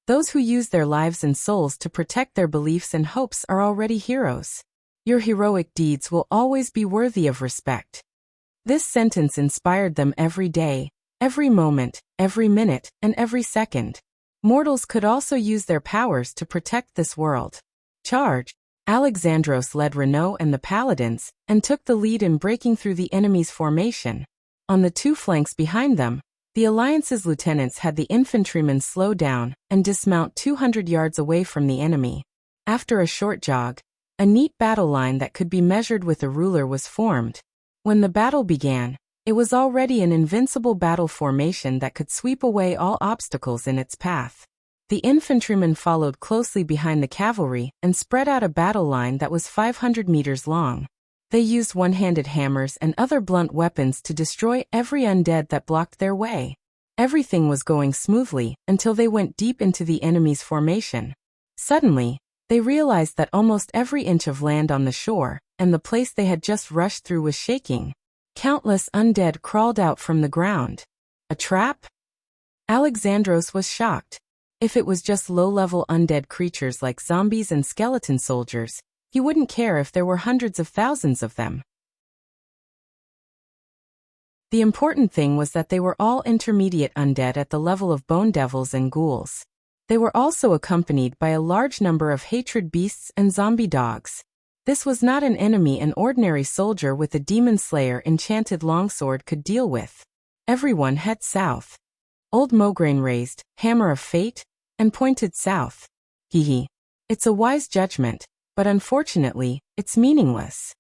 "Those who use their lives and souls to protect their beliefs and hopes are already heroes." Your heroic deeds will always be worthy of respect. This sentence inspired them every day, every moment, every minute, and every second. Mortals could also use their powers to protect this world. Charge! Alexandros led Renault and the paladins, and took the lead in breaking through the enemy's formation. On the two flanks behind them, the Alliance's lieutenants had the infantrymen slow down and dismount 200 yards away from the enemy. After a short jog, a neat battle line that could be measured with a ruler was formed. When the battle began, it was already an invincible battle formation that could sweep away all obstacles in its path. The infantrymen followed closely behind the cavalry and spread out a battle line that was 500 meters long. They used one-handed hammers and other blunt weapons to destroy every undead that blocked their way. Everything was going smoothly until they went deep into the enemy's formation. Suddenly, they realized that almost every inch of land on the shore and the place they had just rushed through was shaking. Countless undead crawled out from the ground. A trap? Alexandros was shocked. If it was just low-level undead creatures like zombies and skeleton soldiers, he wouldn't care if there were hundreds of thousands of them. The important thing was that they were all intermediate undead at the level of bone devils and ghouls. They were also accompanied by a large number of hatred beasts and zombie dogs. This was not an enemy an ordinary soldier with a demon slayer enchanted longsword could deal with. Everyone head south. Old Mograine raised Hammer of Fate and pointed south. Hee. It's a wise judgment, but unfortunately, it's meaningless.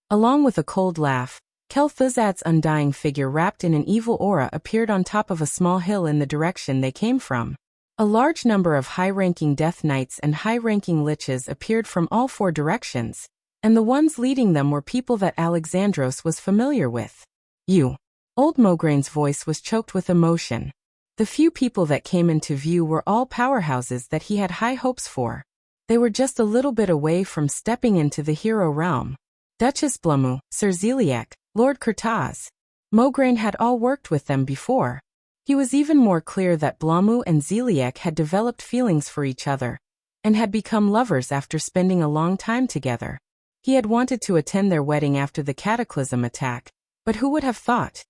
Along with a cold laugh, Kel'Thuzad's undying figure wrapped in an evil aura appeared on top of a small hill in the direction they came from. A large number of high-ranking Death Knights and high-ranking liches appeared from all four directions, and the ones leading them were people that Alexandros was familiar with. You. Old Mogaine's voice was choked with emotion. The few people that came into view were all powerhouses that he had high hopes for. They were just a little bit away from stepping into the hero realm. Duchess Blamu, Sir Zeliek, Lord Kurtaz. Mograine had all worked with them before. He was even more clear that Blamu and Zeliek had developed feelings for each other, and had become lovers after spending a long time together. He had wanted to attend their wedding after the Cataclysm attack, but who would have thought?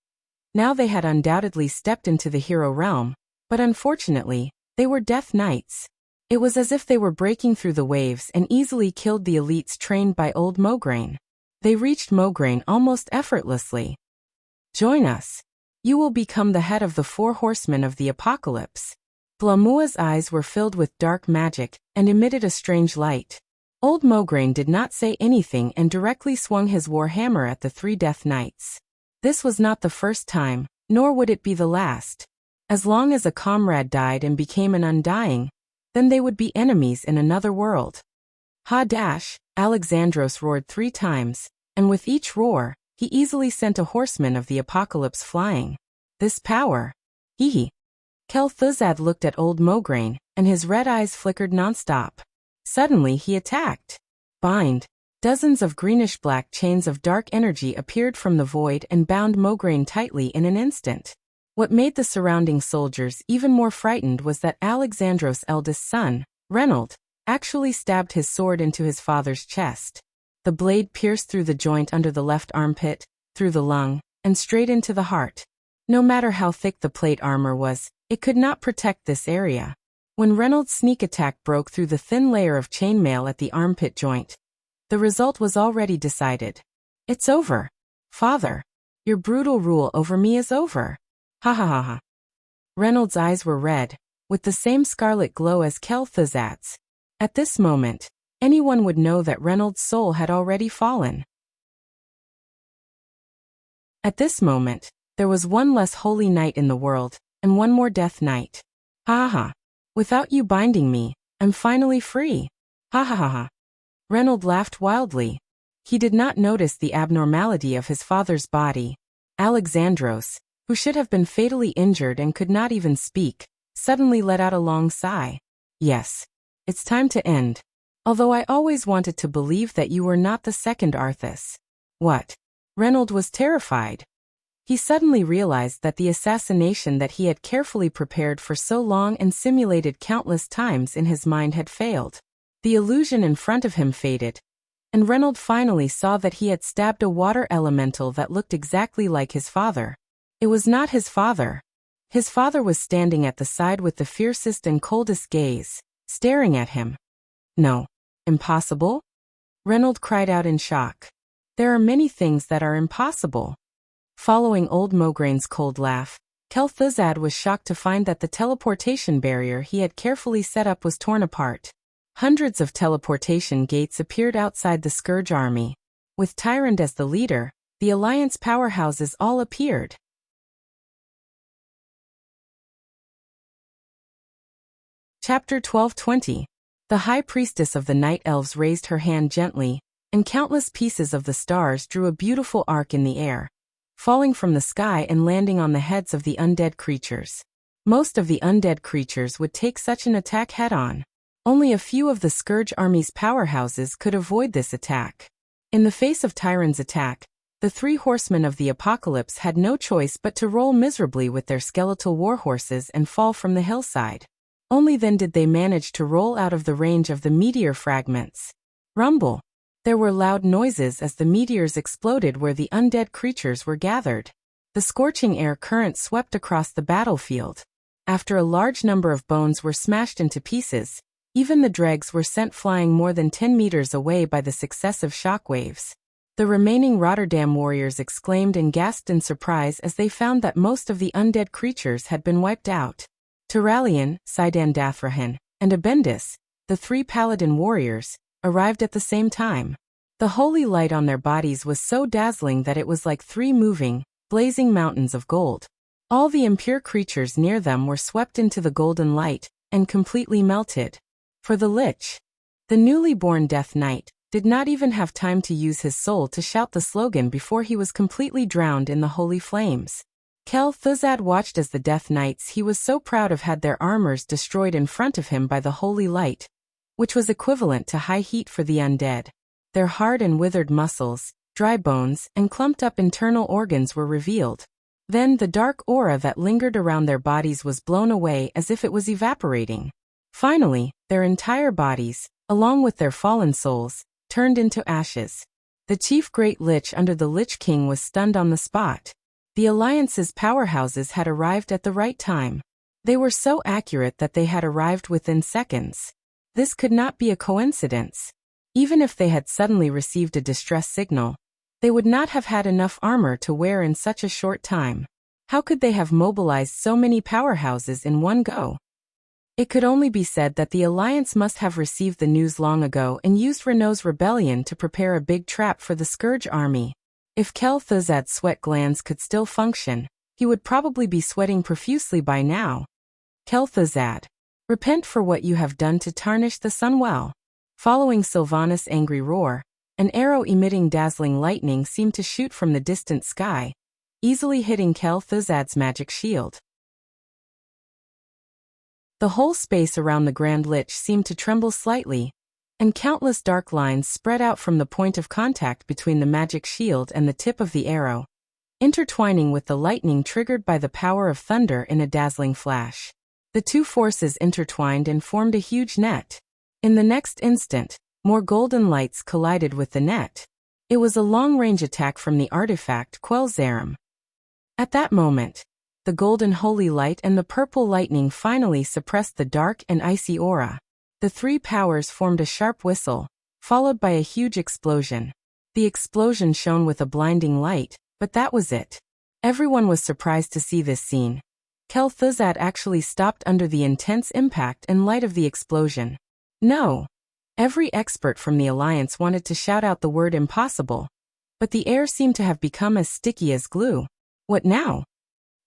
Now they had undoubtedly stepped into the hero realm, but unfortunately, they were Death Knights. It was as if they were breaking through the waves and easily killed the elites trained by old Mograine. They reached Mograine almost effortlessly. Join us. You will become the head of the 4 horsemen of the apocalypse. Blamua's eyes were filled with dark magic and emitted a strange light. Old Mograine did not say anything and directly swung his war hammer at the 3 Death Knights. This was not the first time, nor would it be the last. As long as a comrade died and became an undying, then they would be enemies in another world. Ha-dash! Alexandros roared 3 times, and with each roar, he easily sent a horseman of the apocalypse flying. This power! Hee. Kel'Thuzad looked at old Mograine, and his red eyes flickered nonstop. Suddenly he attacked. Bind! Dozens of greenish-black chains of dark energy appeared from the void and bound Mograine tightly in an instant. What made the surrounding soldiers even more frightened was that Alexandros' eldest son, Renault, actually stabbed his sword into his father's chest. The blade pierced through the joint under the left armpit, through the lung, and straight into the heart. No matter how thick the plate armor was, it could not protect this area. When Renault's sneak attack broke through the thin layer of chainmail at the armpit joint, the result was already decided. It's over. Father. Your brutal rule over me is over. Ha ha ha ha. Renault's eyes were red, with the same scarlet glow as Kel'Thuzad's. At this moment, anyone would know that Renault's soul had already fallen. At this moment, there was one less holy knight in the world, and one more Death Knight. Ha ha ha. Without you binding me, I'm finally free. Ha ha ha ha. Renault laughed wildly. He did not notice the abnormality of his father's body. Alexandros, who should have been fatally injured and could not even speak, suddenly let out a long sigh. Yes. It's time to end. Although I always wanted to believe that you were not the second Arthas. What? Renault was terrified. He suddenly realized that the assassination that he had carefully prepared for so long and simulated countless times in his mind had failed. The illusion in front of him faded, and Reynold finally saw that he had stabbed a water elemental that looked exactly like his father. It was not his father. His father was standing at the side with the fiercest and coldest gaze, staring at him. No. Impossible? Reynold cried out in shock. There are many things that are impossible. Following old Mograin's cold laugh, Kel'Thuzad was shocked to find that the teleportation barrier he had carefully set up was torn apart. Hundreds of teleportation gates appeared outside the Scourge army. With Tyrant as the leader, the Alliance powerhouses all appeared. Chapter 12:20. The High Priestess of the Night Elves raised her hand gently, and countless pieces of the stars drew a beautiful arc in the air, falling from the sky and landing on the heads of the undead creatures. Most of the undead creatures would take such an attack head-on. Only a few of the Scourge army's powerhouses could avoid this attack. In the face of Tyrant's attack, the three horsemen of the apocalypse had no choice but to roll miserably with their skeletal warhorses and fall from the hillside. Only then did they manage to roll out of the range of the meteor fragments. Rumble. There were loud noises as the meteors exploded where the undead creatures were gathered. The scorching air current swept across the battlefield. After a large number of bones were smashed into pieces, even the dregs were sent flying more than 10 meters away by the successive shockwaves. The remaining Rotterdam warriors exclaimed and gasped in surprise as they found that most of the undead creatures had been wiped out. Turalian, Sidan Dathrahan, and Abendis, the three paladin warriors, arrived at the same time. The holy light on their bodies was so dazzling that it was like three moving, blazing mountains of gold. All the impure creatures near them were swept into the golden light, and completely melted. For the Lich, the newly born Death Knight, did not even have time to use his soul to shout the slogan before he was completely drowned in the holy flames. Kel'Thuzad watched as the Death Knights he was so proud of had their armors destroyed in front of him by the holy light, which was equivalent to high heat for the undead. Their hard and withered muscles, dry bones, and clumped-up internal organs were revealed. Then the dark aura that lingered around their bodies was blown away as if it was evaporating. Finally, their entire bodies, along with their fallen souls, turned into ashes. The chief Great Lich under the Lich King was stunned on the spot. The Alliance's powerhouses had arrived at the right time. They were so accurate that they had arrived within seconds. This could not be a coincidence. Even if they had suddenly received a distress signal, they would not have had enough armor to wear in such a short time. How could they have mobilized so many powerhouses in one go? It could only be said that the Alliance must have received the news long ago and used Renault's rebellion to prepare a big trap for the Scourge army. If Kel'Thuzad's sweat glands could still function, he would probably be sweating profusely by now. Kel'Thuzad, repent for what you have done to tarnish the Sunwell. Following Sylvanas' angry roar, an arrow emitting dazzling lightning seemed to shoot from the distant sky, easily hitting Kel'Thuzad's magic shield. The whole space around the Grand Lich seemed to tremble slightly, and countless dark lines spread out from the point of contact between the magic shield and the tip of the arrow, intertwining with the lightning triggered by the power of thunder in a dazzling flash. The two forces intertwined and formed a huge net. In the next instant, more golden lights collided with the net. It was a long-range attack from the artifact Quel'Zarim. At that moment, the golden holy light and the purple lightning finally suppressed the dark and icy aura. The three powers formed a sharp whistle, followed by a huge explosion. The explosion shone with a blinding light, but that was it. Everyone was surprised to see this scene. Kel'Thuzad actually stopped under the intense impact and light of the explosion. No. Every expert from the Alliance wanted to shout out the word impossible, but the air seemed to have become as sticky as glue. What now?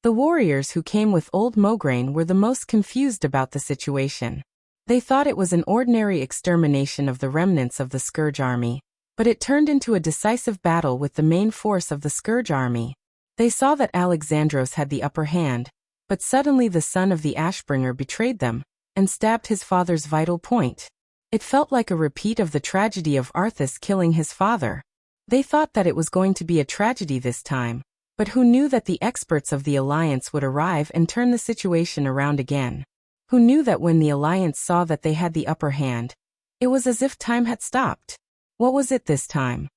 The warriors who came with old Mograine were the most confused about the situation. They thought it was an ordinary extermination of the remnants of the Scourge army, but it turned into a decisive battle with the main force of the Scourge army. They saw that Alexandros had the upper hand, but suddenly the son of the Ashbringer betrayed them, and stabbed his father's vital point. It felt like a repeat of the tragedy of Arthas killing his father. They thought that it was going to be a tragedy this time, but who knew that the experts of the Alliance would arrive and turn the situation around again? Who knew that when the Alliance saw that they had the upper hand, it was as if time had stopped? What was it this time?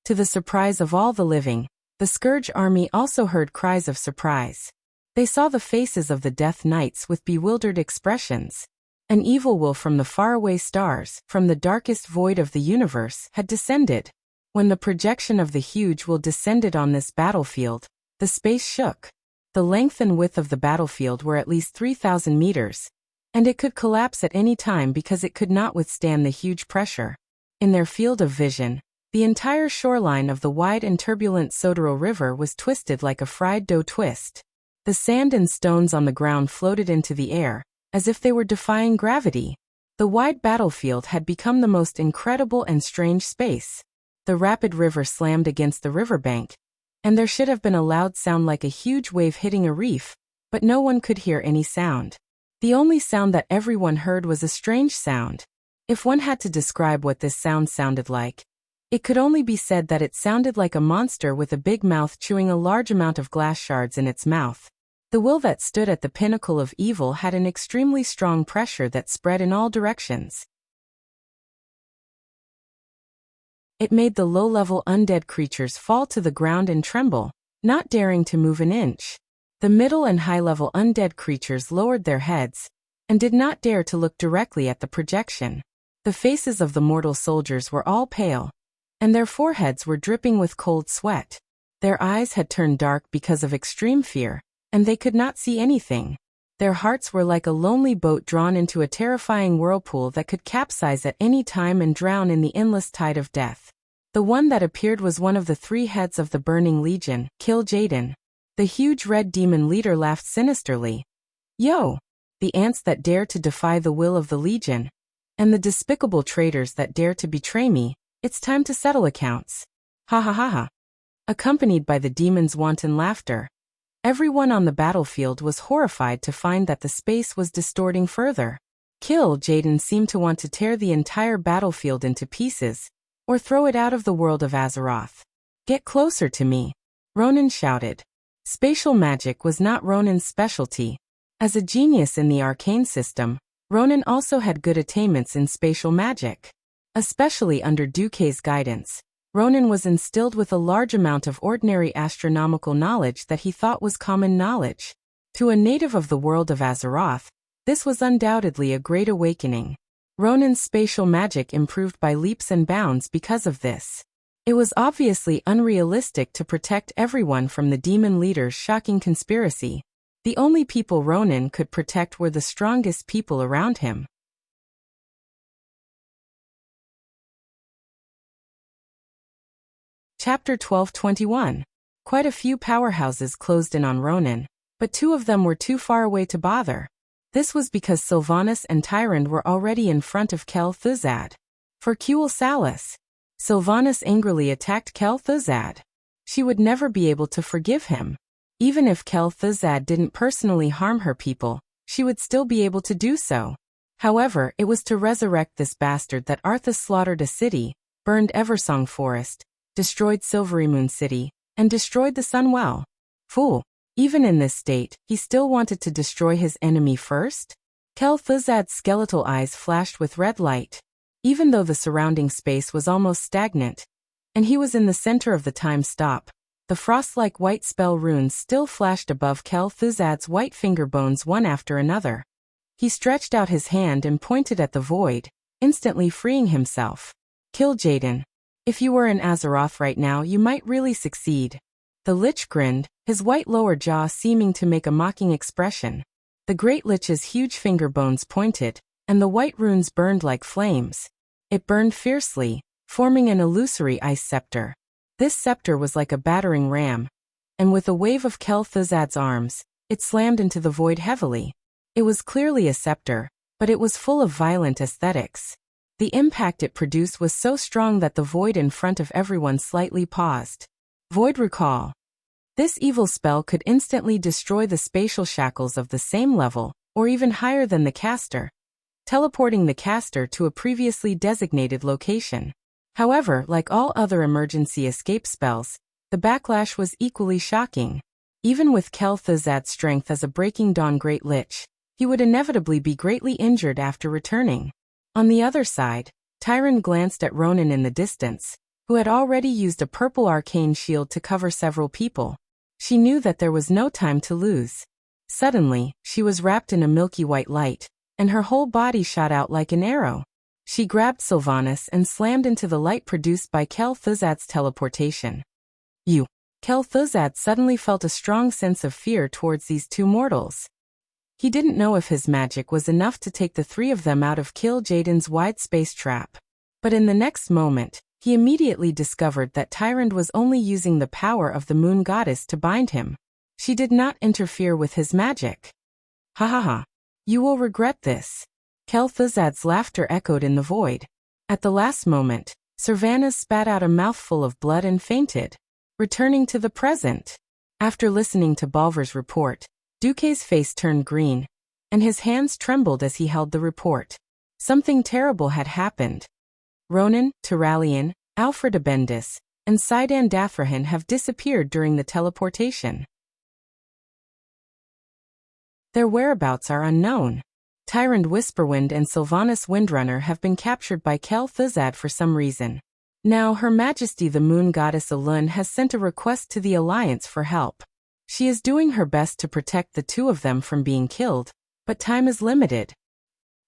To the surprise of all the living, the Scourge army also heard cries of surprise. They saw the faces of the Death Knights with bewildered expressions. An evil will from the faraway stars, from the darkest void of the universe, had descended. When the projection of the huge will descended on this battlefield, the space shook. The length and width of the battlefield were at least 3,000 meters, and it could collapse at any time because it could not withstand the huge pressure. In their field of vision, the entire shoreline of the wide and turbulent Sodero River was twisted like a fried dough twist. The sand and stones on the ground floated into the air, as if they were defying gravity. The wide battlefield had become the most incredible and strange space. The rapid river slammed against the riverbank, and there should have been a loud sound like a huge wave hitting a reef, but no one could hear any sound. The only sound that everyone heard was a strange sound. If one had to describe what this sound sounded like, it could only be said that it sounded like a monster with a big mouth chewing a large amount of glass shards in its mouth. The will that stood at the pinnacle of evil had an extremely strong pressure that spread in all directions. It made the low-level undead creatures fall to the ground and tremble, not daring to move an inch. The middle and high-level undead creatures lowered their heads, and did not dare to look directly at the projection. The faces of the mortal soldiers were all pale, and their foreheads were dripping with cold sweat. Their eyes had turned dark because of extreme fear, and they could not see anything. Their hearts were like a lonely boat drawn into a terrifying whirlpool that could capsize at any time and drown in the endless tide of death. The one that appeared was one of the 3 heads of the Burning Legion, Kil'jaeden. The huge red demon leader laughed sinisterly. Yo! The ants that dare to defy the will of the Legion, and the despicable traitors that dare to betray me, it's time to settle accounts. Ha ha ha ha. Accompanied by the demon's wanton laughter, everyone on the battlefield was horrified to find that the space was distorting further. Kil'jaeden seemed to want to tear the entire battlefield into pieces, or throw it out of the world of Azeroth. Get closer to me, Ronan shouted. Spatial magic was not Ronan's specialty. As a genius in the arcane system, Ronan also had good attainments in spatial magic. Especially under Duque's guidance, Ronan was instilled with a large amount of ordinary astronomical knowledge that he thought was common knowledge. To a native of the world of Azeroth, this was undoubtedly a great awakening. Ronan's spatial magic improved by leaps and bounds because of this. It was obviously unrealistic to protect everyone from the demon leader's shocking conspiracy. The only people Ronan could protect were the strongest people around him. Chapter 12:21. Quite a few powerhouses closed in on Ronan, but 2 of them were too far away to bother. This was because Sylvanas and Tyrande were already in front of Kel'Thuzad. For Kuel Salas, Sylvanas angrily attacked Kel'Thuzad. She would never be able to forgive him. Even if Kel'Thuzad didn't personally harm her people, she would still be able to do so. However, it was to resurrect this bastard that Arthas slaughtered a city, burned Eversong Forest, destroyed Silverymoon City, and destroyed the Sunwell. Fool. Even in this state, he still wanted to destroy his enemy first? Kel'Thuzad's skeletal eyes flashed with red light. Even though the surrounding space was almost stagnant, and he was in the center of the time stop, the frost-like white spell runes still flashed above Kel'Thuzad's white finger bones one after another. He stretched out his hand and pointed at the void, instantly freeing himself. Kil'jaeden, if you were in Azeroth right now you might really succeed. The Lich grinned, his white lower jaw seeming to make a mocking expression. The Great Lich's huge finger bones pointed, and the white runes burned like flames. It burned fiercely, forming an illusory ice scepter. This scepter was like a battering ram, and with a wave of Kel'Thuzad's arms, it slammed into the void heavily. It was clearly a scepter, but it was full of violent aesthetics. The impact it produced was so strong that the void in front of everyone slightly paused. Void Recall. This evil spell could instantly destroy the spatial shackles of the same level, or even higher than the caster, teleporting the caster to a previously designated location. However, like all other emergency escape spells, the backlash was equally shocking. Even with Kel'Thuzad's strength as a Breaking Dawn Great Lich, he would inevitably be greatly injured after returning. On the other side, Tyrande glanced at Ronan in the distance, who had already used a purple arcane shield to cover several people. She knew that there was no time to lose. Suddenly, she was wrapped in a milky white light, and her whole body shot out like an arrow. She grabbed Sylvanas and slammed into the light produced by Kel'Thuzad's teleportation. Kel'Thuzad suddenly felt a strong sense of fear towards these two mortals. He didn't know if his magic was enough to take the three of them out of Kil'jaeden's wide space trap. But in the next moment, he immediately discovered that Tyrande was only using the power of the moon goddess to bind him. She did not interfere with his magic. Ha ha ha. You will regret this. Kel'Thuzad's laughter echoed in the void. At the last moment, Sylvanas spat out a mouthful of blood and fainted. Returning to the present. After listening to Balver's report, Duque's face turned green, and his hands trembled as he held the report. Something terrible had happened. Ronan, Turalyon, Alfred Abendis, and Sidan Dathrahan have disappeared during the teleportation. Their whereabouts are unknown. Tyrande Whisperwind and Sylvanas Windrunner have been captured by Kel'Thuzad for some reason. Now Her Majesty the Moon Goddess Elun has sent a request to the Alliance for help. She is doing her best to protect the two of them from being killed, but time is limited.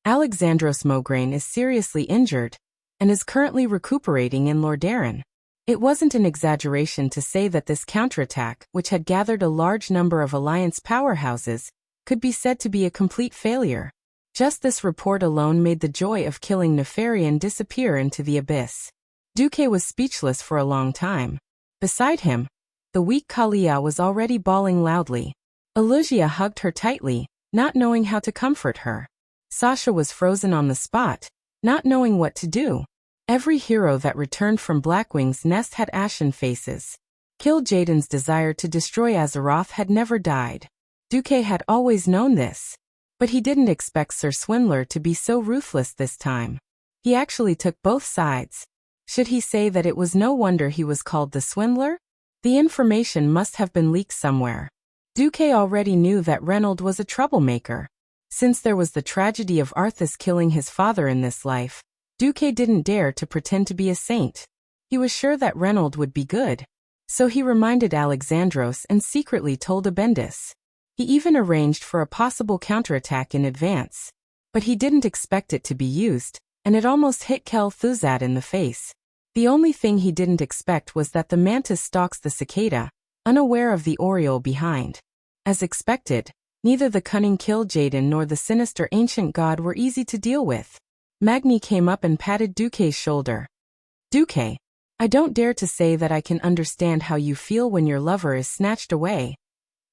Alexandros Mograine is seriously injured, and is currently recuperating in Lordaeron. It wasn't an exaggeration to say that this counterattack, which had gathered a large number of Alliance powerhouses, could be said to be a complete failure. Just this report alone made the joy of killing Nefarian disappear into the abyss. Duque was speechless for a long time. Beside him, the weak Kalia was already bawling loudly. Elugia hugged her tightly, not knowing how to comfort her. Sasha was frozen on the spot, not knowing what to do. Every hero that returned from Blackwing's nest had ashen faces. Kil'jaeden's desire to destroy Azeroth had never died. Duque had always known this. But he didn't expect Sir Swindler to be so ruthless this time. He actually took both sides. Should he say that it was no wonder he was called the Swindler? The information must have been leaked somewhere. Duque already knew that Reynold was a troublemaker. Since there was the tragedy of Arthas killing his father in this life, Duque didn't dare to pretend to be a saint. He was sure that Reynold would be good. So he reminded Alexandros and secretly told Abendis. He even arranged for a possible counterattack in advance. But he didn't expect it to be used, and it almost hit Kel'Thuzad in the face. The only thing he didn't expect was that the mantis stalks the cicada, unaware of the oriole behind. As expected, neither the cunning Kil'jaeden nor the sinister ancient god were easy to deal with. Magni came up and patted Duque's shoulder. Duque, I don't dare to say that I can understand how you feel when your lover is snatched away.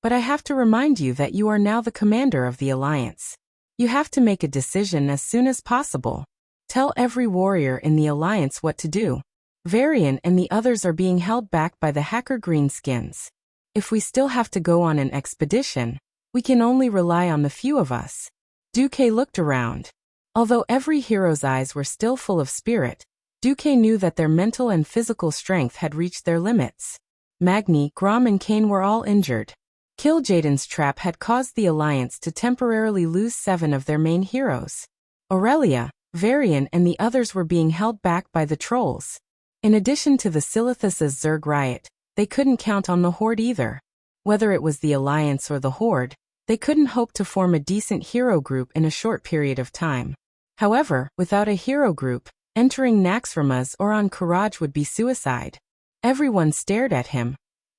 But I have to remind you that you are now the commander of the Alliance. You have to make a decision as soon as possible. Tell every warrior in the Alliance what to do. Varian and the others are being held back by the hacker greenskins. If we still have to go on an expedition, we can only rely on the few of us. Duque looked around. Although every hero's eyes were still full of spirit, Duque knew that their mental and physical strength had reached their limits. Magni, Grom and Kain were all injured. Kil'jaeden's trap had caused the Alliance to temporarily lose 7 of their main heroes. Aurelia, Varian and the others were being held back by the trolls. In addition to the Silithus's Zerg riot, they couldn't count on the Horde either. Whether it was the Alliance or the Horde, they couldn't hope to form a decent hero group in a short period of time. However, without a hero group, entering Naxxramas or on Karaj would be suicide. Everyone stared at him,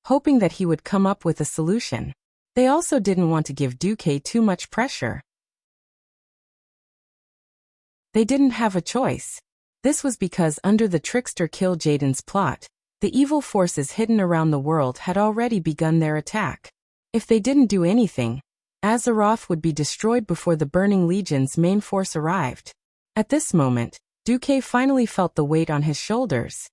hoping that he would come up with a solution. They also didn't want to give Duque too much pressure. They didn't have a choice. This was because under the trickster Kil'jaeden's plot, the evil forces hidden around the world had already begun their attack. If they didn't do anything, Azeroth would be destroyed before the Burning Legion's main force arrived. At this moment, Duque finally felt the weight on his shoulders.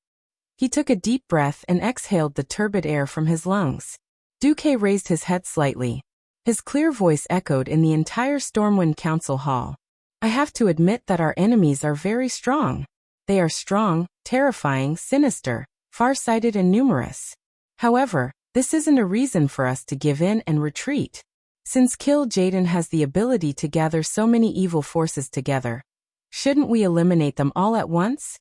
He took a deep breath and exhaled the turbid air from his lungs. Duque raised his head slightly. His clear voice echoed in the entire Stormwind Council Hall. I have to admit that our enemies are very strong. They are strong, terrifying, sinister, far-sighted and numerous. However, this isn't a reason for us to give in and retreat. Since Kil'jaeden has the ability to gather so many evil forces together, Shouldn't we eliminate them all at once?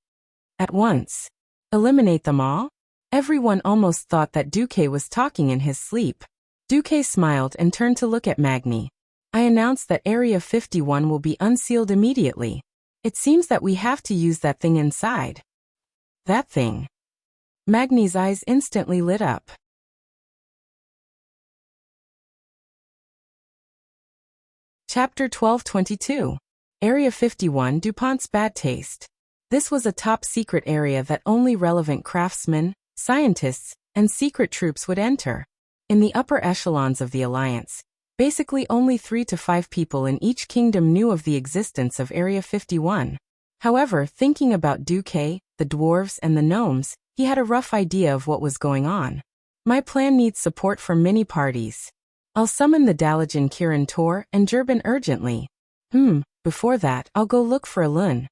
At once? Eliminate them all? Everyone almost thought that Duque was talking in his sleep. Duque smiled and turned to look at Magni. I announced that Area 51 will be unsealed immediately. It seems that we have to use that thing inside. That thing. Magni's eyes instantly lit up. Chapter 1222. Area 51, DuPont's Bad Taste. This was a top-secret area that only relevant craftsmen, scientists, and secret troops would enter. In the upper echelons of the Alliance, basically only 3 to 5 people in each kingdom knew of the existence of Area 51. However, thinking about Duque, the dwarves, and the gnomes, he had a rough idea of what was going on. My plan needs support from many parties. I'll summon the Dalajan Kirin Tor and Jurban urgently. Before that, I'll go look for Alun.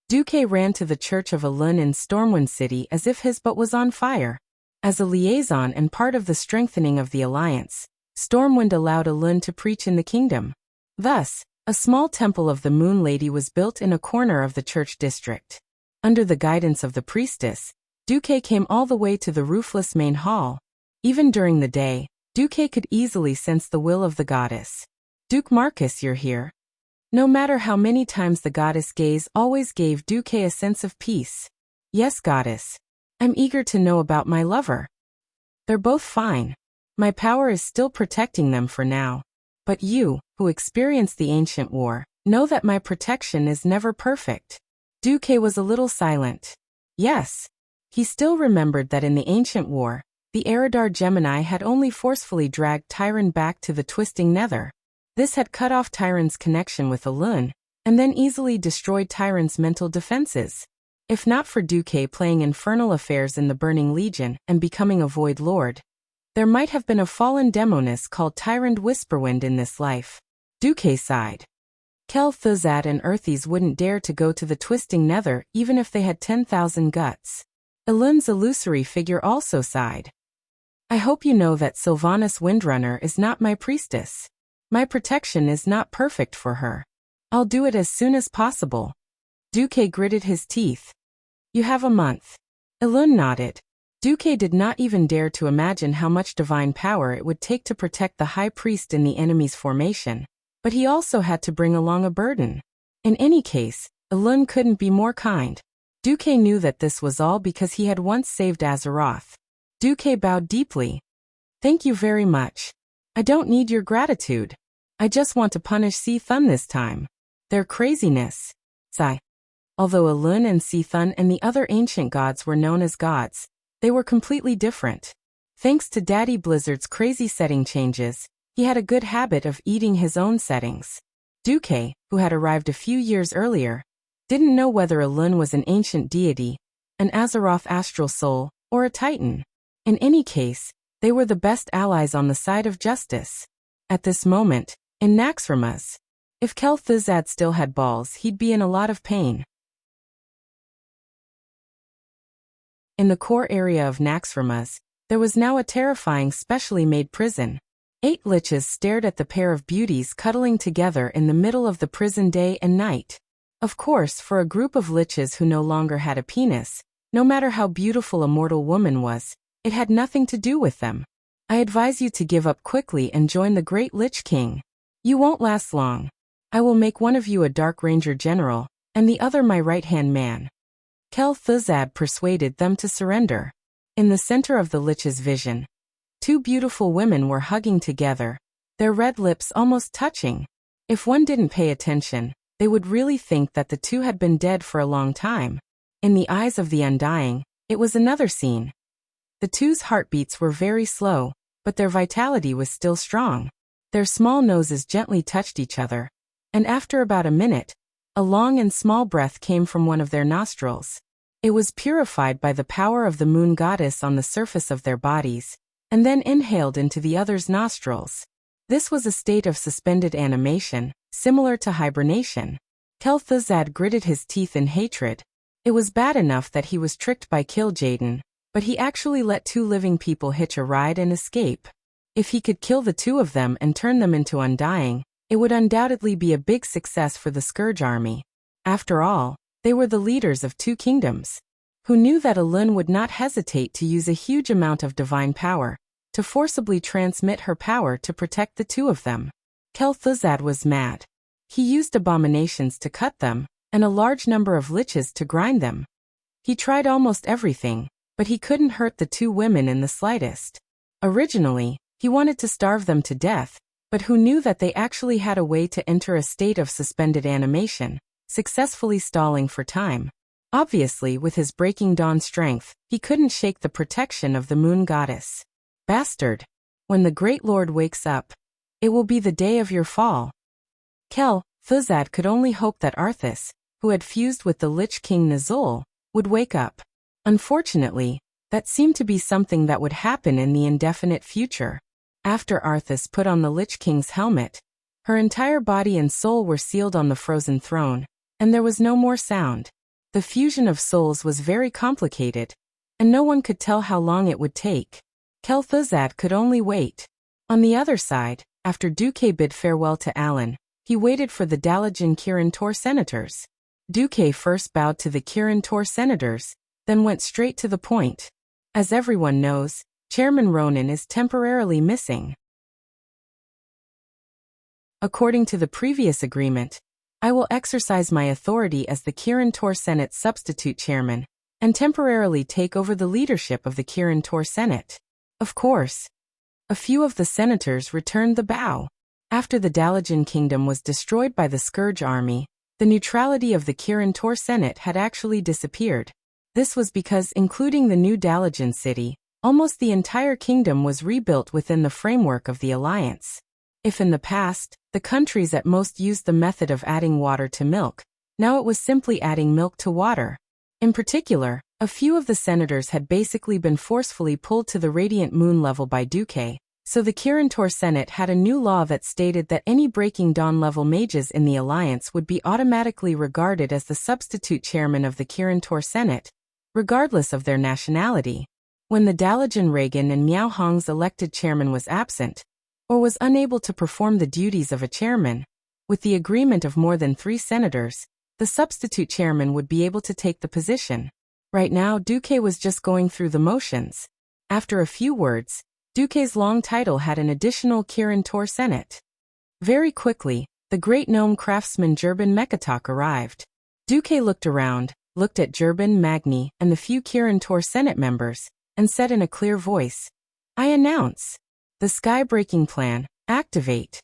Duque ran to the Church of Alun in Stormwind City as if his butt was on fire. As a liaison and part of the strengthening of the Alliance, Stormwind allowed Alun to preach in the kingdom. Thus, a small temple of the Moon Lady was built in a corner of the church district. Under the guidance of the priestess, Duque came all the way to the roofless main hall. Even during the day, Duque could easily sense the will of the goddess. Duke Marcus, you're here. No matter how many times the goddess gaze always gave Duque a sense of peace. Yes, goddess. I'm eager to know about my lover. They're both fine. My power is still protecting them for now. But you, who experienced the ancient war, know that my protection is never perfect. Duque was a little silent. Yes. He still remembered that in the ancient war, the Eridar Gemini had only forcefully dragged Tyron back to the twisting nether. This had cut off Tyron's connection with Alun, and then easily destroyed Tyron's mental defenses. If not for Duque playing infernal affairs in the Burning Legion and becoming a Void Lord, there might have been a fallen demoness called Tyrant Whisperwind in this life. Duque sighed. Kel Thuzad and Earthies wouldn't dare to go to the twisting nether even if they had 10,000 guts. Alun's illusory figure also sighed. I hope you know that Sylvanas Windrunner is not my priestess. My protection is not perfect for her. I'll do it as soon as possible. Duque gritted his teeth. You have a month. Alun nodded. Duque did not even dare to imagine how much divine power it would take to protect the high priest in the enemy's formation, but he also had to bring along a burden. In any case, Alun couldn't be more kind. Duque knew that this was all because he had once saved Azeroth. Duque bowed deeply. Thank you very much. I don't need your gratitude. I just want to punish Cthulhu this time. Their craziness. Sigh. Although Alun and Cthulhu and the other ancient gods were known as gods, they were completely different. Thanks to Daddy Blizzard's crazy setting changes, he had a good habit of eating his own settings. Duque, who had arrived a few years earlier, didn't know whether Alun was an ancient deity, an Azeroth astral soul, or a titan. In any case, they were the best allies on the side of justice. At this moment, in Naxxramas, if Kel Thuzad still had balls, he'd be in a lot of pain. In the core area of Naxxramas, there was now a terrifying specially made prison. 8 liches stared at the pair of beauties cuddling together in the middle of the prison day and night. Of course, for a group of liches who no longer had a penis, no matter how beautiful a mortal woman was, it had nothing to do with them. I advise you to give up quickly and join the Great Lich King. You won't last long. I will make one of you a Dark Ranger General, and the other my right-hand man. Kel Thuzad persuaded them to surrender. In the center of the Lich's vision, 2 beautiful women were hugging together, their red lips almost touching. If one didn't pay attention, they would really think that the 2 had been dead for a long time. In the eyes of the Undying, it was another scene. The 2's heartbeats were very slow, but their vitality was still strong. Their small noses gently touched each other, and after about a minute, a long and small breath came from one of their nostrils. It was purified by the power of the moon goddess on the surface of their bodies, and then inhaled into the other's nostrils. This was a state of suspended animation, similar to hibernation. Kel Thuzad gritted his teeth in hatred. It was bad enough that he was tricked by Kil'jaeden, but he actually let 2 living people hitch a ride and escape. If he could kill the 2 of them and turn them into Undying, it would undoubtedly be a big success for the Scourge army. After all, they were the leaders of two kingdoms, who knew that Alun would not hesitate to use a huge amount of divine power to forcibly transmit her power to protect the two of them. Kel'Thuzad was mad. He used abominations to cut them, and a large number of liches to grind them. He tried almost everything, but he couldn't hurt the two women in the slightest. Originally, he wanted to starve them to death, but who knew that they actually had a way to enter a state of suspended animation, successfully stalling for time. Obviously, with his breaking dawn strength, he couldn't shake the protection of the moon goddess. Bastard! When the great lord wakes up, it will be the day of your fall. Kel'Thuzad could only hope that Arthas, who had fused with the Lich King Nazul, would wake up. Unfortunately, that seemed to be something that would happen in the indefinite future. After Arthas put on the Lich King's helmet, her entire body and soul were sealed on the frozen throne, and there was no more sound. The fusion of souls was very complicated, and no one could tell how long it would take. Kel'Thuzad could only wait. On the other side, after Duque bid farewell to Alan, he waited for the Dalajan Kirin Tor senators. Duque first bowed to the Kirin Tor senators, then went straight to the point. As everyone knows, Chairman Ronan is temporarily missing. According to the previous agreement, I will exercise my authority as the Kirin Tor Senate's substitute chairman, and temporarily take over the leadership of the Kirin Tor Senate. Of course. A few of the senators returned the bow. After the Dalajan kingdom was destroyed by the Scourge army, the neutrality of the Kirin Tor Senate had actually disappeared. This was because, including the new Dalajan city, almost the entire kingdom was rebuilt within the framework of the alliance. If in the past, the countries at most used the method of adding water to milk, now it was simply adding milk to water. In particular, a few of the senators had basically been forcefully pulled to the radiant moon level by Duque, so the Kirin Tor Senate had a new law that stated that any Breaking Dawn level mages in the alliance would be automatically regarded as the substitute chairman of the Kirin Tor Senate, regardless of their nationality. When the Dalajan Reagan and Miao Hong's elected chairman was absent, or was unable to perform the duties of a chairman, with the agreement of more than 3 senators, the substitute chairman would be able to take the position. Right now, Duque was just going through the motions. After a few words, Duque's long title had an additional Kirin Tor Senate. Very quickly, the great gnome craftsman Jurban Mekatok arrived. Duque looked around, looked at Jurban, Magni, and the few Kirin Tor Senate members, and said in a clear voice, "I announce the sky-breaking plan, activate."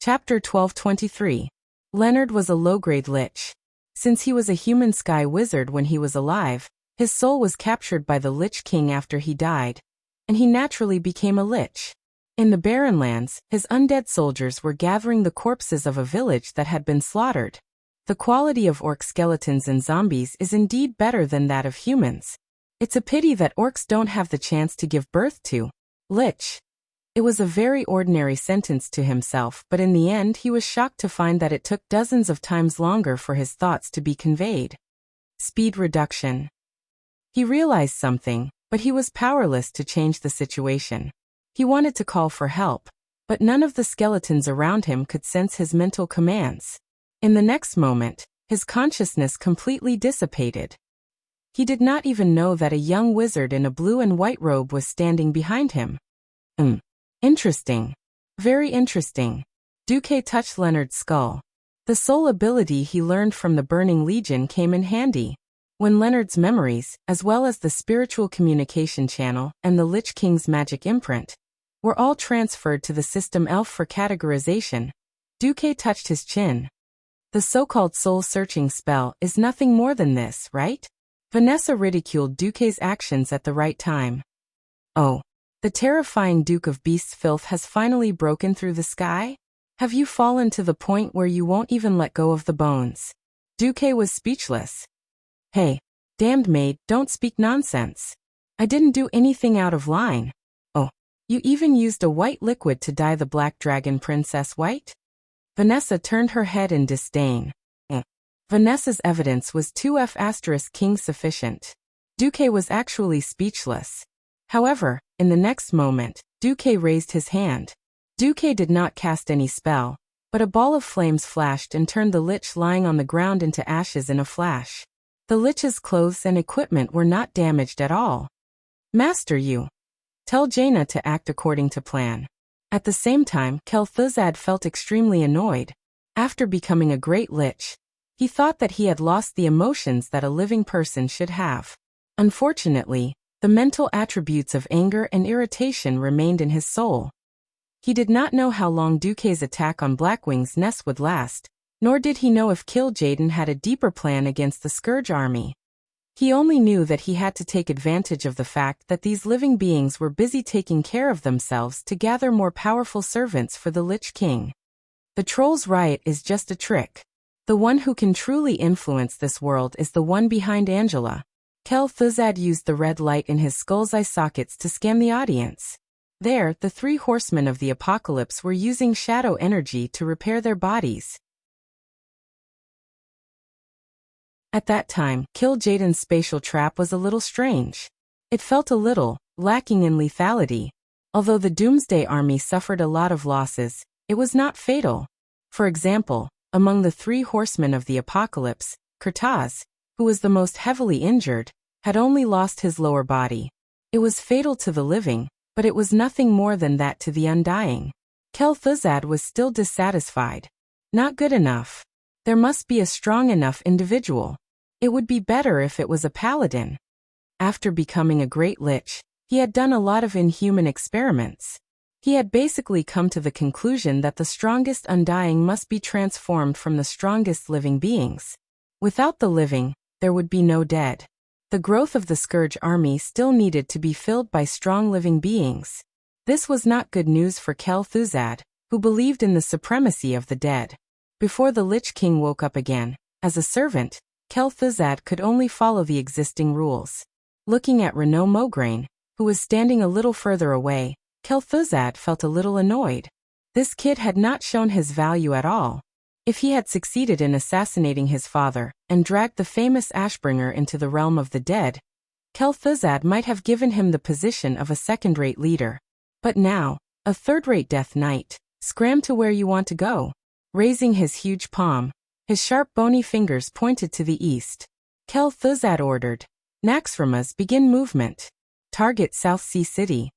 Chapter 1223. Leonard was a low-grade lich. Since he was a human sky wizard when he was alive, his soul was captured by the Lich King after he died, and he naturally became a lich. In the Barren Lands, his undead soldiers were gathering the corpses of a village that had been slaughtered. The quality of orc skeletons and zombies is indeed better than that of humans. It's a pity that orcs don't have the chance to give birth to lich. It was a very ordinary sentence to himself, but in the end he was shocked to find that it took dozens of times longer for his thoughts to be conveyed. Speed reduction. He realized something, but he was powerless to change the situation. He wanted to call for help, but none of the skeletons around him could sense his mental commands. In the next moment, his consciousness completely dissipated. He did not even know that a young wizard in a blue and white robe was standing behind him. Interesting. Very interesting. Duque touched Leonard's skull. The soul ability he learned from the Burning Legion came in handy. When Leonard's memories, as well as the spiritual communication channel and the Lich King's magic imprint, were all transferred to the system elf for categorization, Duque touched his chin. The so-called soul-searching spell is nothing more than this, right? Vanessa ridiculed Duque's actions at the right time. Oh. The terrifying Duke of Beasts filth has finally broken through the sky? Have you fallen to the point where you won't even let go of the bones? Duque was speechless. Hey, damned maid, don't speak nonsense. I didn't do anything out of line. Oh, you even used a white liquid to dye the Black Dragon Princess white? Vanessa turned her head in disdain. Vanessa's evidence was 2F** king sufficient. Duque was actually speechless. However, in the next moment, Duque raised his hand. Duque did not cast any spell, but a ball of flames flashed and turned the lich lying on the ground into ashes in a flash. The lich's clothes and equipment were not damaged at all. Master, you tell Jaina to act according to plan. At the same time, Kel'Thuzad felt extremely annoyed. After becoming a great lich, he thought that he had lost the emotions that a living person should have. Unfortunately, the mental attributes of anger and irritation remained in his soul. He did not know how long Duque's attack on Blackwing's nest would last, nor did he know if Kil'jaeden had a deeper plan against the Scourge army. He only knew that he had to take advantage of the fact that these living beings were busy taking care of themselves to gather more powerful servants for the Lich King. The Troll's riot is just a trick. The one who can truly influence this world is the one behind Angela. Kel'Thuzad used the red light in his skull's eye sockets to scan the audience. There, the three horsemen of the apocalypse were using shadow energy to repair their bodies. At that time, Kil'jaeden's spatial trap was a little strange. It felt a little lacking in lethality. Although the Doomsday Army suffered a lot of losses, it was not fatal. For example, among the three horsemen of the apocalypse, Kurtaz, who was the most heavily injured, had only lost his lower body. It was fatal to the living, but it was nothing more than that to the undying. Kel'Thuzad was still dissatisfied. Not good enough. There must be a strong enough individual. It would be better if it was a paladin. After becoming a great lich, he had done a lot of inhuman experiments. He had basically come to the conclusion that the strongest undying must be transformed from the strongest living beings. Without the living, there would be no dead. The growth of the Scourge army still needed to be filled by strong living beings. This was not good news for Kel'Thuzad, who believed in the supremacy of the dead. Before the Lich King woke up again, as a servant, Kel'Thuzad could only follow the existing rules. Looking at Renaud Mograine, who was standing a little further away, Kel'Thuzad felt a little annoyed. This kid had not shown his value at all. If he had succeeded in assassinating his father and dragged the famous Ashbringer into the realm of the dead, Kel'Thuzad might have given him the position of a second-rate leader. But now, a third-rate Death Knight, scram to where you want to go. Raising his huge palm, his sharp bony fingers pointed to the east. Kel'Thuzad ordered, Naxxramas, begin movement. Target South Sea City.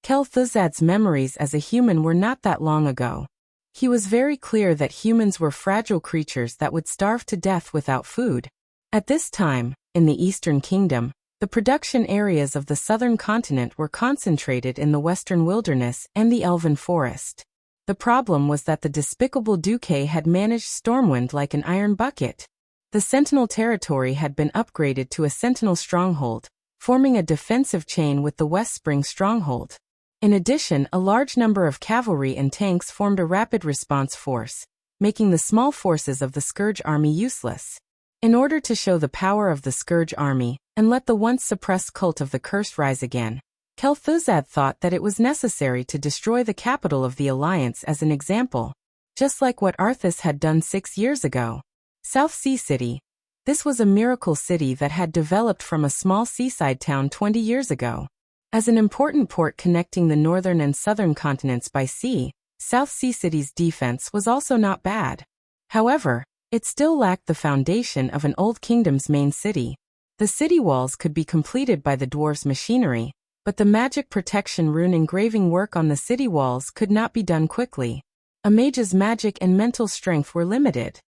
Kel'Thuzad's memories as a human were not that long ago. He was very clear that humans were fragile creatures that would starve to death without food. At this time, in the Eastern Kingdom, the production areas of the southern continent were concentrated in the western wilderness and the elven forest. The problem was that the despicable Duque had managed Stormwind like an iron bucket. The Sentinel territory had been upgraded to a Sentinel stronghold, forming a defensive chain with the West Spring stronghold. In addition, a large number of cavalry and tanks formed a rapid response force, making the small forces of the Scourge army useless. In order to show the power of the Scourge army, and let the once suppressed cult of the Cursed rise again, Kel'Thuzad thought that it was necessary to destroy the capital of the Alliance as an example, just like what Arthas had done 6 years ago. South Sea City. This was a miracle city that had developed from a small seaside town 20 years ago. As an important port connecting the northern and southern continents by sea, South Sea City's defense was also not bad. However, it still lacked the foundation of an old kingdom's main city. The city walls could be completed by the dwarves' machinery, but the magic protection rune engraving work on the city walls could not be done quickly. A mage's magic and mental strength were limited.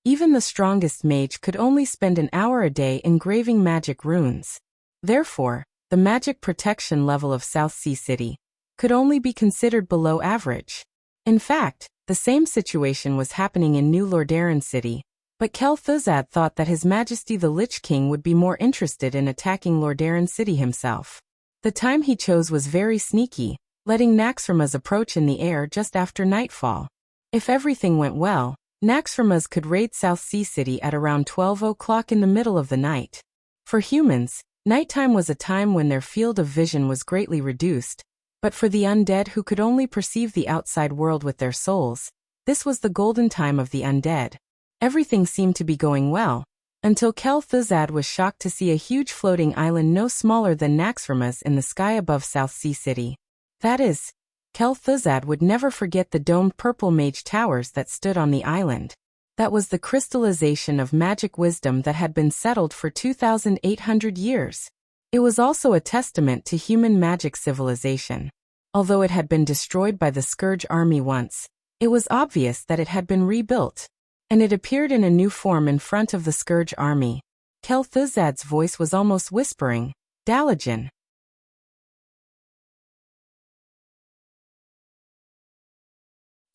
Even the strongest mage could only spend an hour a day engraving magic runes. Therefore, the magic protection level of South Sea City could only be considered below average. In fact, the same situation was happening in New Lordaeron City, but Kel'Thuzad thought that His Majesty the Lich King would be more interested in attacking Lordaeron City himself. The time he chose was very sneaky, letting Naxxramas approach in the air just after nightfall. If everything went well, Naxxramas could raid South Sea City at around 12 o'clock in the middle of the night. For humans, nighttime was a time when their field of vision was greatly reduced, but for the undead who could only perceive the outside world with their souls, this was the golden time of the undead. Everything seemed to be going well, until Kel'Thuzad was shocked to see a huge floating island no smaller than Naxxramas in the sky above South Sea City. That is, Kel'Thuzad would never forget the domed purple mage towers that stood on the island. That was the crystallization of magic wisdom that had been settled for 2,800 years. It was also a testament to human magic civilization. Although it had been destroyed by the Scourge army once, it was obvious that it had been rebuilt. And it appeared in a new form in front of the Scourge army. Kel'Thuzad's voice was almost whispering, "Dalajan."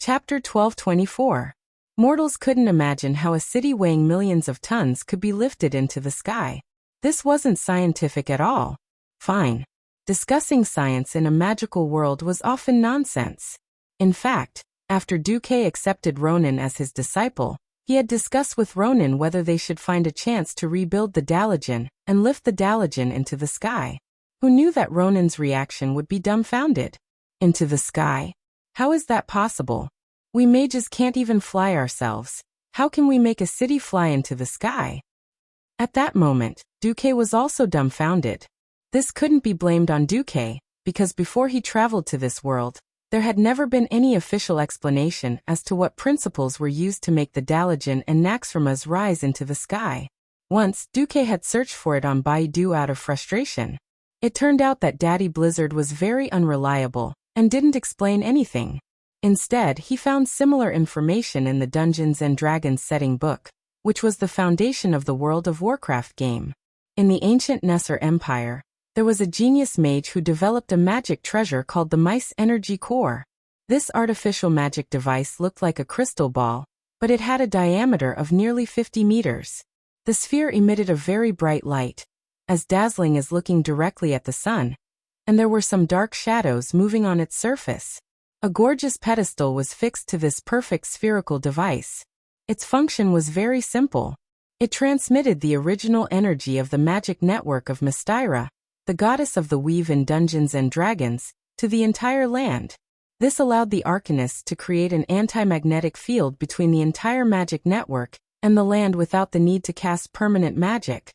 Chapter 1224. Mortals couldn't imagine how a city weighing millions of tons could be lifted into the sky. This wasn't scientific at all. Fine. Discussing science in a magical world was often nonsense. In fact, after Duque accepted Ronan as his disciple, he had discussed with Ronan whether they should find a chance to rebuild the Dalajan and lift the Dalajan into the sky. Who knew that Ronan's reaction would be dumbfounded? Into the sky? How is that possible? We mages can't even fly ourselves. How can we make a city fly into the sky? At that moment, Duque was also dumbfounded. This couldn't be blamed on Duque, because before he traveled to this world, there had never been any official explanation as to what principles were used to make the Dalajan and Naxxramas rise into the sky. Once, Duque had searched for it on Baidu out of frustration. It turned out that Daddy Blizzard was very unreliable and didn't explain anything. Instead, he found similar information in the Dungeons & Dragons setting book, which was the foundation of the World of Warcraft game. In the ancient Nesser Empire, there was a genius mage who developed a magic treasure called the Mice Energy Core. This artificial magic device looked like a crystal ball, but it had a diameter of nearly 50 meters. The sphere emitted a very bright light, as dazzling as looking directly at the sun, and there were some dark shadows moving on its surface. A gorgeous pedestal was fixed to this perfect spherical device. Its function was very simple. It transmitted the original energy of the magic network of Mystyra, the goddess of the weave in Dungeons & Dragons, to the entire land. This allowed the Arcanists to create an anti-magnetic field between the entire magic network and the land without the need to cast permanent magic,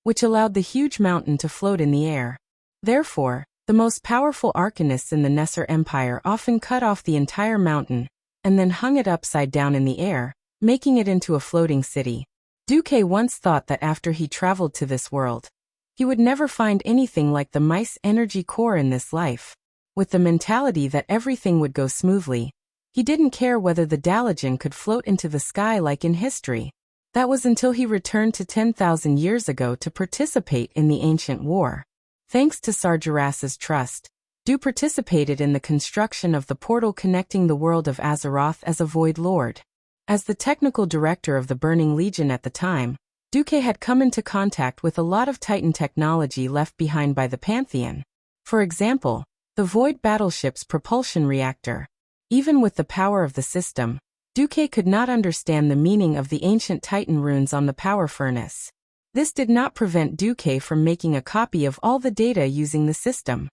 which allowed the huge mountain to float in the air. Therefore, the most powerful Arcanists in the Nesser Empire often cut off the entire mountain and then hung it upside down in the air, making it into a floating city. Duque once thought that after he traveled to this world, he would never find anything like the Mice Energy Core in this life. With the mentality that everything would go smoothly, he didn't care whether the Dalajan could float into the sky like in history. That was until he returned to 10,000 years ago to participate in the ancient war. Thanks to Sargeras's trust, Du participated in the construction of the portal connecting the world of Azeroth as a Void Lord. As the technical director of the Burning Legion at the time, Duque had come into contact with a lot of Titan technology left behind by the Pantheon. For example, the Void battleship's propulsion reactor. Even with the power of the system, Duque could not understand the meaning of the ancient Titan runes on the power furnace. This did not prevent Duque from making a copy of all the data using the system.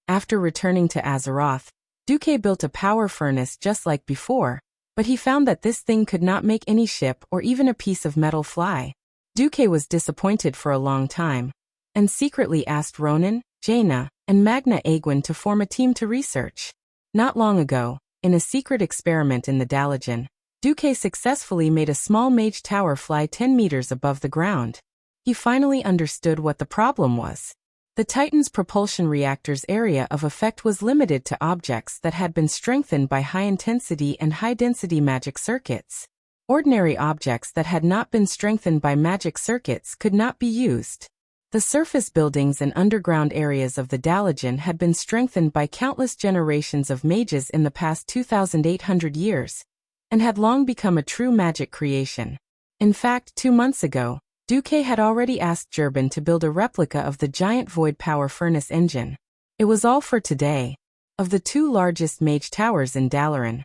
After returning to Azeroth, Duque built a power furnace just like before, but he found that this thing could not make any ship or even a piece of metal fly. Duque was disappointed for a long time, and secretly asked Ronan, Jaina, and Magna Aegwin to form a team to research. Not long ago, in a secret experiment in the Dalajan, Duque successfully made a small mage tower fly 10 meters above the ground. He finally understood what the problem was. The Titan's propulsion reactor's area of effect was limited to objects that had been strengthened by high-intensity and high-density magic circuits. Ordinary objects that had not been strengthened by magic circuits could not be used. The surface buildings and underground areas of the Dalajan had been strengthened by countless generations of mages in the past 2,800 years, and had long become a true magic creation. In fact, 2 months ago, Duque had already asked Jurban to build a replica of the giant void power furnace engine. It was all for today. Of the 2 largest mage towers in Dalaran,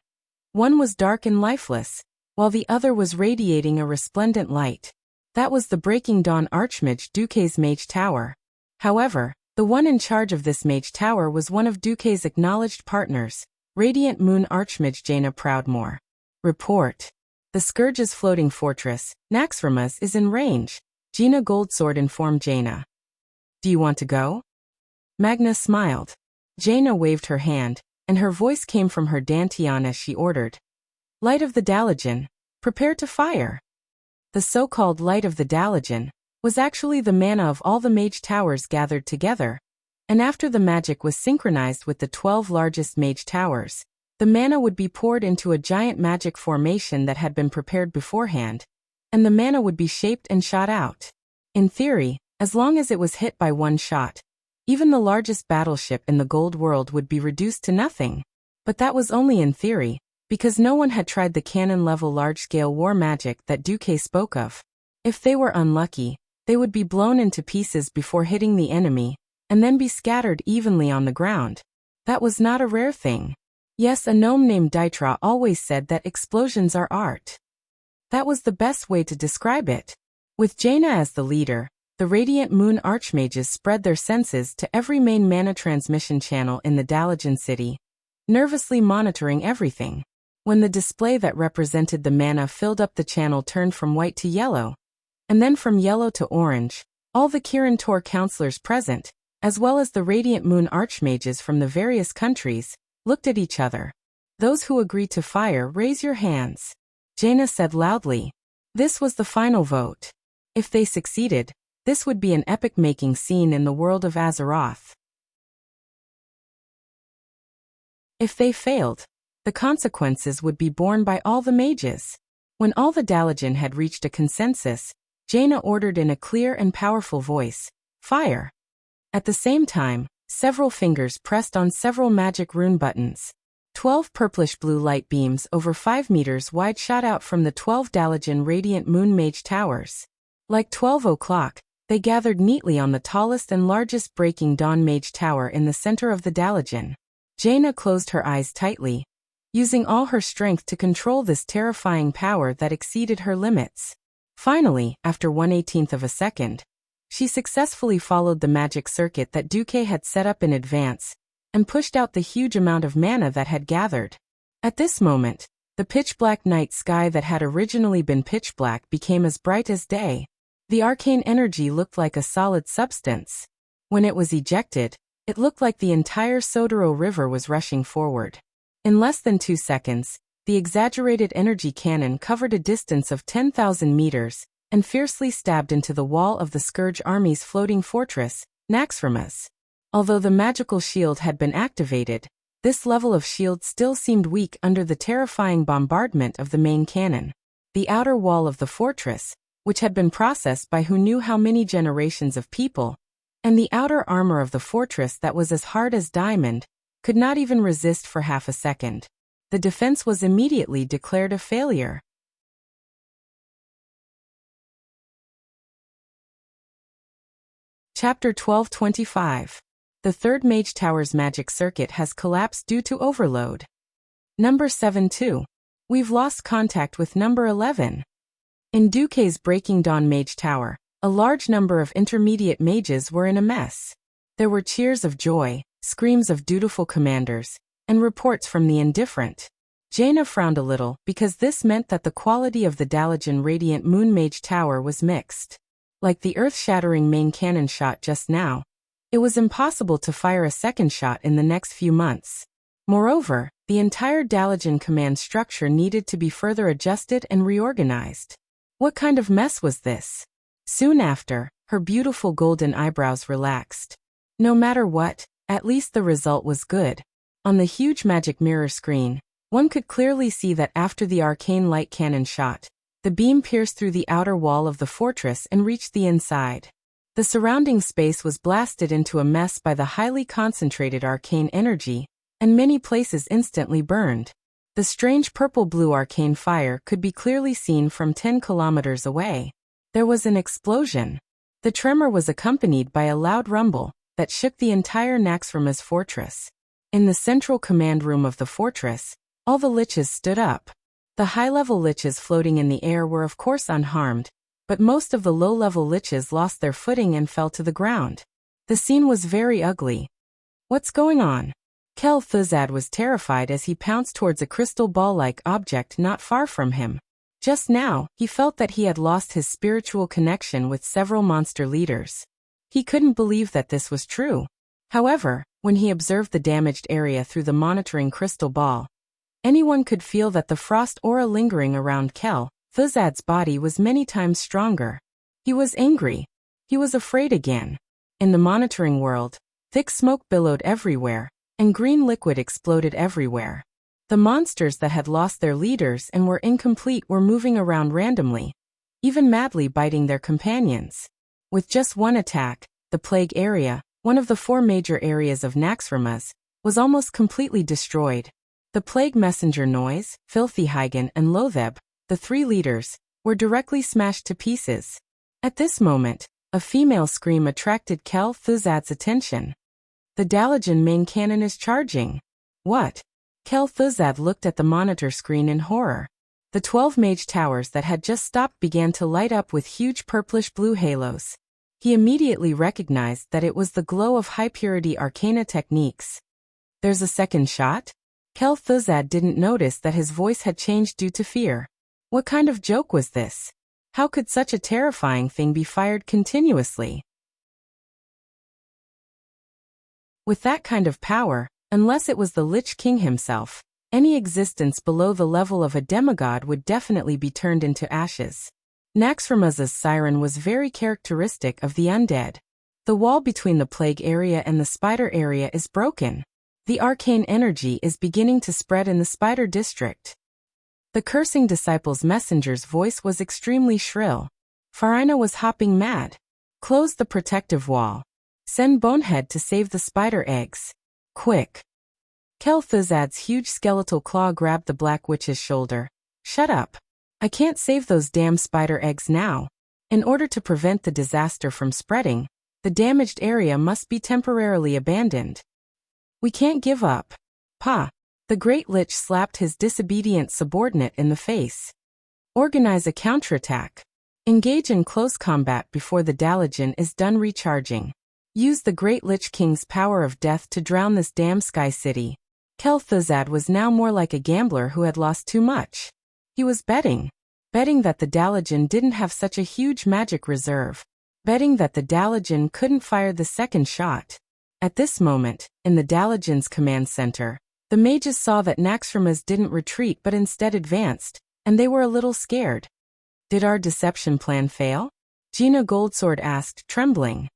one was dark and lifeless, while the other was radiating a resplendent light. That was the Breaking Dawn Archmage Duque's mage tower. However, the one in charge of this mage tower was one of Duque's acknowledged partners, Radiant Moon Archmage Jaina Proudmoore. Report. The Scourge's floating fortress, Naxxramas, is in range, Jaina Goldsword informed Jaina. Do you want to go? Magna smiled. Jaina waved her hand, and her voice came from her dantian as she ordered. Light of the Dalajan, prepare to fire. The so-called Light of the Dalajan was actually the mana of all the mage towers gathered together, and after the magic was synchronized with the 12 largest mage towers, the mana would be poured into a giant magic formation that had been prepared beforehand, and the mana would be shaped and shot out. In theory, as long as it was hit by one shot, even the largest battleship in the Gold World would be reduced to nothing. But that was only in theory, because no one had tried the cannon-level large-scale war magic that Duque spoke of. If they were unlucky, they would be blown into pieces before hitting the enemy, and then be scattered evenly on the ground. That was not a rare thing. Yes, a gnome named Daitra always said that explosions are art. That was the best way to describe it. With Jaina as the leader, the Radiant Moon Archmages spread their senses to every main mana transmission channel in the Dalajan city, nervously monitoring everything. When the display that represented the mana filled up the channel turned from white to yellow, and then from yellow to orange, all the Kirin Tor counselors present, as well as the Radiant Moon Archmages from the various countries, looked at each other. Those who agreed to fire, raise your hands. Jaina said loudly. This was the final vote. If they succeeded, this would be an epic-making scene in the world of Azeroth. If they failed, the consequences would be borne by all the mages. When all the Dalajan had reached a consensus, Jaina ordered in a clear and powerful voice, fire. At the same time, several fingers pressed on several magic rune buttons. 12 purplish-blue light beams over 5 meters wide shot out from the 12 Dalajan Radiant Moon Mage Towers. Like 12 o'clock, they gathered neatly on the tallest and largest Breaking Dawn Mage Tower in the center of the Dalajan. Jaina closed her eyes tightly, using all her strength to control this terrifying power that exceeded her limits. Finally, after 1/18 of a second, she successfully followed the magic circuit that Duque had set up in advance, and pushed out the huge amount of mana that had gathered. At this moment, the pitch-black night sky that had originally been pitch-black became as bright as day. The arcane energy looked like a solid substance. When it was ejected, it looked like the entire Sodero River was rushing forward. In less than 2 seconds, the exaggerated energy cannon covered a distance of 10,000 meters, and fiercely stabbed into the wall of the Scourge Army's floating fortress, Naxxramas. Although the magical shield had been activated, this level of shield still seemed weak under the terrifying bombardment of the main cannon. The outer wall of the fortress, which had been processed by who knew how many generations of people, and the outer armor of the fortress that was as hard as diamond, could not even resist for half a second. The defense was immediately declared a failure. Chapter 1225. The third Mage Tower's magic circuit has collapsed due to overload. Number 7-2. We've lost contact with number 11. In Duque's Breaking Dawn Mage Tower, a large number of intermediate mages were in a mess. There were cheers of joy, screams of dutiful commanders, and reports from the indifferent. Jaina frowned a little because this meant that the quality of the Dalajan Radiant Moon Mage Tower was mixed. Like the earth-shattering main cannon shot just now, it was impossible to fire a second shot in the next few months. Moreover, the entire Dalajan command structure needed to be further adjusted and reorganized. What kind of mess was this? Soon after, her beautiful golden eyebrows relaxed. No matter what, at least the result was good. On the huge magic mirror screen, one could clearly see that after the arcane light cannon shot, the beam pierced through the outer wall of the fortress and reached the inside. The surrounding space was blasted into a mess by the highly concentrated arcane energy, and many places instantly burned. The strange purple-blue arcane fire could be clearly seen from 10 kilometers away. There was an explosion. The tremor was accompanied by a loud rumble that shook the entire Naxxramas fortress. In the central command room of the fortress, all the liches stood up. The high-level liches floating in the air were of course unharmed, but most of the low-level liches lost their footing and fell to the ground. The scene was very ugly. What's going on? Kel Thuzad was terrified as he pounced towards a crystal ball-like object not far from him. Just now, he felt that he had lost his spiritual connection with several monster leaders. He couldn't believe that this was true. However, when he observed the damaged area through the monitoring crystal ball, anyone could feel that the frost aura lingering around Kel Thuzad's body was many times stronger. He was angry. He was afraid again. In the monitoring world, thick smoke billowed everywhere, and green liquid exploded everywhere. The monsters that had lost their leaders and were incomplete were moving around randomly, even madly biting their companions. With just one attack, the plague area, one of the 4 major areas of Naxxramas, was almost completely destroyed. The plague messenger Noise, Filthy Hygen, and Lotheb, the 3 leaders, were directly smashed to pieces. At this moment, a female scream attracted Kel Thuzad's attention. The Dalajan main cannon is charging. What? Kel Thuzad looked at the monitor screen in horror. The 12 mage towers that had just stopped began to light up with huge purplish-blue halos. He immediately recognized that it was the glow of high-purity arcana techniques. There's a second shot? Kel Thuzad didn't notice that his voice had changed due to fear. What kind of joke was this? How could such a terrifying thing be fired continuously? With that kind of power, unless it was the Lich King himself, any existence below the level of a demigod would definitely be turned into ashes. Naxxramas' siren was very characteristic of the undead. The wall between the plague area and the spider area is broken. The arcane energy is beginning to spread in the spider district. The cursing disciple's messenger's voice was extremely shrill. Farina was hopping mad. Close the protective wall. Send Bonehead to save the spider eggs. Quick. Kel Thuzad's huge skeletal claw grabbed the Black Witch's shoulder. Shut up. I can't save those damn spider eggs now. In order to prevent the disaster from spreading, the damaged area must be temporarily abandoned. We can't give up. Pa. The Great Lich slapped his disobedient subordinate in the face. Organize a counterattack. Engage in close combat before the Dalajan is done recharging. Use the Great Lich King's power of death to drown this damn Sky City. Kel Thuzad was now more like a gambler who had lost too much. He was betting that the Dalajan didn't have such a huge magic reserve. Betting that the Dalajan couldn't fire the second shot. At this moment, in the Dalajan's command center, the mages saw that Naxxramas didn't retreat but instead advanced, and they were a little scared. Did our deception plan fail? Gina Goldsword asked, trembling.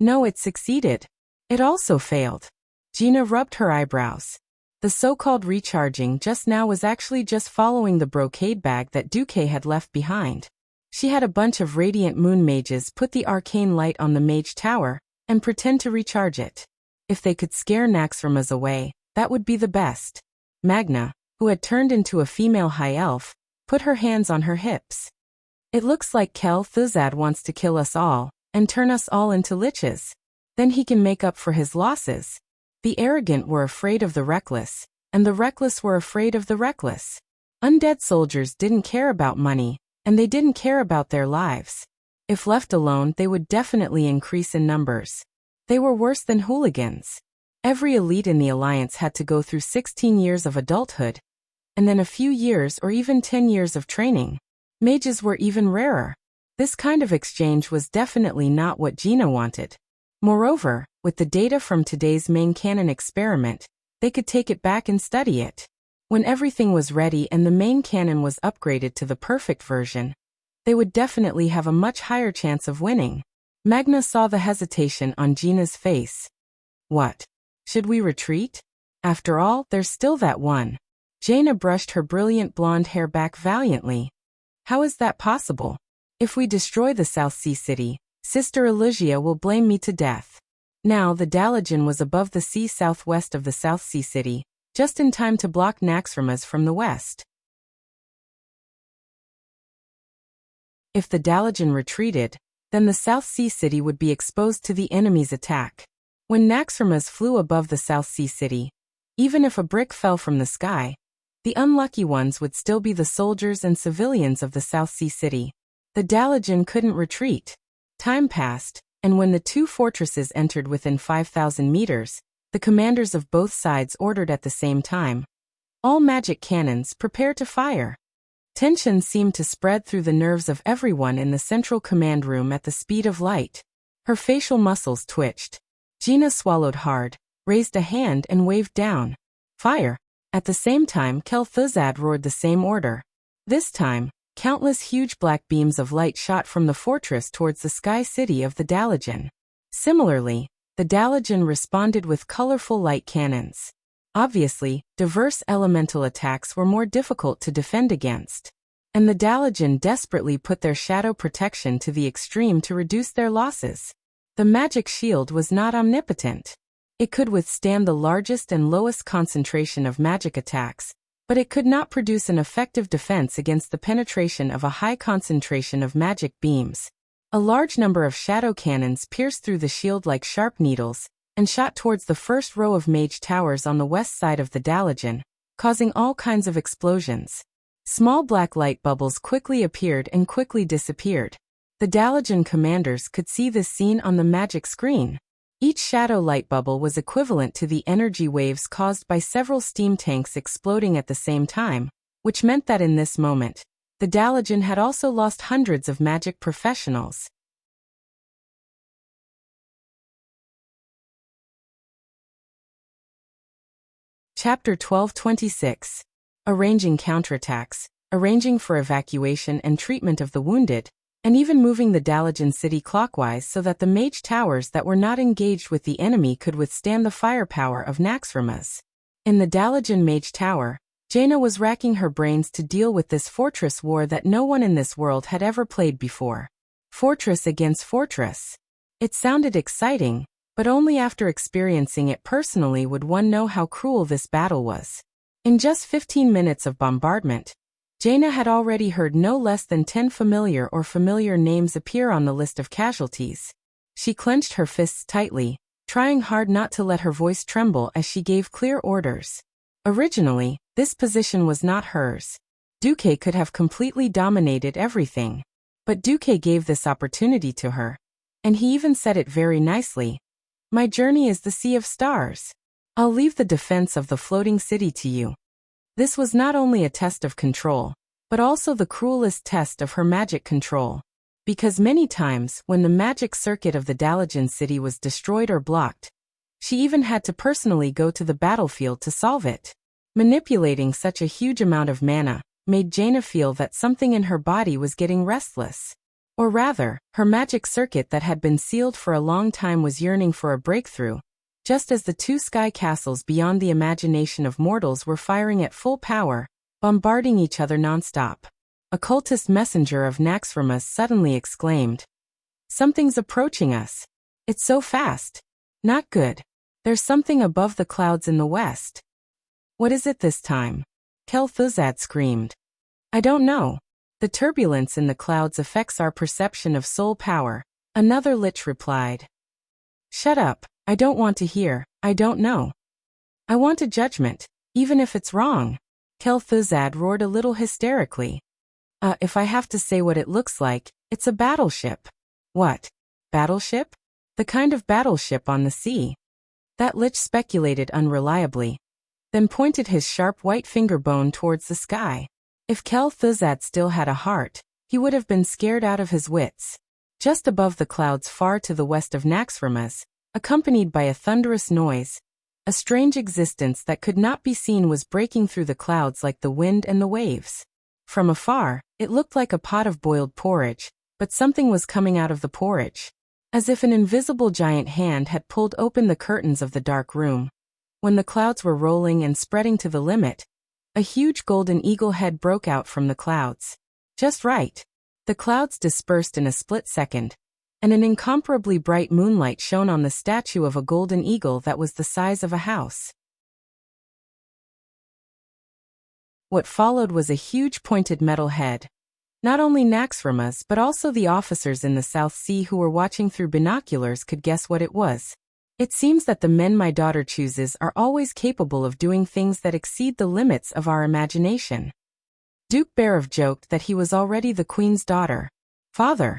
No, it succeeded. It also failed. Gina rubbed her eyebrows. The so-called recharging just now was actually just following the brocade bag that Duque had left behind. She had a bunch of radiant moon mages put the arcane light on the mage tower and pretend to recharge it. If they could scare Naxxramas away, that would be the best. Magna, who had turned into a female high elf, put her hands on her hips. It looks like Kel Thuzad wants to kill us all and turn us all into liches. Then he can make up for his losses. The arrogant were afraid of the reckless, and the reckless were afraid of the reckless. Undead soldiers didn't care about money, and they didn't care about their lives. If left alone, they would definitely increase in numbers. They were worse than hooligans. Every elite in the Alliance had to go through 16 years of adulthood, and then a few years or even 10 years of training. Mages were even rarer. This kind of exchange was definitely not what Gina wanted. Moreover, with the data from today's main canon experiment, they could take it back and study it. When everything was ready and the main canon was upgraded to the perfect version, they would definitely have a much higher chance of winning. Magna saw the hesitation on Gina's face. What? Should we retreat? After all, there's still that one. Jaina brushed her brilliant blonde hair back valiantly. How is that possible? If we destroy the South Sea City, Sister Elysia will blame me to death. Now the Dalajan was above the sea southwest of the South Sea City, just in time to block Naxxramas from the west. If the Dalajan retreated, then the South Sea City would be exposed to the enemy's attack. When Naxxramas flew above the South Sea City, even if a brick fell from the sky, the unlucky ones would still be the soldiers and civilians of the South Sea City. The Dalajan couldn't retreat. Time passed, and when the 2 fortresses entered within 5,000 meters, the commanders of both sides ordered at the same time. All magic cannons, prepare to fire. Tension seemed to spread through the nerves of everyone in the central command room at the speed of light. Her facial muscles twitched. Gina swallowed hard, raised a hand and waved down. Fire! At the same time Kel'Thuzad roared the same order. This time, countless huge black beams of light shot from the fortress towards the sky city of the Dalajan. Similarly, the Dalajan responded with colorful light cannons. Obviously, diverse elemental attacks were more difficult to defend against. And the Dalajan desperately put their shadow protection to the extreme to reduce their losses. The magic shield was not omnipotent. It could withstand the largest and lowest concentration of magic attacks, but it could not produce an effective defense against the penetration of a high concentration of magic beams. A large number of shadow cannons pierced through the shield like sharp needles, and shot towards the first row of mage towers on the west side of the Dalajan, causing all kinds of explosions. Small black light bubbles quickly appeared and quickly disappeared. The Dalajan commanders could see this scene on the magic screen. Each shadow light bubble was equivalent to the energy waves caused by several steam tanks exploding at the same time, which meant that in this moment, the Dalajan had also lost hundreds of magic professionals. Chapter 12:26. Arranging counterattacks, arranging for evacuation and treatment of the wounded, and even moving the Dalajan city clockwise so that the mage towers that were not engaged with the enemy could withstand the firepower of Naxxramas. In the Dalajan mage tower, Jaina was racking her brains to deal with this fortress war that no one in this world had ever played before. Fortress against fortress. It sounded exciting, but only after experiencing it personally would one know how cruel this battle was. In just 15 minutes of bombardment, Jaina had already heard no less than 10 familiar names appear on the list of casualties. She clenched her fists tightly, trying hard not to let her voice tremble as she gave clear orders. Originally, this position was not hers. Duque could have completely dominated everything. But Duque gave this opportunity to her. And he even said it very nicely. My journey is the sea of stars. I'll leave the defense of the floating city to you. This was not only a test of control, but also the cruelest test of her magic control. Because many times, when the magic circuit of the Dalajan city was destroyed or blocked, she even had to personally go to the battlefield to solve it. Manipulating such a huge amount of mana made Jaina feel that something in her body was getting restless. Or rather, her magic circuit that had been sealed for a long time was yearning for a breakthrough, just as the two sky castles beyond the imagination of mortals were firing at full power, bombarding each other non-stop. A cultist messenger of Naxxramas suddenly exclaimed, "Something's approaching us. It's so fast. Not good. There's something above the clouds in the west." "What is it this time?" Kel'Thuzad screamed. "I don't know. The turbulence in the clouds affects our perception of soul power," another lich replied. "Shut up. I don't want to hear. I don't know. I want a judgment, even if it's wrong." Kel'Thuzad roared a little hysterically. If I have to say what it looks like, it's a battleship." "What? Battleship? The kind of battleship on the sea?" That lich speculated unreliably, then pointed his sharp white finger bone towards the sky. If Kel'Thuzad still had a heart, he would have been scared out of his wits. Just above the clouds far to the west of Naxxramas, accompanied by a thunderous noise, a strange existence that could not be seen was breaking through the clouds like the wind and the waves. From afar, it looked like a pot of boiled porridge, but something was coming out of the porridge, as if an invisible giant hand had pulled open the curtains of the dark room. When the clouds were rolling and spreading to the limit, a huge golden eagle head broke out from the clouds. Just right. The clouds dispersed in a split second, and an incomparably bright moonlight shone on the statue of a golden eagle that was the size of a house. What followed was a huge pointed metal head. Not only Naxxramas but also the officers in the South Sea who were watching through binoculars could guess what it was. It seems that the men my daughter chooses are always capable of doing things that exceed the limits of our imagination. Duke Barov joked that he was already the queen's daughter. "Father."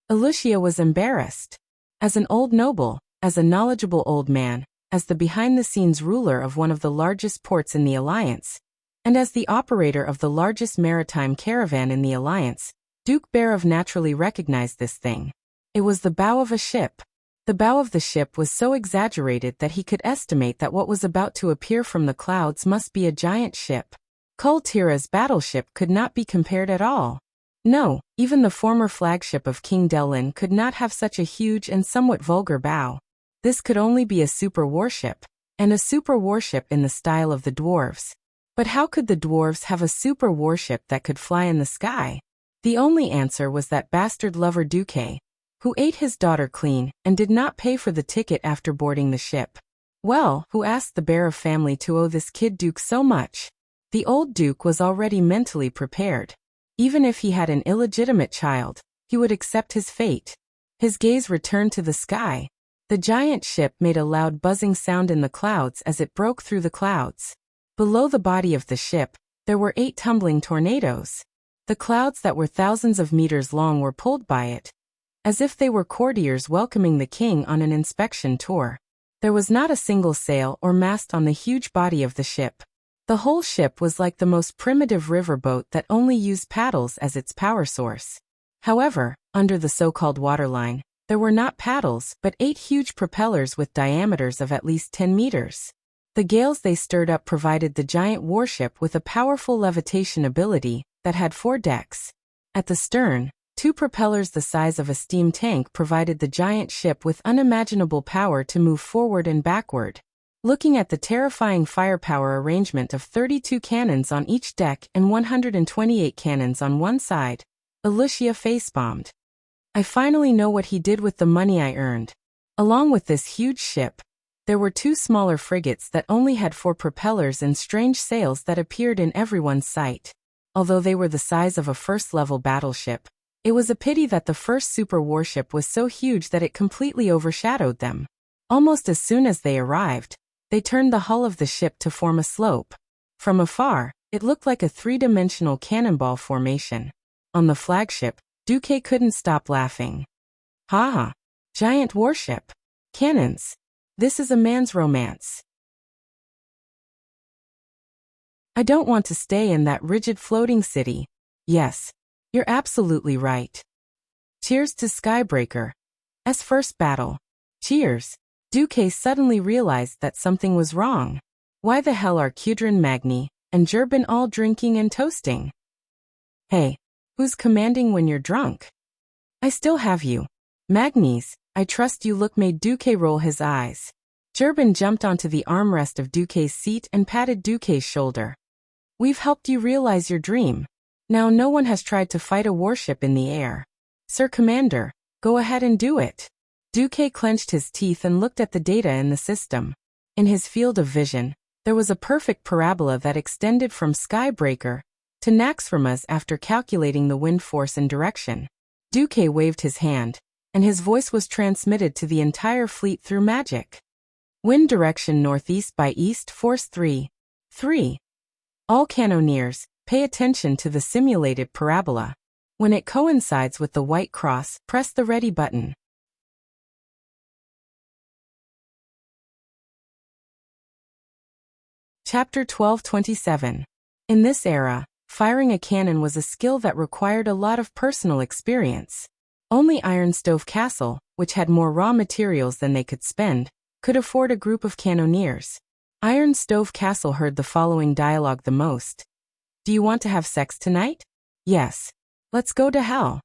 Alucia was embarrassed. As an old noble, as a knowledgeable old man, as the behind-the-scenes ruler of one of the largest ports in the Alliance, and as the operator of the largest maritime caravan in the Alliance, Duke Barov naturally recognized this thing. It was the bow of a ship. The bow of the ship was so exaggerated that he could estimate that what was about to appear from the clouds must be a giant ship. Kul Tira's battleship could not be compared at all. No, even the former flagship of King Delin could not have such a huge and somewhat vulgar bow. This could only be a super warship, and a super warship in the style of the dwarves. But how could the dwarves have a super warship that could fly in the sky? The only answer was that bastard lover Duque, who ate his daughter clean and did not pay for the ticket after boarding the ship. Well, who asked the bear of family to owe this kid Duke so much? The old Duke was already mentally prepared. Even if he had an illegitimate child, he would accept his fate. His gaze returned to the sky. The giant ship made a loud buzzing sound in the clouds as it broke through the clouds. Below the body of the ship, there were 8 tumbling tornadoes. The clouds that were thousands of meters long were pulled by it, as if they were courtiers welcoming the king on an inspection tour. There was not a single sail or mast on the huge body of the ship. The whole ship was like the most primitive riverboat that only used paddles as its power source. However, under the so-called waterline, there were not paddles but 8 huge propellers with diameters of at least 10 meters. The gales they stirred up provided the giant warship with a powerful levitation ability that had 4 decks. At the stern, 2 propellers the size of a steam tank provided the giant ship with unimaginable power to move forward and backward. Looking at the terrifying firepower arrangement of 32 cannons on each deck and 128 cannons on one side, Wuxia facepalmed. I finally know what he did with the money I earned. Along with this huge ship, there were 2 smaller frigates that only had 4 propellers and strange sails that appeared in everyone's sight. Although they were the size of a first-level battleship, it was a pity that the first super warship was so huge that it completely overshadowed them. Almost as soon as they arrived, they turned the hull of the ship to form a slope. From afar, it looked like a 3-dimensional cannonball formation. On the flagship, Duque couldn't stop laughing. Ha ha! Giant warship! Cannons! This is a man's romance. I don't want to stay in that rigid floating city. Yes, you're absolutely right. Cheers to Skybreaker's first battle. Cheers. Duque suddenly realized that something was wrong. Why the hell are Kudrin Magni and Jurbin all drinking and toasting? Hey, who's commanding when you're drunk? I still have you. Magnis, I trust you look made Duque roll his eyes. Jurbin jumped onto the armrest of Duque's seat and patted Duque's shoulder. We've helped you realize your dream. Now no one has tried to fight a warship in the air. Sir Commander, go ahead and do it. Duque clenched his teeth and looked at the data in the system. In his field of vision, there was a perfect parabola that extended from Skybreaker to Naxxramas after calculating the wind force and direction. Duque waved his hand, and his voice was transmitted to the entire fleet through magic. Wind direction northeast by east force 3. All cannoneers, pay attention to the simulated parabola. When it coincides with the white cross, press the ready button. Chapter 1227. In this era, firing a cannon was a skill that required a lot of personal experience. Only Ironstove Castle, which had more raw materials than they could spend, could afford a group of cannoneers. Ironstove Castle heard the following dialogue the most. Do you want to have sex tonight? Yes. Let's go to hell.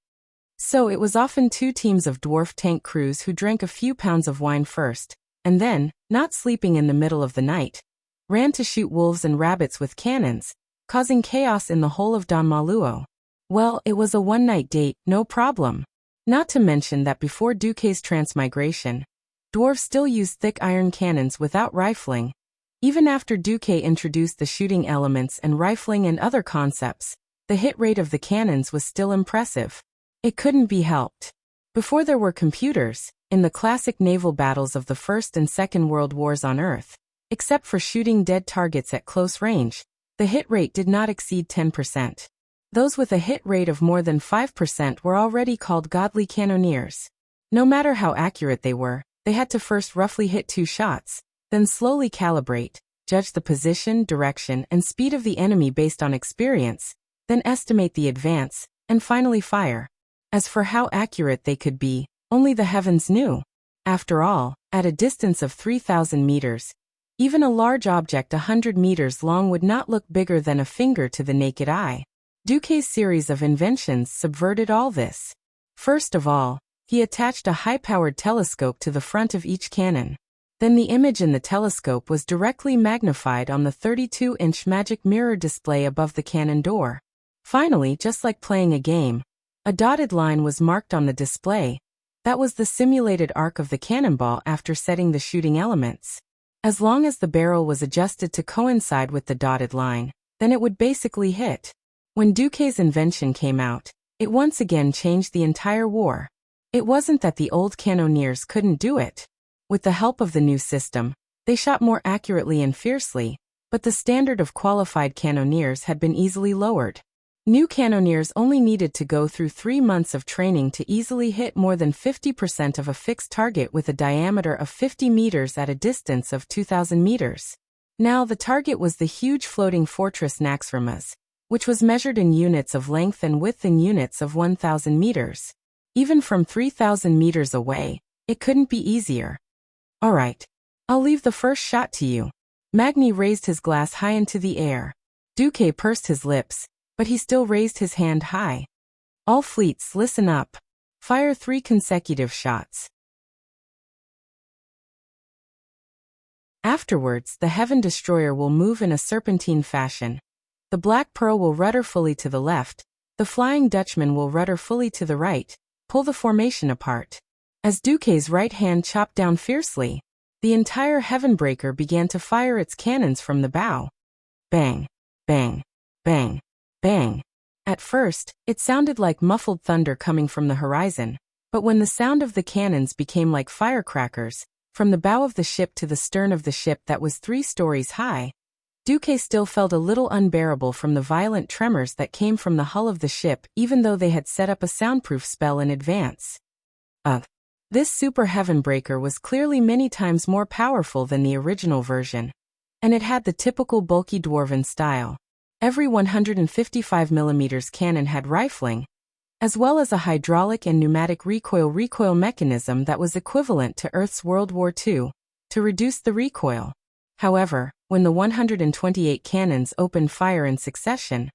So it was often 2 teams of dwarf tank crews who drank a few pounds of wine first, and then, not sleeping in the middle of the night, ran to shoot wolves and rabbits with cannons, causing chaos in the whole of Don Maluo. Well, it was a one-night date, no problem. Not to mention that before Duque's transmigration, dwarves still used thick iron cannons without rifling. Even after Duque introduced the shooting elements and rifling and other concepts, the hit rate of the cannons was still impressive. It couldn't be helped. Before there were computers, in the classic naval battles of the First and Second World Wars on Earth, except for shooting dead targets at close range, the hit rate did not exceed 10%. Those with a hit rate of more than 5% were already called godly cannoneers. No matter how accurate they were, they had to first roughly hit 2 shots, then slowly calibrate, judge the position, direction, and speed of the enemy based on experience, then estimate the advance, and finally fire. As for how accurate they could be, only the heavens knew. After all, at a distance of 3,000 meters, even a large object 100 meters long would not look bigger than a finger to the naked eye. Duque's series of inventions subverted all this. First of all, he attached a high-powered telescope to the front of each cannon. Then the image in the telescope was directly magnified on the 32-inch magic mirror display above the cannon door. Finally, just like playing a game, a dotted line was marked on the display. That was the simulated arc of the cannonball after setting the shooting elements. As long as the barrel was adjusted to coincide with the dotted line, then it would basically hit. When Duque's invention came out, it once again changed the entire war. It wasn't that the old cannoneers couldn't do it. With the help of the new system, they shot more accurately and fiercely, but the standard of qualified cannoneers had been easily lowered. New cannoneers only needed to go through 3 months of training to easily hit more than 50% of a fixed target with a diameter of 50 meters at a distance of 2,000 meters. Now the target was the huge floating fortress Naxxramas, which was measured in units of length and width in units of 1,000 meters. Even from 3,000 meters away, it couldn't be easier. All right, I'll leave the first shot to you. Magni raised his glass high into the air. Duque pursed his lips, but he still raised his hand high. All fleets, listen up. Fire 3 consecutive shots. Afterwards, the Heaven Destroyer will move in a serpentine fashion. The Black Pearl will rudder fully to the left. The Flying Dutchman will rudder fully to the right. Pull the formation apart. As Duque's right hand chopped down fiercely, the entire Heavenbreaker began to fire its cannons from the bow. Bang, bang, bang, bang. At first, it sounded like muffled thunder coming from the horizon, but when the sound of the cannons became like firecrackers, from the bow of the ship to the stern of the ship that was 3 stories high, Duque still felt a little unbearable from the violent tremors that came from the hull of the ship even though they had set up a soundproof spell in advance. This super Heavenbreaker was clearly many times more powerful than the original version, and it had the typical bulky dwarven style. Every 155mm cannon had rifling, as well as a hydraulic and pneumatic recoil mechanism that was equivalent to Earth's World War II, to reduce the recoil. However, when the 128 cannons opened fire in succession,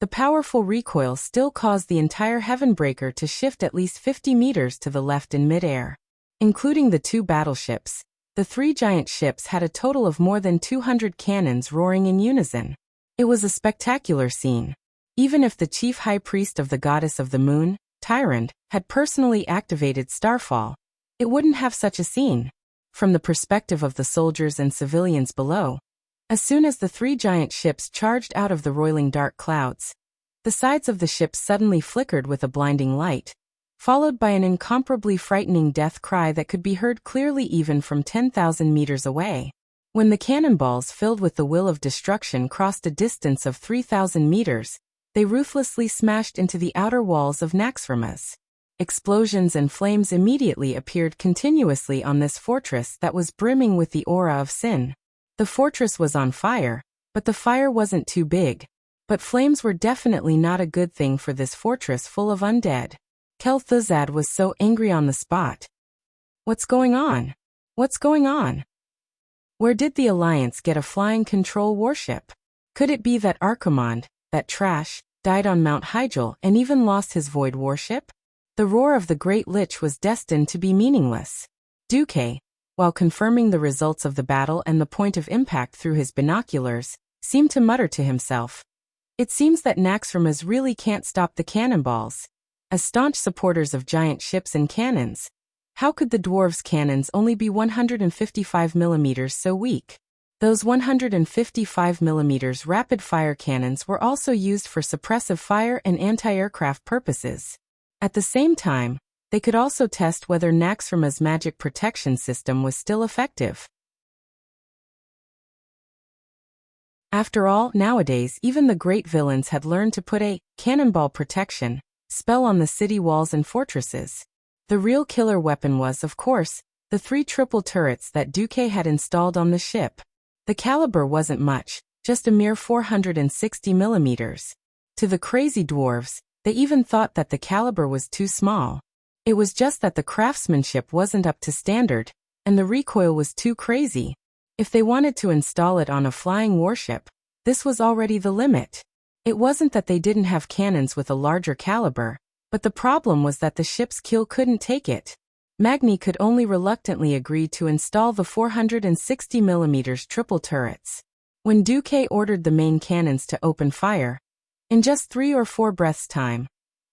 the powerful recoil still caused the entire Heavenbreaker to shift at least 50 meters to the left in midair. Including the 2 battleships, the 3 giant ships had a total of more than 200 cannons roaring in unison. It was a spectacular scene. Even if the chief high priest of the goddess of the moon, Tyrant, had personally activated Starfall, it wouldn't have such a scene. From the perspective of the soldiers and civilians below, as soon as the 3 giant ships charged out of the roiling dark clouds, the sides of the ships suddenly flickered with a blinding light, followed by an incomparably frightening death cry that could be heard clearly even from 10,000 meters away. When the cannonballs filled with the will of destruction crossed a distance of 3,000 meters, they ruthlessly smashed into the outer walls of Naxxramas. Explosions and flames immediately appeared continuously on this fortress that was brimming with the aura of sin. The fortress was on fire, but the fire wasn't too big. But flames were definitely not a good thing for this fortress full of undead. Kel'Thuzad was so angry on the spot. What's going on? What's going on? Where did the Alliance get a flying control warship? Could it be that Archimonde, that trash, died on Mount Hyjal and even lost his void warship? The roar of the Great Lich was destined to be meaningless. Duque, while confirming the results of the battle and the point of impact through his binoculars, seemed to mutter to himself. It seems that Naxxramas really can't stop the cannonballs. As staunch supporters of giant ships and cannons, how could the dwarves' cannons only be 155mm so weak? Those 155mm rapid-fire cannons were also used for suppressive fire and anti-aircraft purposes. At the same time, they could also test whether Naxxramas' magic protection system was still effective. After all, nowadays even the great villains had learned to put a cannonball protection spell on the city walls and fortresses. The real killer weapon was, of course, the 3 triple turrets that Duque had installed on the ship. The caliber wasn't much, just a mere 460mm. To the crazy dwarves, they even thought that the caliber was too small. It was just that the craftsmanship wasn't up to standard, and the recoil was too crazy. If they wanted to install it on a flying warship, this was already the limit. It wasn't that they didn't have cannons with a larger caliber, but the problem was that the ship's keel couldn't take it. Magni could only reluctantly agree to install the 460mm triple turrets. When Duque ordered the main cannons to open fire, in just 3 or 4 breaths' time,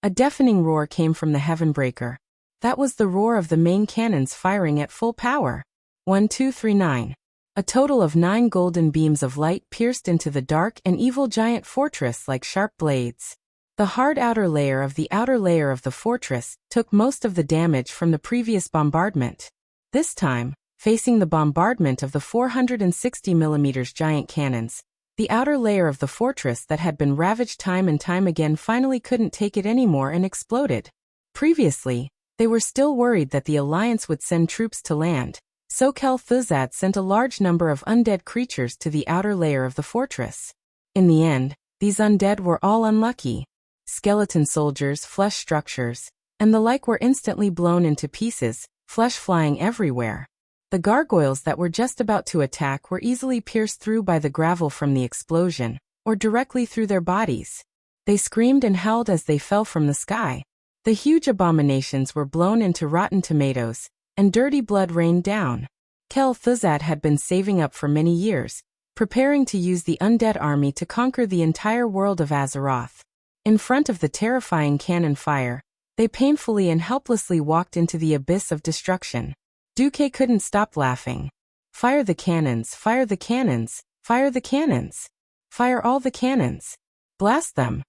a deafening roar came from the Heavenbreaker. That was the roar of the main cannons firing at full power. 1, 2, 3, 9. A total of 9 golden beams of light pierced into the dark and evil giant fortress like sharp blades. The hard outer layer of the fortress took most of the damage from the previous bombardment. This time, facing the bombardment of the 460mm giant cannons, the outer layer of the fortress that had been ravaged time and time again finally couldn't take it anymore and exploded. Previously, they were still worried that the Alliance would send troops to land, so Kel-Thuzad sent a large number of undead creatures to the outer layer of the fortress. In the end, these undead were all unlucky. Skeleton soldiers, flesh structures, and the like were instantly blown into pieces, flesh flying everywhere. The gargoyles that were just about to attack were easily pierced through by the gravel from the explosion, or directly through their bodies. They screamed and howled as they fell from the sky. The huge abominations were blown into rotten tomatoes, and dirty blood rained down. Kel-Thuzad had been saving up for many years, preparing to use the undead army to conquer the entire world of Azeroth. In front of the terrifying cannon fire, they painfully and helplessly walked into the abyss of destruction. Duque couldn't stop laughing. Fire the cannons, fire the cannons, fire the cannons. Fire all the cannons. Blast them.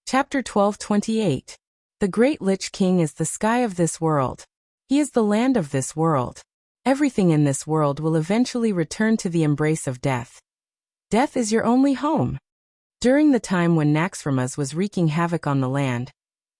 Chapter 12:28. The Great Lich King is the sky of this world. He is the land of this world. Everything in this world will eventually return to the embrace of death. Death is your only home. During the time when Naxxramas was wreaking havoc on the land,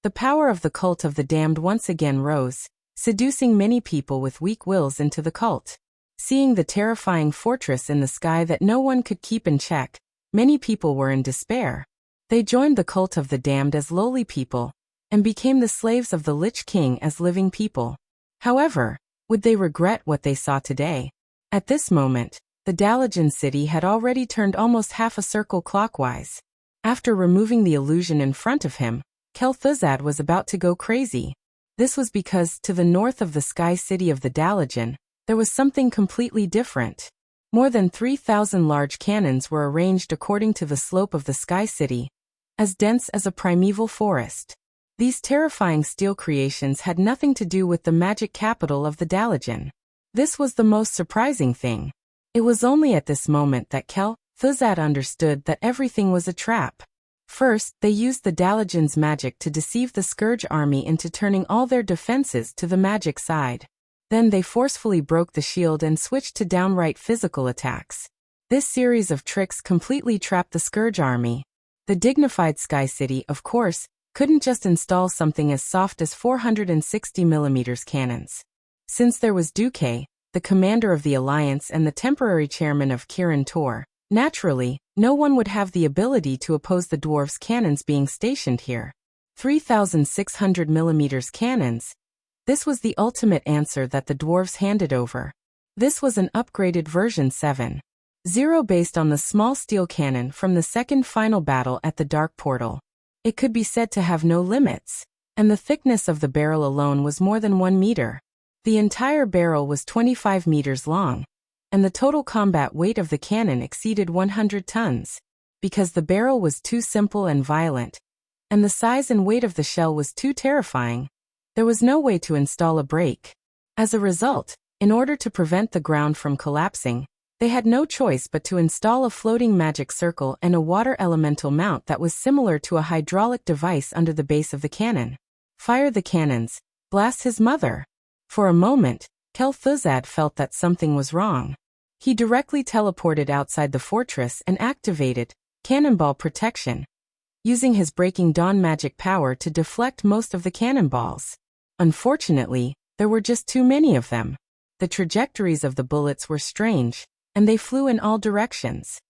the power of the cult of the damned once again rose, seducing many people with weak wills into the cult. Seeing the terrifying fortress in the sky that no one could keep in check, many people were in despair. They joined the cult of the damned as lowly people, and became the slaves of the Lich King as living people. However, would they regret what they saw today? At this moment, the Dalajan city had already turned almost half a circle clockwise. After removing the illusion in front of him, Kel-Thuzad was about to go crazy. This was because, to the north of the sky city of the Dalajan, there was something completely different. More than 3,000 large cannons were arranged according to the slope of the sky city, as dense as a primeval forest. These terrifying steel creations had nothing to do with the magic capital of the Dalajan. This was the most surprising thing. It was only at this moment that Kel-Thuzad understood that everything was a trap. First, they used the Dalajan's magic to deceive the Scourge army into turning all their defenses to the magic side. Then they forcefully broke the shield and switched to downright physical attacks. This series of tricks completely trapped the Scourge army. The dignified Sky City, of course, couldn't just install something as soft as 460mm cannons. Since there was Duque, the commander of the Alliance and the temporary chairman of Kirin Tor, naturally, no one would have the ability to oppose the dwarves' cannons being stationed here. 3,600mm cannons. This was the ultimate answer that the dwarves handed over. This was an upgraded version 7.0 based on the small steel cannon from the second final battle at the Dark Portal. It could be said to have no limits, and the thickness of the barrel alone was more than 1 meter. The entire barrel was 25 meters long, and the total combat weight of the cannon exceeded 100 tons. Because the barrel was too simple and violent, and the size and weight of the shell was too terrifying, there was no way to install a brake. As a result, in order to prevent the ground from collapsing, they had no choice but to install a floating magic circle and a water elemental mount that was similar to a hydraulic device under the base of the cannon. Fire the cannons. Blast his mother. For a moment, Kel-Thuzad felt that something was wrong. He directly teleported outside the fortress and activated cannonball protection, using his Breaking Dawn magic power to deflect most of the cannonballs. Unfortunately, there were just too many of them. The trajectories of the bullets were strange, and they flew in all directions.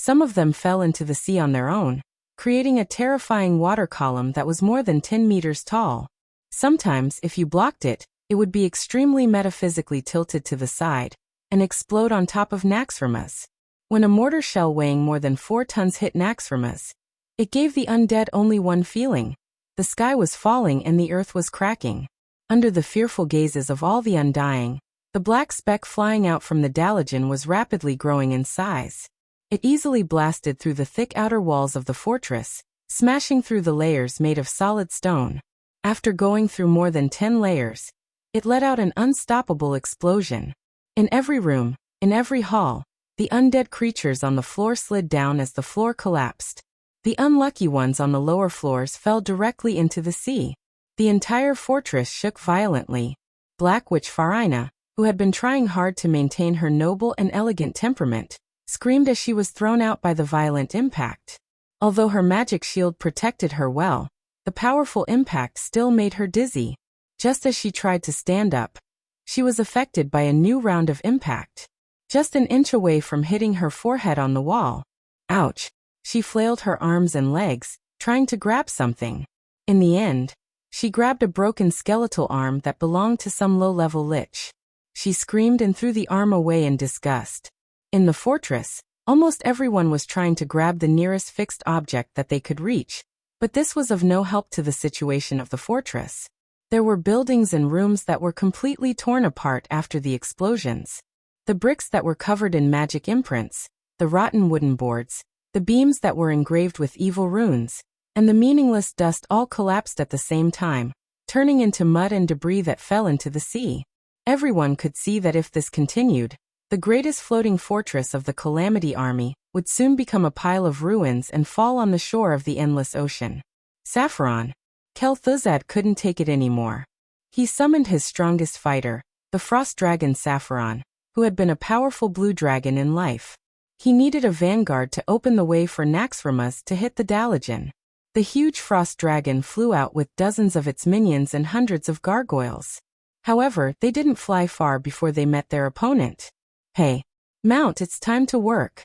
Some of them fell into the sea on their own, creating a terrifying water column that was more than 10 meters tall. Sometimes, if you blocked it, it would be extremely metaphysically tilted to the side and explode on top of Naxxramas. When a mortar shell weighing more than 4 tons hit Naxxramas, it gave the undead only one feeling: the sky was falling and the earth was cracking. Under the fearful gazes of all the undying, the black speck flying out from the Dalagen was rapidly growing in size. It easily blasted through the thick outer walls of the fortress, smashing through the layers made of solid stone. After going through more than 10 layers, it let out an unstoppable explosion. In every room, in every hall, the undead creatures on the floor slid down as the floor collapsed. The unlucky ones on the lower floors fell directly into the sea. The entire fortress shook violently. Black Witch Farina, who had been trying hard to maintain her noble and elegant temperament, screamed as she was thrown out by the violent impact. Although her magic shield protected her well, the powerful impact still made her dizzy. Just as she tried to stand up, she was affected by a new round of impact. Just an inch away from hitting her forehead on the wall. Ouch! She flailed her arms and legs, trying to grab something. In the end, she grabbed a broken skeletal arm that belonged to some low-level lich. She screamed and threw the arm away in disgust. In the fortress, almost everyone was trying to grab the nearest fixed object that they could reach, but this was of no help to the situation of the fortress. There were buildings and rooms that were completely torn apart after the explosions. The bricks that were covered in magic imprints, the rotten wooden boards, the beams that were engraved with evil runes, and the meaningless dust all collapsed at the same time, turning into mud and debris that fell into the sea. Everyone could see that if this continued, the greatest floating fortress of the Calamity Army would soon become a pile of ruins and fall on the shore of the endless ocean. Saffron. Kel'Thuzad couldn't take it anymore. He summoned his strongest fighter, the frost dragon Saffron, who had been a powerful blue dragon in life. He needed a vanguard to open the way for Naxxramas to hit the Dalagen. The huge frost dragon flew out with dozens of its minions and hundreds of gargoyles. However, they didn't fly far before they met their opponent. "Hey, Mount, it's time to work."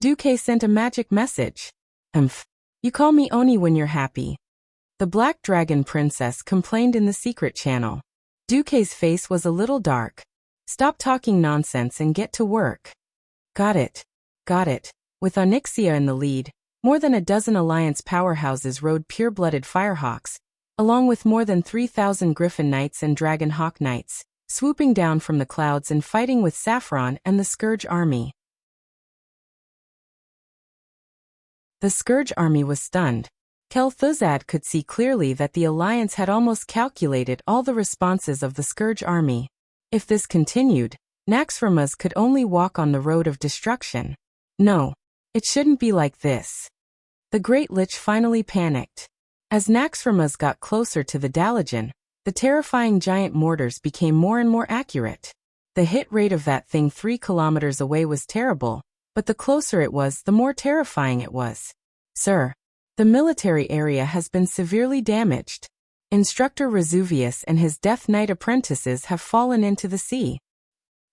Duque sent a magic message. You call me Oni when you're happy." The Black Dragon Princess complained in the secret channel. Duque's face was a little dark. "Stop talking nonsense and get to work." Got it. With Onyxia in the lead, more than a dozen Alliance powerhouses rode pure-blooded firehawks, along with more than 3,000 Griffin Knights and Dragon Hawk Knights, swooping down from the clouds and fighting with Saffron and the Scourge Army. The Scourge Army was stunned. Kel'Thuzad could see clearly that the Alliance had almost calculated all the responses of the Scourge Army. If this continued, Naxxramas could only walk on the road of destruction. No, it shouldn't be like this. The Great Lich finally panicked. As Naxxramas got closer to the Dalagen, the terrifying giant mortars became more and more accurate. The hit rate of that thing 3 kilometers away was terrible, but the closer it was, the more terrifying it was. "Sir, the military area has been severely damaged. Instructor Resuvius and his Death Knight apprentices have fallen into the sea.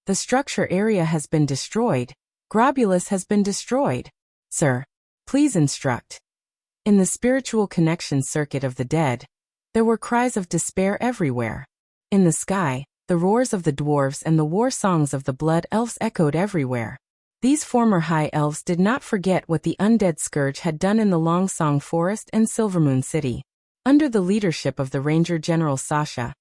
The structure area has been destroyed. Grobulus has been destroyed. Sir, please instruct." In the spiritual connection circuit of the dead, there were cries of despair everywhere. In the sky, the roars of the dwarves and the war songs of the blood elves echoed everywhere. These former high elves did not forget what the undead scourge had done in the Longsong Forest and Silvermoon City. Under the leadership of the Ranger General Sasha,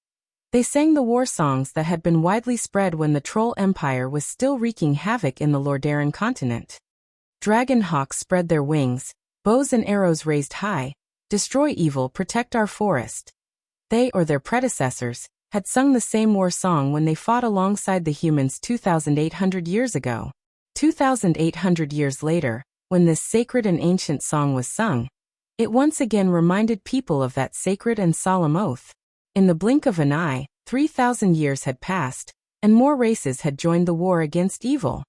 they sang the war songs that had been widely spread when the Troll Empire was still wreaking havoc in the Lordaeron continent. Dragon hawks spread their wings, bows and arrows raised high, destroy evil, protect our forest. They, or their predecessors, had sung the same war song when they fought alongside the humans 2,800 years ago. 2,800 years later, when this sacred and ancient song was sung, it once again reminded people of that sacred and solemn oath. In the blink of an eye, 3,000 years had passed, and more races had joined the war against evil.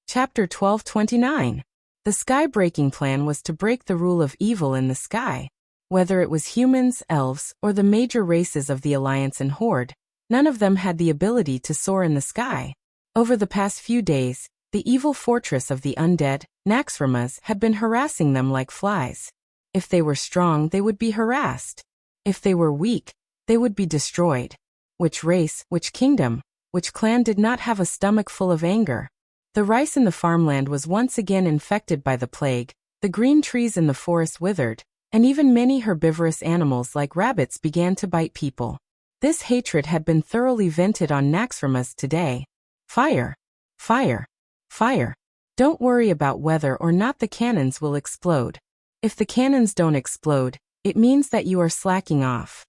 Chapter 1229. The sky-breaking plan was to break the rule of evil in the sky. Whether it was humans, elves, or the major races of the Alliance and Horde, None of them had the ability to soar in the sky. Over the past few days, the evil fortress of the undead, Naxxramas, had been harassing them like flies. If they were strong, they would be harassed. If they were weak, they would be destroyed. Which race, which kingdom, which clan did not have a stomach full of anger? The rice in the farmland was once again infected by the plague, the green trees in the forest withered, and even many herbivorous animals like rabbits began to bite people. This hatred had been thoroughly vented on Naxxramas today. Fire! Fire! Fire! Don't worry about whether or not the cannons will explode. If the cannons don't explode, it means that you are slacking off.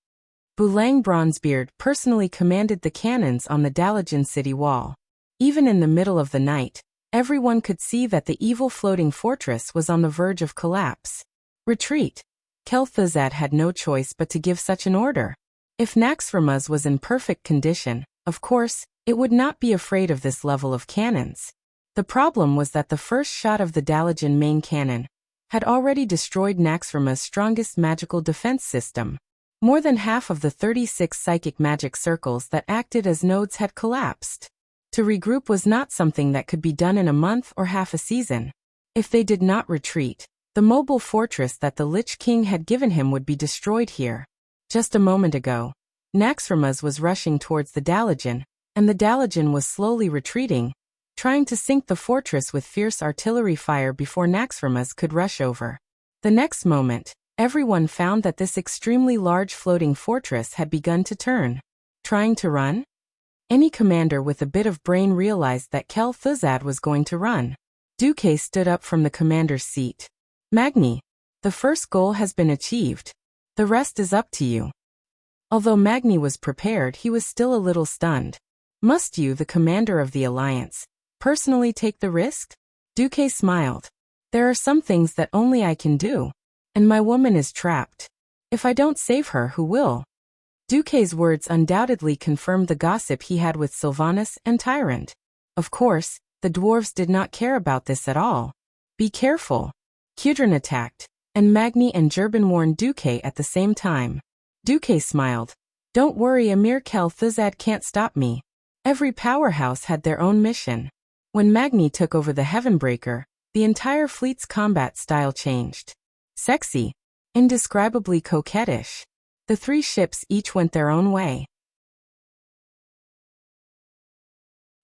Bulang Bronzebeard personally commanded the cannons on the Dalajan city wall. Even in the middle of the night, everyone could see that the evil floating fortress was on the verge of collapse. Retreat! Kel'Thuzad had no choice but to give such an order. If Naxxramas was in perfect condition, of course, it would not be afraid of this level of cannons. The problem was that the first shot of the Dalajan main cannon had already destroyed Naxxramas' strongest magical defense system. More than half of the 36 psychic magic circles that acted as nodes had collapsed. To regroup was not something that could be done in a month or half a season. If they did not retreat, the mobile fortress that the Lich King had given him would be destroyed here. Just a moment ago, Naxxramas was rushing towards the Dalajan, and the Dalajan was slowly retreating, trying to sink the fortress with fierce artillery fire before Naxxramas could rush over. The next moment, everyone found that this extremely large floating fortress had begun to turn. Trying to run? Any commander with a bit of brain realized that Kel'Thuzad was going to run. Duque stood up from the commander's seat. Magni, the first goal has been achieved. The rest is up to you. Although Magni was prepared, he was still a little stunned. Must you, the commander of the Alliance, personally take the risk? Duque smiled. There are some things that only I can do. And my woman is trapped. If I don't save her, who will? Duque's words undoubtedly confirmed the gossip he had with Sylvanas and Tyrant. Of course, the dwarves did not care about this at all. Be careful. Kudrin attacked, and Magni and Gerben warned Duque at the same time. Duque smiled. Don't worry, Emir, Kel'Thuzad can't stop me. Every powerhouse had their own mission. When Magni took over the Heavenbreaker, the entire fleet's combat style changed. Sexy, indescribably coquettish. The three ships each went their own way.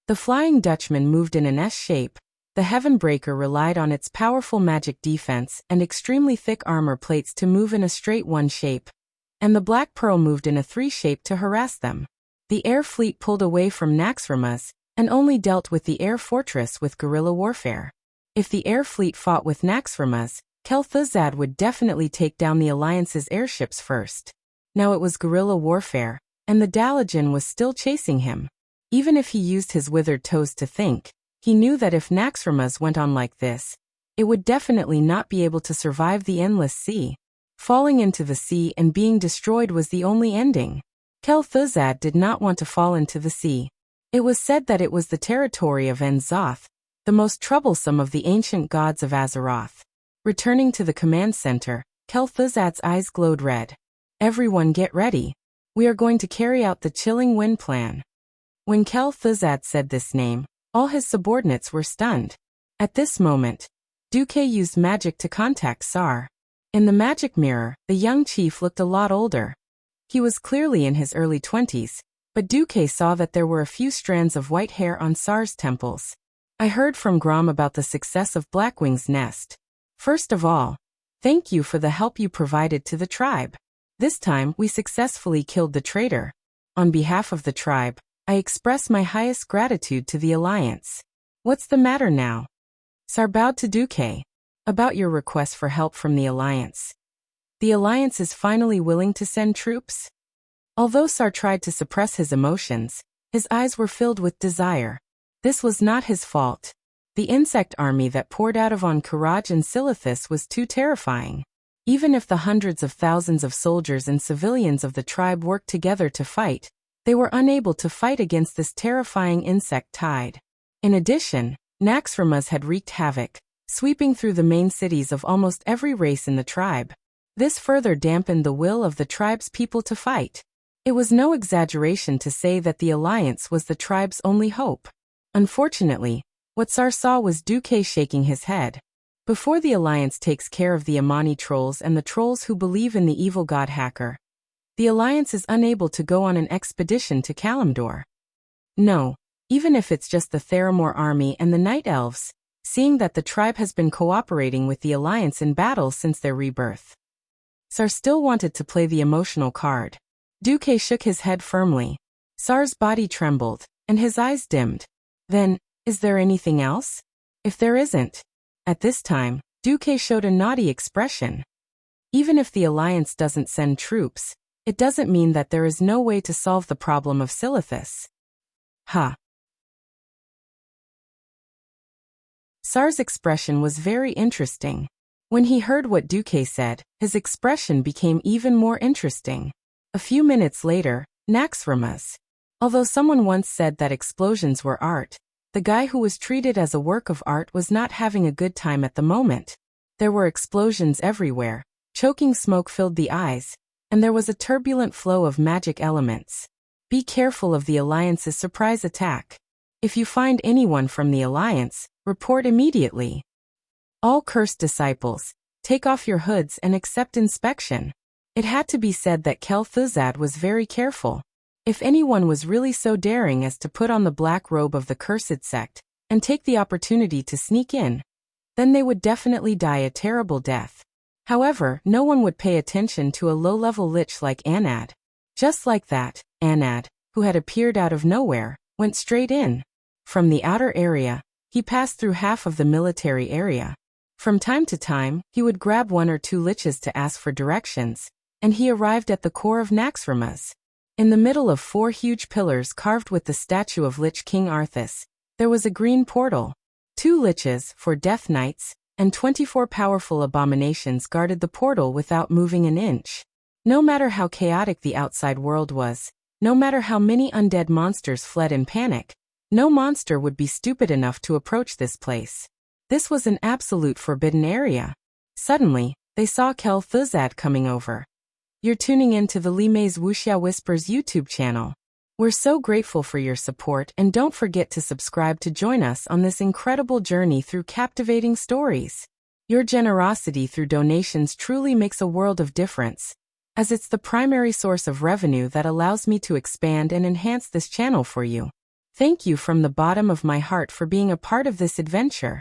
The Flying Dutchman moved in an S shape. The Heavenbreaker relied on its powerful magic defense and extremely thick armor plates to move in a straight one shape, and the Black Pearl moved in a three shape to harass them. The air fleet pulled away from Naxxramas and only dealt with the air fortress with guerrilla warfare. If the air fleet fought with Naxxramas, Kel'Thuzad would definitely take down the Alliance's airships first. Now it was guerrilla warfare, and the Dalajan was still chasing him. Even if he used his withered toes to think, he knew that if Naxxramas went on like this, it would definitely not be able to survive the endless sea. Falling into the sea and being destroyed was the only ending. Kel'Thuzad did not want to fall into the sea. It was said that it was the territory of En-Zoth, the most troublesome of the ancient gods of Azeroth. Returning to the command center, Kel'Thuzad's eyes glowed red. Everyone get ready. We are going to carry out the Chilling Wind plan. When Kel'Thuzad said this name, all his subordinates were stunned. At this moment, Duque used magic to contact Sar. In the magic mirror, the young chief looked a lot older. He was clearly in his early 20s, but Duque saw that there were a few strands of white hair on Sar's temples. I heard from Grom about the success of Blackwing's nest. First of all, thank you for the help you provided to the tribe. This time, we successfully killed the traitor. On behalf of the tribe, I express my highest gratitude to the Alliance. What's the matter now? Sar bowed to Duque. About your request for help from the Alliance. The Alliance is finally willing to send troops? Although Sar tried to suppress his emotions, his eyes were filled with desire. This was not his fault. The insect army that poured out of on Karaj and Silithus was too terrifying. Even if the hundreds of thousands of soldiers and civilians of the tribe worked together to fight, they were unable to fight against this terrifying insect tide. In addition, Naxxramas had wreaked havoc, sweeping through the main cities of almost every race in the tribe. This further dampened the will of the tribe's people to fight. It was no exaggeration to say that the alliance was the tribe's only hope. Unfortunately, what Sar saw was Duque shaking his head. Before the alliance takes care of the Amani trolls and the trolls who believe in the evil god Hacker, the alliance is unable to go on an expedition to Kalimdor. No, even if it's just the Theramore army and the Night Elves, seeing that the tribe has been cooperating with the alliance in battle since their rebirth. Sar still wanted to play the emotional card. Duque shook his head firmly. Sar's body trembled, and his eyes dimmed. Then, is there anything else? If there isn't. At this time, Duque showed a naughty expression. Even if the alliance doesn't send troops, it doesn't mean that there is no way to solve the problem of Silithus. Ha. Sar's expression was very interesting. When he heard what Duque said, his expression became even more interesting. A few minutes later, Naxxramas. Although someone once said that explosions were art, the guy who was treated as a work of art was not having a good time at the moment. There were explosions everywhere, choking smoke filled the eyes, and there was a turbulent flow of magic elements. Be careful of the Alliance's surprise attack. If you find anyone from the Alliance, report immediately. All cursed disciples, take off your hoods and accept inspection. It had to be said that Kel'Thuzad was very careful. If anyone was really so daring as to put on the black robe of the cursed sect, and take the opportunity to sneak in, then they would definitely die a terrible death. However, no one would pay attention to a low-level lich like Anad. Just like that, Anad, who had appeared out of nowhere, went straight in. From the outer area, he passed through half of the military area. From time to time, he would grab one or two liches to ask for directions, and he arrived at the core of Naxxramas. In the middle of 4 huge pillars carved with the statue of Lich King Arthas, there was a green portal. 2 liches, for Death Knights, and 24 powerful abominations guarded the portal without moving an inch. No matter how chaotic the outside world was, no matter how many undead monsters fled in panic, no monster would be stupid enough to approach this place. This was an absolute forbidden area. Suddenly, they saw Kel'Thuzad coming over. You're tuning in to the Lime's Wuxia Whispers YouTube channel. We're so grateful for your support, and don't forget to subscribe to join us on this incredible journey through captivating stories. Your generosity through donations truly makes a world of difference, as it's the primary source of revenue that allows me to expand and enhance this channel for you. Thank you from the bottom of my heart for being a part of this adventure.